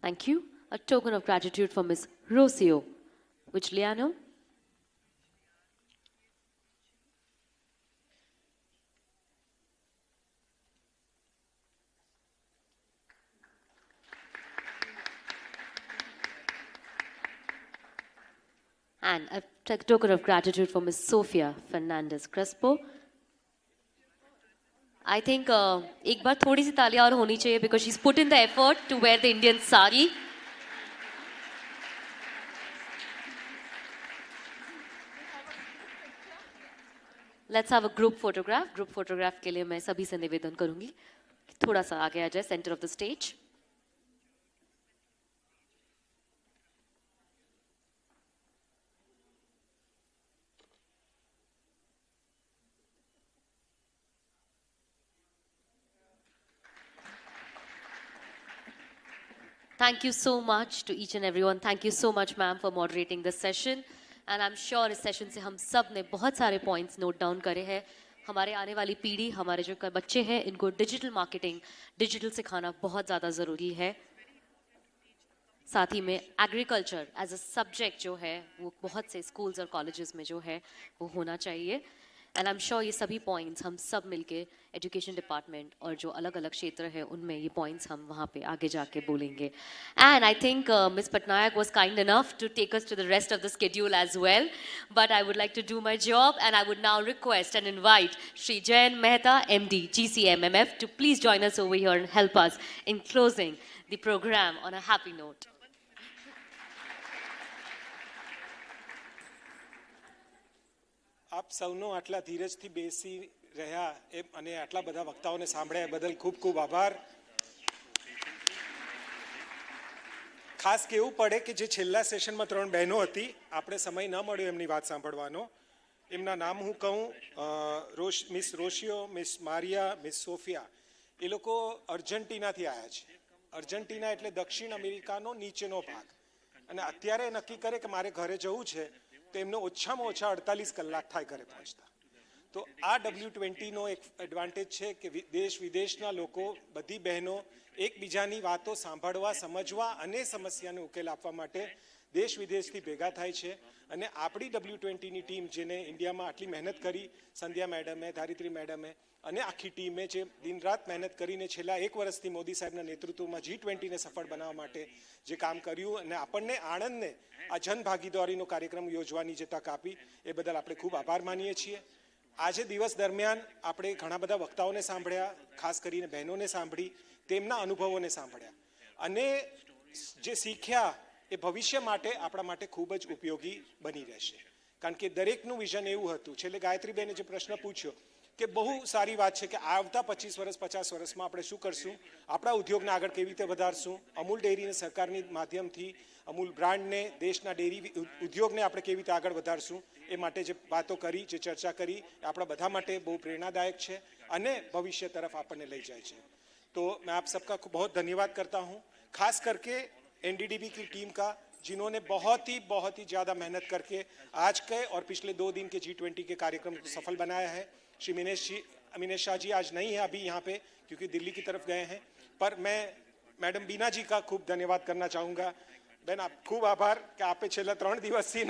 A: Thank you. A token of gratitude for Miss Rocio Vigliano. And a token of gratitude for Miss Sofia Fernandez Crespo. I think एक बार थोड़ी सी तालियां और होनी चाहिए because she's put in the effort to wear the Indian sari. Let's have a group photograph. Group photograph के लिए मैं सभी से निवेदन करूंगी कि थोड़ा सा आगे आ जाए, center of the stage. Thank you so much to each and everyone. Thank you so much, ma'am, for moderating this session. And I'm sure इस session से हम सब ने बहुत सारे points note down करे हैं. हमारे आने वाली पीढ़ी, हमारे जो बच्चे हैं, इनको digital marketing, digital सिखाना बहुत ज़्यादा ज़रूरी है. साथ ही में agriculture as a subject जो है, वो बहुत से schools और colleges में जो है, वो होना चाहिए. And I'm sure ये सभी points हम सब मिलके education department और जो अलग-अलग क्षेत्र है उनमें ये points हम वहाँ पे आगे जाके बोलेंगे. And I think Ms. Patnaik was kind enough to take us to the rest of the schedule as well. But I would like to do my job and I would now request and invite Shri Jayan Mehta, MD, GCMMF, to please join us over here and help us in closing the program on a happy note.
R: આપ સૌનો આટલા ધીરજથી બેસી રહ્યા અને આટલા બધા વક્તાઓને સાંભળ્યા બદલ ખૂબ ખૂબ આભાર. ખાસ કહેવું પડે કે જે છેલ્લા સેશનમાં 3 બહેનો હતી, આપણે સમય ન મળ્યો એમની વાત સાંભળવાનો. એમના નામ હું કહું, miss Rocio, miss Maria, miss Sofia. એ લોકો અર્જેન્ટિનાથી આવ્યા છે. અર્જેન્ટિના એટલે દક્ષિણ અમેરિકાનો નીચેનો ભાગ. અને અત્યારે નક્કી કરે કે મારે ઘરે જવું છે તો એમનો ઓછામાં ઓછા 48 કલાક થાય ઘરે પહોંચતા. તો આ W20નો એક એડવાન્ટેજ છે કે દેશ વિદેશના લોકો, બધી બહેનો એકબીજાની વાતો સાંભળવા, સમજવા અને સમસ્યાનો ઉકેલ આપવા માટે દેશ વિદેશથી ભેગા થાય છે. અને આપણી W20ની ટીમ જેને ઇન્ડિયામાં આટલી મહેનત કરી, સંધ્યા મેડમે, ધારિત્રી મેડમે અને આખી ટીમે જે દિન રાત મહેનત કરીને છેલ્લા 1 વર્ષથી મોદી સાહેબના નેતૃત્વમાં G20ને સફળ બનાવવા માટે જે કામ કર્યું અને આપણને આણંદને આ જનભાગીદારીનો કાર્યક્રમ યોજવાની જે તક આપી એ બદલ આપણે ખૂબ આભાર માનીએ છીએ. આજે દિવસ દરમિયાન આપણે ઘણા બધા વક્તાઓને સાંભળ્યા, ખાસ કરીને બહેનોને સાંભળી, તેમના અનુભવોને સાંભળ્યા અને જે શીખ્યા એ ભવિષ્ય માટે આપણા માટે ખૂબ જ ઉપયોગી બની રહેશે. કારણ કે દરેકનું વિઝન એવું હતું. છેલ્લે ગાયત્રીબેને જે પ્રશ્ન પૂછ્યો કે બહુ સારી વાત છે કે આવતા 25 વર્ષ 50 વર્ષમાં આપણે શું કરશું, આપણા ઉદ્યોગને આગળ કેવી રીતે વધારશું, અમૂલ ડેરીને સરકારની માધ્યમથી અમૂલ બ્રાન્ડને, દેશના ડેરી ઉદ્યોગને આપણે કેવી રીતે આગળ વધારશું, એ માટે જે વાતો કરી, જે ચર્ચા કરી, એ આપણા બધા માટે બહુ પ્રેરણાદાયક છે અને ભવિષ્ય તરફ આપણને લઈ જાય છે. तो मैं आप सबका बहुत धन्यवाद करता हूँ, खास करके एनडीडीबी की टीम का, जिन्होंने बहुत ही ज़्यादा मेहनत करके आज के और पिछले 2 दिन के G20 के कार्यक्रम को सफल बनाया है. श्री अमीनेश शाह जी आज नहीं है अभी यहाँ पे क्योंकि दिल्ली की तरफ गए हैं, पर मैं मैडम बीना जी का खूब धन्यवाद करना चाहूँगा. બેન આપ ખૂબ આભાર કે આપે છેલ્લા 3 દિવસથી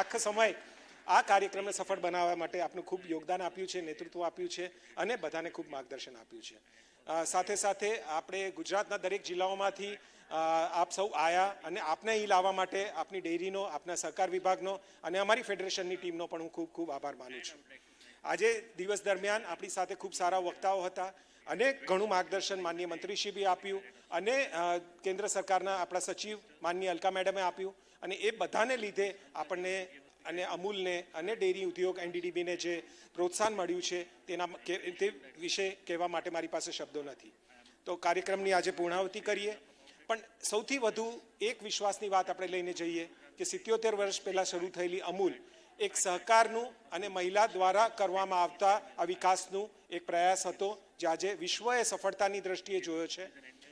R: આખો સમય આ કાર્યક્રમને સફળ બનાવવા માટે આપનું ખૂબ યોગદાન આપ્યું છે, નેતૃત્વ આપ્યું છે અને બધાને ખૂબ માર્ગદર્શન આપ્યું છે. સાથે સાથે આપણે ગુજરાતના દરેક જિલ્લાઓમાંથી આપ સૌ આવ્યા અને આપને અહીં લાવવા માટે આપની ડેરીનો, આપના સહકાર વિભાગનો અને અમારી ફેડરેશનની ટીમનો પણ હું ખૂબ ખૂબ આભાર માનું છું. આજે દિવસ દરમિયાન આપણી સાથે ખૂબ સારા વક્તાઓ હતા અને ઘણું માર્ગદર્શન માનનીય મંત્રીશ્રી બી આપ્યું અને કેન્દ્ર સરકારના આપણા સચિવ માનનીય અલકા મેડમે આપ્યું અને એ બધાને લીધે આપણને અને અમૂલને અને ડેરી ઉદ્યોગ એનડીડીબીને જે પ્રોત્સાહન મળ્યું છે તે વિશે કહેવા માટે મારી પાસે શબ્દો નથી. તો કાર્યક્રમની આજે પૂર્ણાહુતિ કરીએ, પણ સૌથી વધુ એક વિશ્વાસની વાત આપણે લઈને જઈએ કે 77 વર્ષ પહેલાં શરૂ થયેલી અમૂલ એક સહકારનું અને મહિલા દ્વારા કરવામાં આવતા આ વિકાસનું એક પ્રયાસ હતો, જે આજે વિશ્વએ સફળતાની દ્રષ્ટિએ જોયો છે.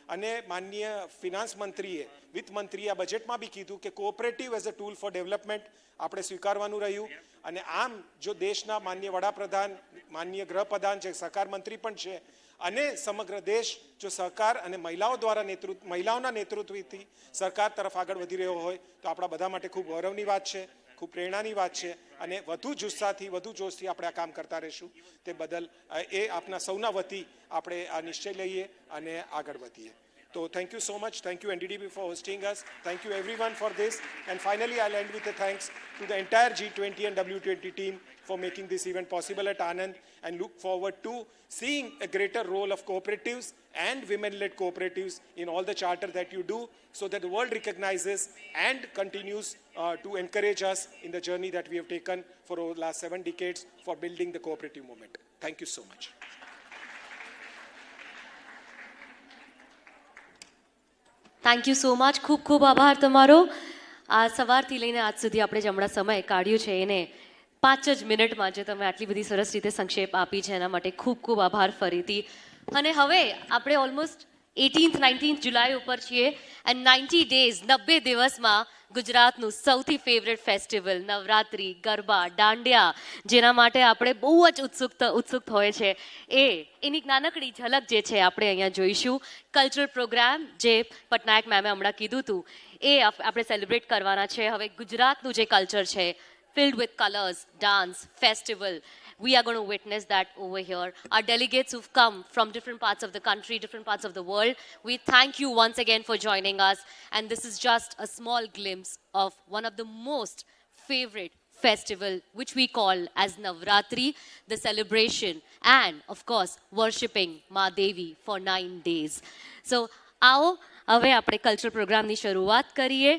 R: અને માનનીય ફિનાન્સ મંત્રીએ, વિત્ત મંત્રીએ આ બજેટમાં બી કીધું કે cooperative as a tool four development આપણે સ્વીકારવાનું રહ્યું. અને આમ જો દેશના માનનીય વડાપ્રધાન, માનનીય ગૃહપ્રધાન જે સહકાર મંત્રી પણ છે, અને સમગ્ર દેશ જો સહકાર અને મહિલાઓ દ્વારા મહિલાઓના નેતૃત્વથી સરકાર તરફ આગળ વધી રહ્યો હોય તો આપણા બધા માટે ખૂબ ગૌરવની વાત છે, ખૂબ પ્રેરણાની વાત છે. અને વધુ જુસ્સાથી, વધુ જોશથી આપણે આ કામ કરતા રહીશું. તે બદલ એ આપના સૌના વતી આપણે આ નિશ્ચય લઈએ અને આગળ વધીએ. So thank you so much. Thank you NDDB for hosting us. Thank you everyone for this. And finally, I'll end with a thanks to the entire G20 and W20 team for making this event possible at Anand, and look forward to seeing a greater role of cooperatives and women-led cooperatives in all the charter that you do, so that the world recognizes and continues to encourage us in the journey that we have taken for over the last 7 decades for building the cooperative movement. Thank you so much.
A: Thank you so much. ખૂબ ખૂબ આભાર તમારો. આ સવારથી લઈને આજ સુધી આપણે જે હમણાં સમય કાઢ્યું છે એને 5 જ મિનિટમાં જે તમે આટલી બધી સરસ રીતે સંક્ષેપ આપી છે એના માટે ખૂબ ખૂબ આભાર ફરીથી. અને હવે આપણે ઓલમોસ્ટ 18th 19th જુલાઈ ઉપર છીએ, એન્ડ 90 ડેઝ 90 દિવસમાં ગુજરાતનું સૌથી ફેવરેટ ફેસ્ટિવલ નવરાત્રિ, ગરબા, દાંડિયા, જેના માટે આપણે બહુ જ ઉત્સુક હોય છે, એની નાનકડી ઝલક જે છે આપણે અહીંયા જોઈશું. કલ્ચરલ પ્રોગ્રામ જે પટનાયક મેમે હમણાં કીધું હતું એ આપણે સેલિબ્રેટ કરવાના છે. હવે ગુજરાતનું જે કલ્ચર છે, filled with colors, dance, festival. We are going to witness that over here. Our delegates who've come from different parts of the country, different parts of the world, we thank you once again for joining us. And this is just a small glimpse of one of the most favorite festival, which we call as Navratri, the celebration, and of course, worshipping Ma Devi for 9 days. So, आओ હવે આપણે cultural પ્રોગ્રામની શરૂઆત કરીએ.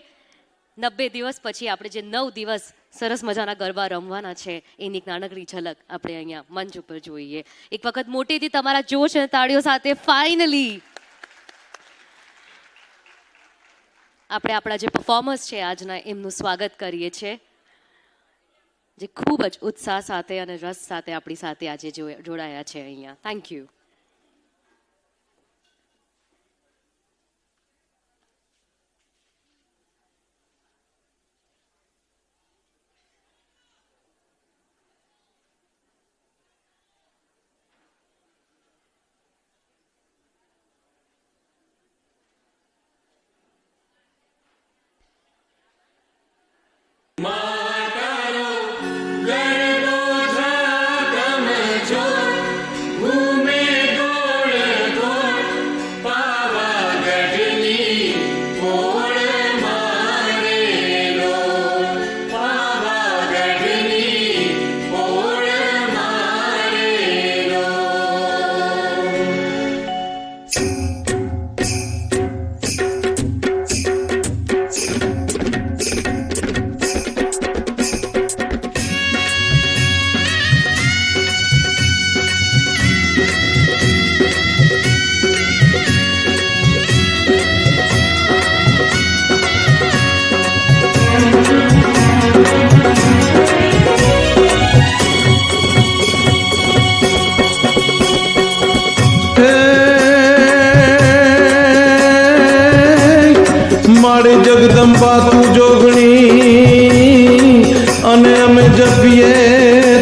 A: 90 દિવસ પછી આપણે જે 9 દિવસ સરસ મજાના ગરબા રમવાના છે એની એક નાનકડી ઝલક આપણે અહીંયા મંચ ઉપર જોઈએ. એક વખત મોટેથી તમારા જોશ અને તાળીઓ સાથે ફાઇનલી આપણે આપણા જે પરફોર્મર્સ છે આજના એમનું સ્વાગત કરીએ છીએ, જે ખૂબ જ ઉત્સાહ સાથે અને રસ સાથે આપણી સાથે આજે જોડાયા છે અહીંયા. Thank you.
S: મારી જગદંબા તું જોગણી અને અમે જપીએ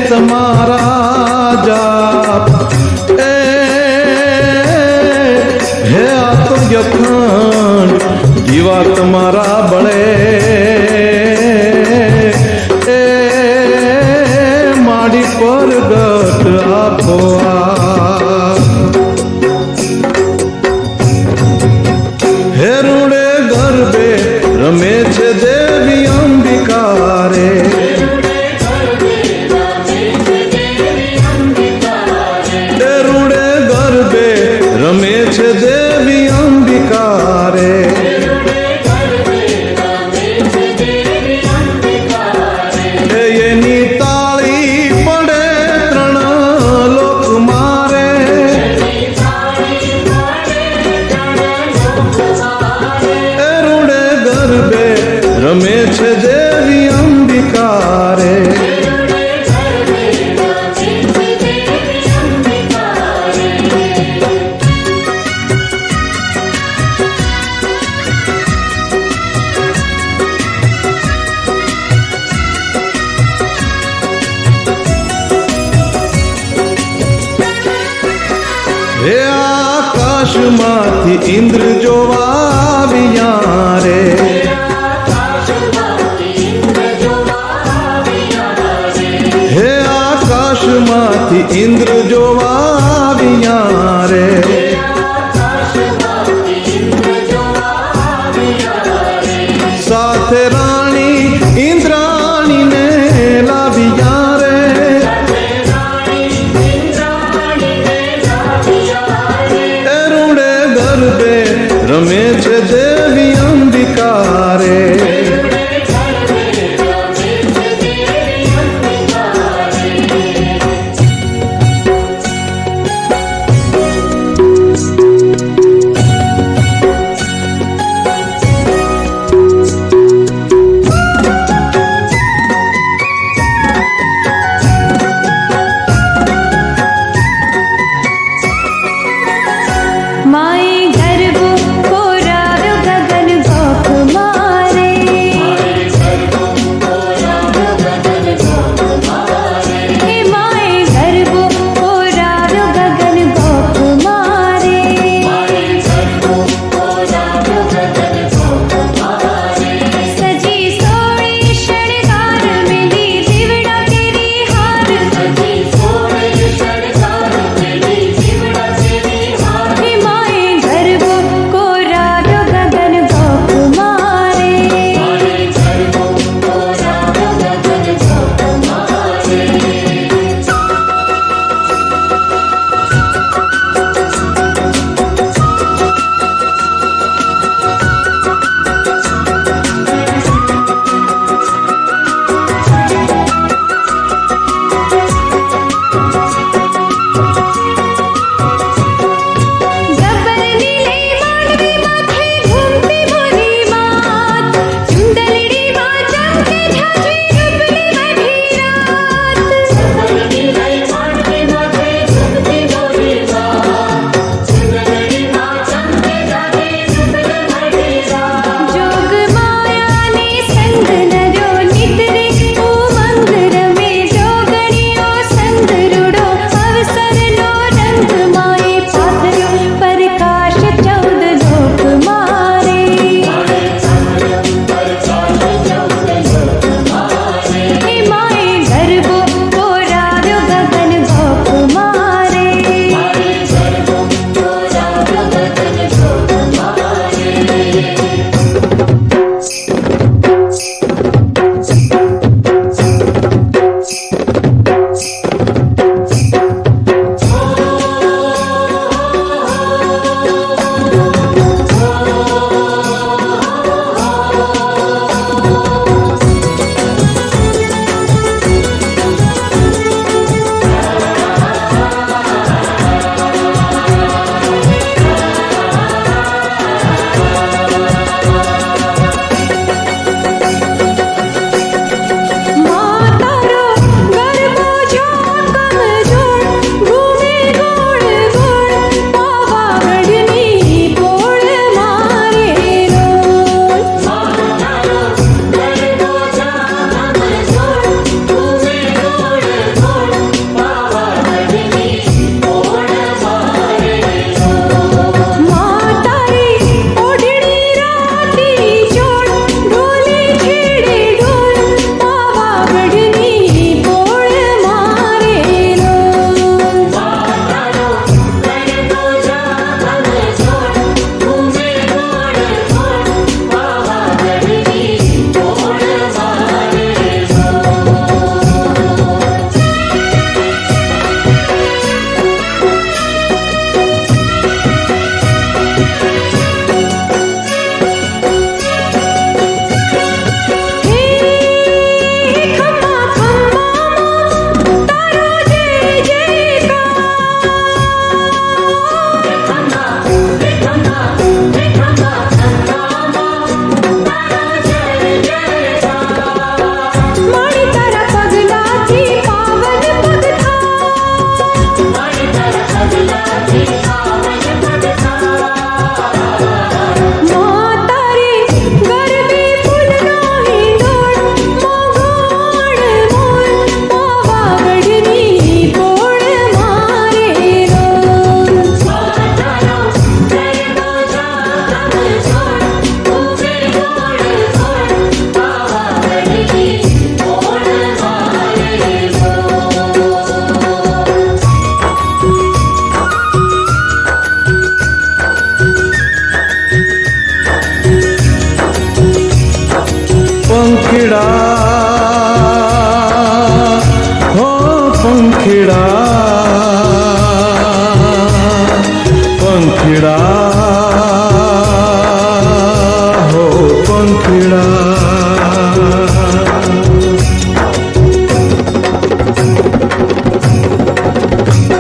S: તમારા જાપ. હે આ તો અખંડ દીવા તમારા બળે, મારી પરગટ આપો. હે રૂડે ગરબે રમે છે દેવી અંબિકા રે, રૂડે ગરબે રમે છે દેવી અંબિકા રે. એની તાળી પડે 3 લોક મારે, રૂડે ગરબે રમે છે દેવી અંબિકા રે. આકાશમાંથી ઇન્દ્ર જોવા આવ્યા રે હે આકાશમાંથી ઇન્દ્ર જોવા આવ્યા રે સાથે રાણી ઇન્દ્રાણીને લાવ્યા રે એરુડે ગરબે રમે છે દેવી અંબિકા રે पंखीड़ा हो पंखीड़ा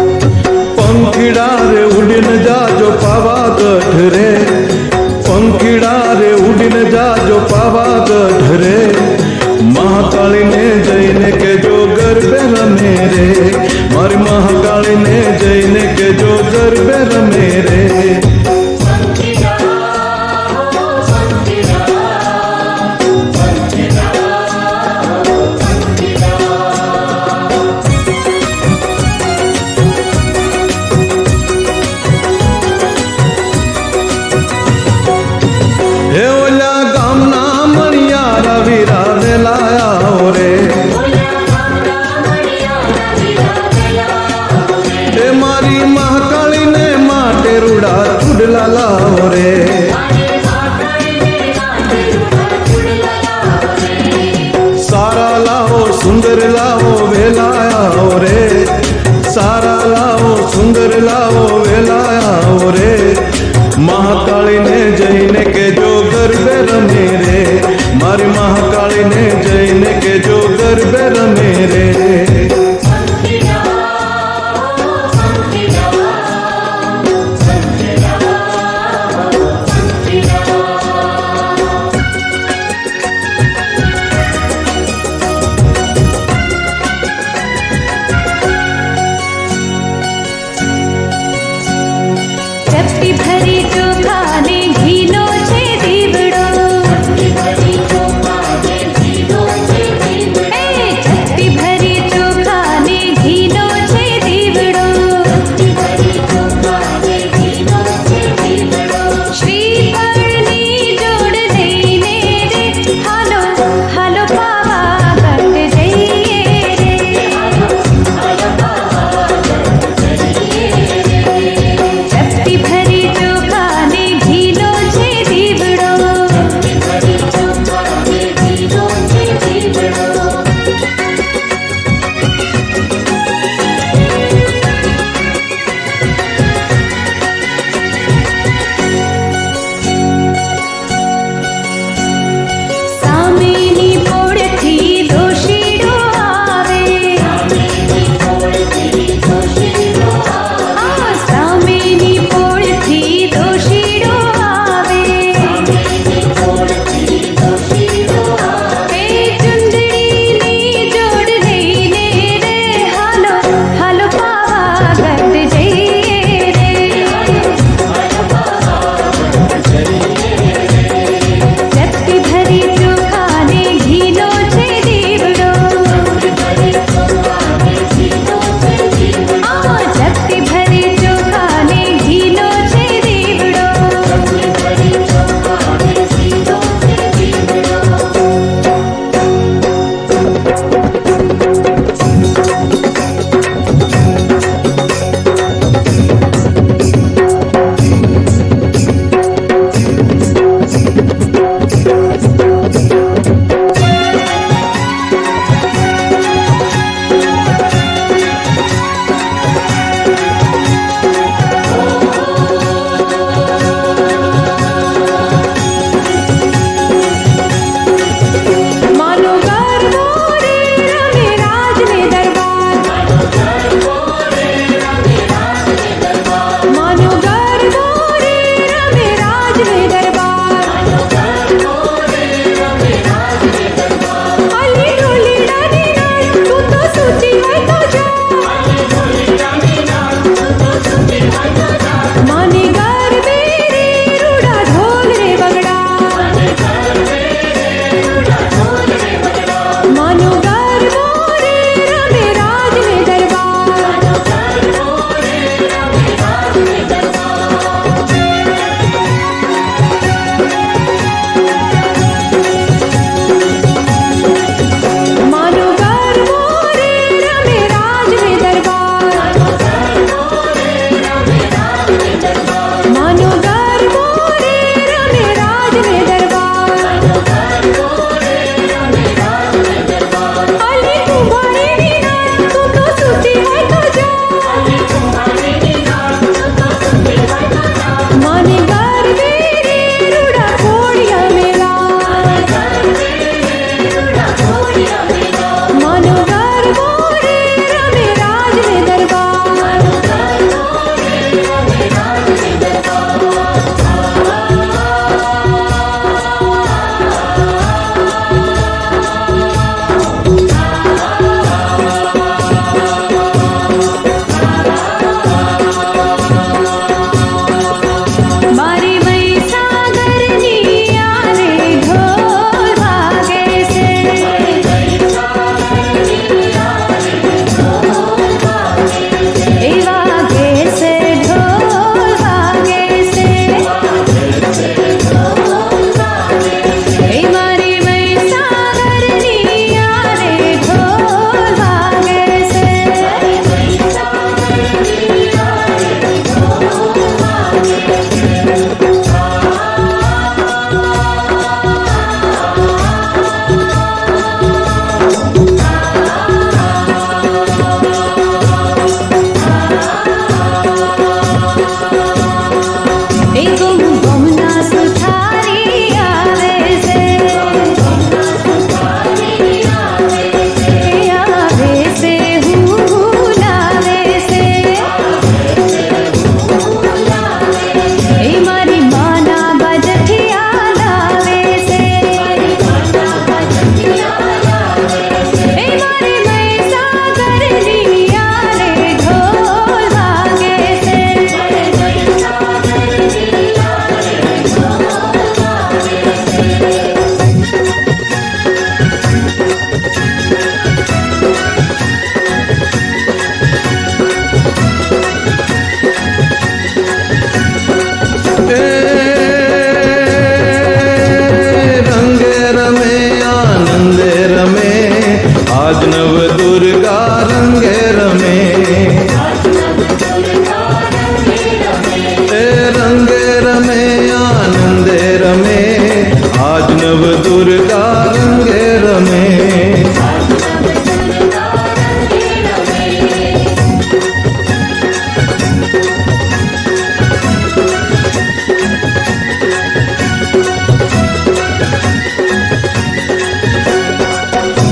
S: पंखीड़ा रे उड़िन जाजो पावागढ़ रे पंखीड़ा रे उड़िन जाजो पावागढ़ रे महाकाली ने जैने के जो गरबे रमे रे मारी महाकाली ने जैने के जो गरबे रमे रे हे ओला गामना मणियारा वीरा ने लाया रे हे मारी महाकाली ने माटे रूड़ा चुड़ला लाओ रे सारा लाओ सुंदर लाओ वेलाया रे सारा लाओ सुंदर लाओ वेलाया रे महाकाली ने जैने के जो गरबे रमे रे मारी महाकाली ने जैने के जो गरबे रमे रे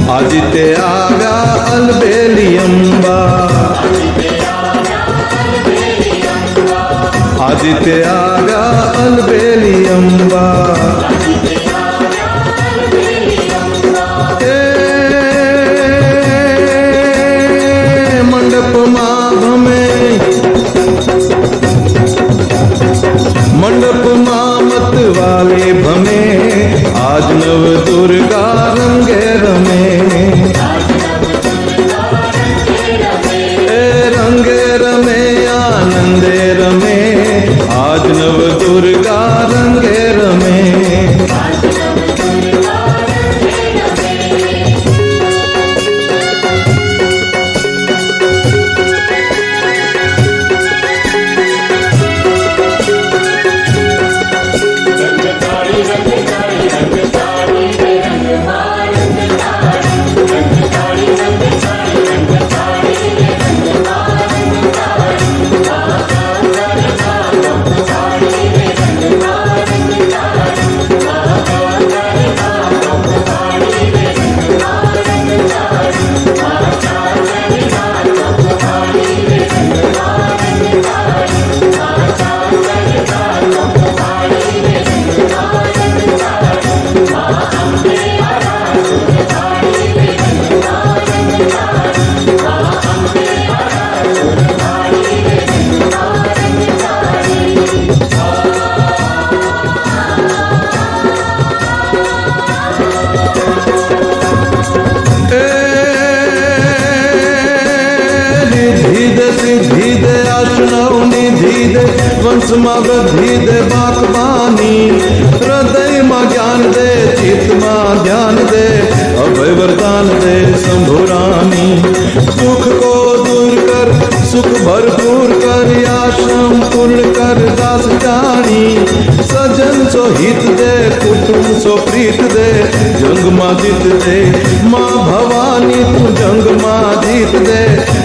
S: आदित्य आव्या अलबेलियंबा, आदित्य आव्या अलबेलियंबा, मंडप माभमे मंडप मामत वाले भमे, आज नव दुर्गा रंगे रमे, रंगे रमे आनंदे रमे, आज नव दुर्गा रंगे रमे। वंशમાં વૃદ્ધિ દે બાકબાની, હૃદયમાં જ્ઞાન દે, ચિત્તમાં ધ્યાન દે, અભય વરદાન દે શંભુરાની। दुख को दूर कर, सुख भरपूर कर, आश्रम पूर्ण कर दास जानी। सजन सो हित दे, कुटुंब सो प्रीत दे, जंग मां जीत दे मां भवानी, तू जंग मां जीत दे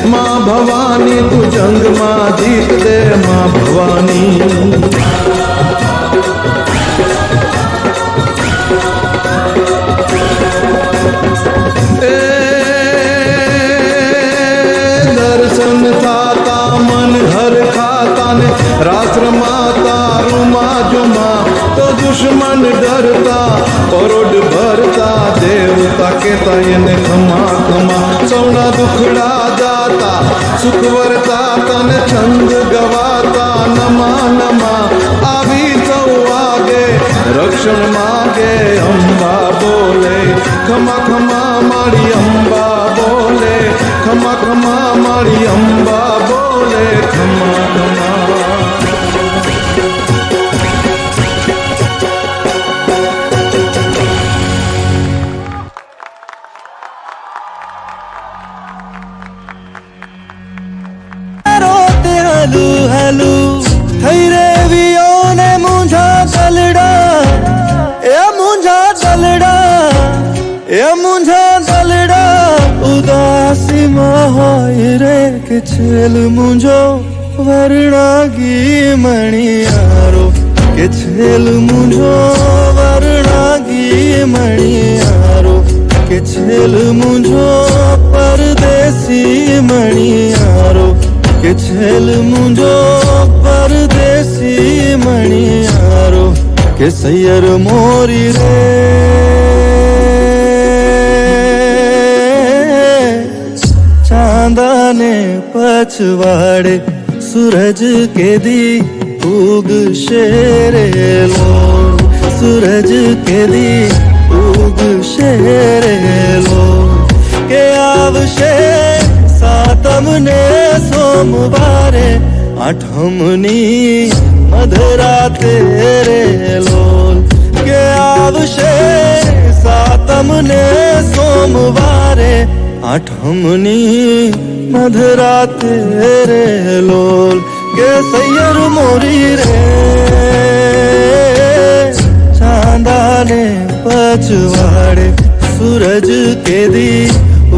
S: मां भवानी, तू जंग मां जीत दे मां भवानी। दर्शन थाता मन हर खाता ने, राष्ट्र माता रुमा जुमा, तो दुश्मन डरता परोड भरता, देवता कहता इन्हें खमा खमा। सौना दुखड़ा जाता सुख वरता, तन छंद गवाता नमा नमा। आवी सौ आगे रक्षण मांगे, अम्बा बोले खमा खमा मारी, अम्बा बोले खमा खमा मारी, अम्बा बोले खमा खमा।
T: हलू हलू थैरे वियोने
S: छेल मुंजो वर्णागी मणियारो के छेल मुंजो वर्णागी मणियारो के छेल मुंजो परदेसी मणियारो के छेल मुंजो परदेसी मणियारो के सैयर मोरी रे चांदाने पछवाड़े सूरज के दी उग शेरे लो सूरज के दी उग शेरे लो के आवशे सातम ने सोमवारे आठमनी मधुरा तेरे लोल के आवशे सातम ने सोमवारे आठमनी मधुरा तेरे लोल के सैयर मोरी रे चांदाने पछवाड़े सूरज के दी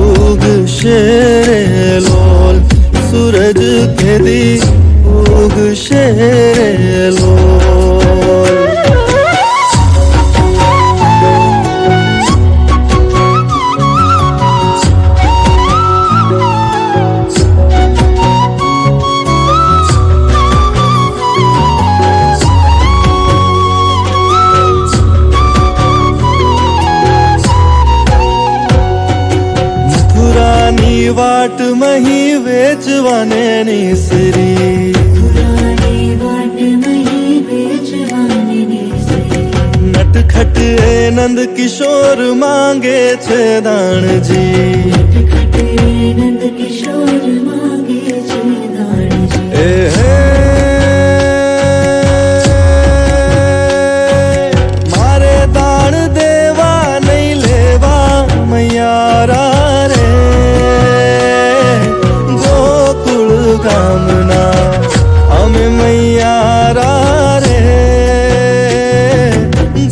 S: उग शेरे लोल सूरज के दी उग शेरे लोल वाट मही वेचवाने निसरी नटखट नंद किशोर मांगे छे दान जी मारे दान देवा नहीं लेवा मैयारा कामना हमें मैयारा रे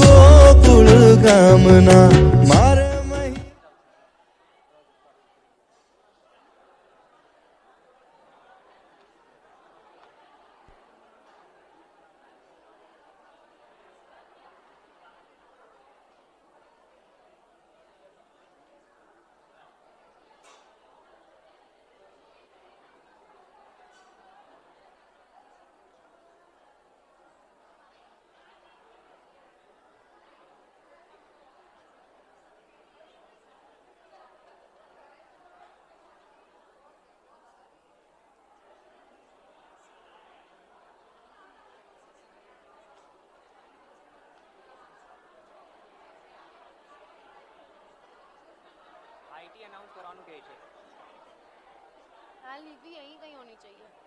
S: गोकुल कामना मारे
T: અનાઉન્સ કરવાનું કહે છે. આ લીધી અહીં કઈ હોની चाहिए.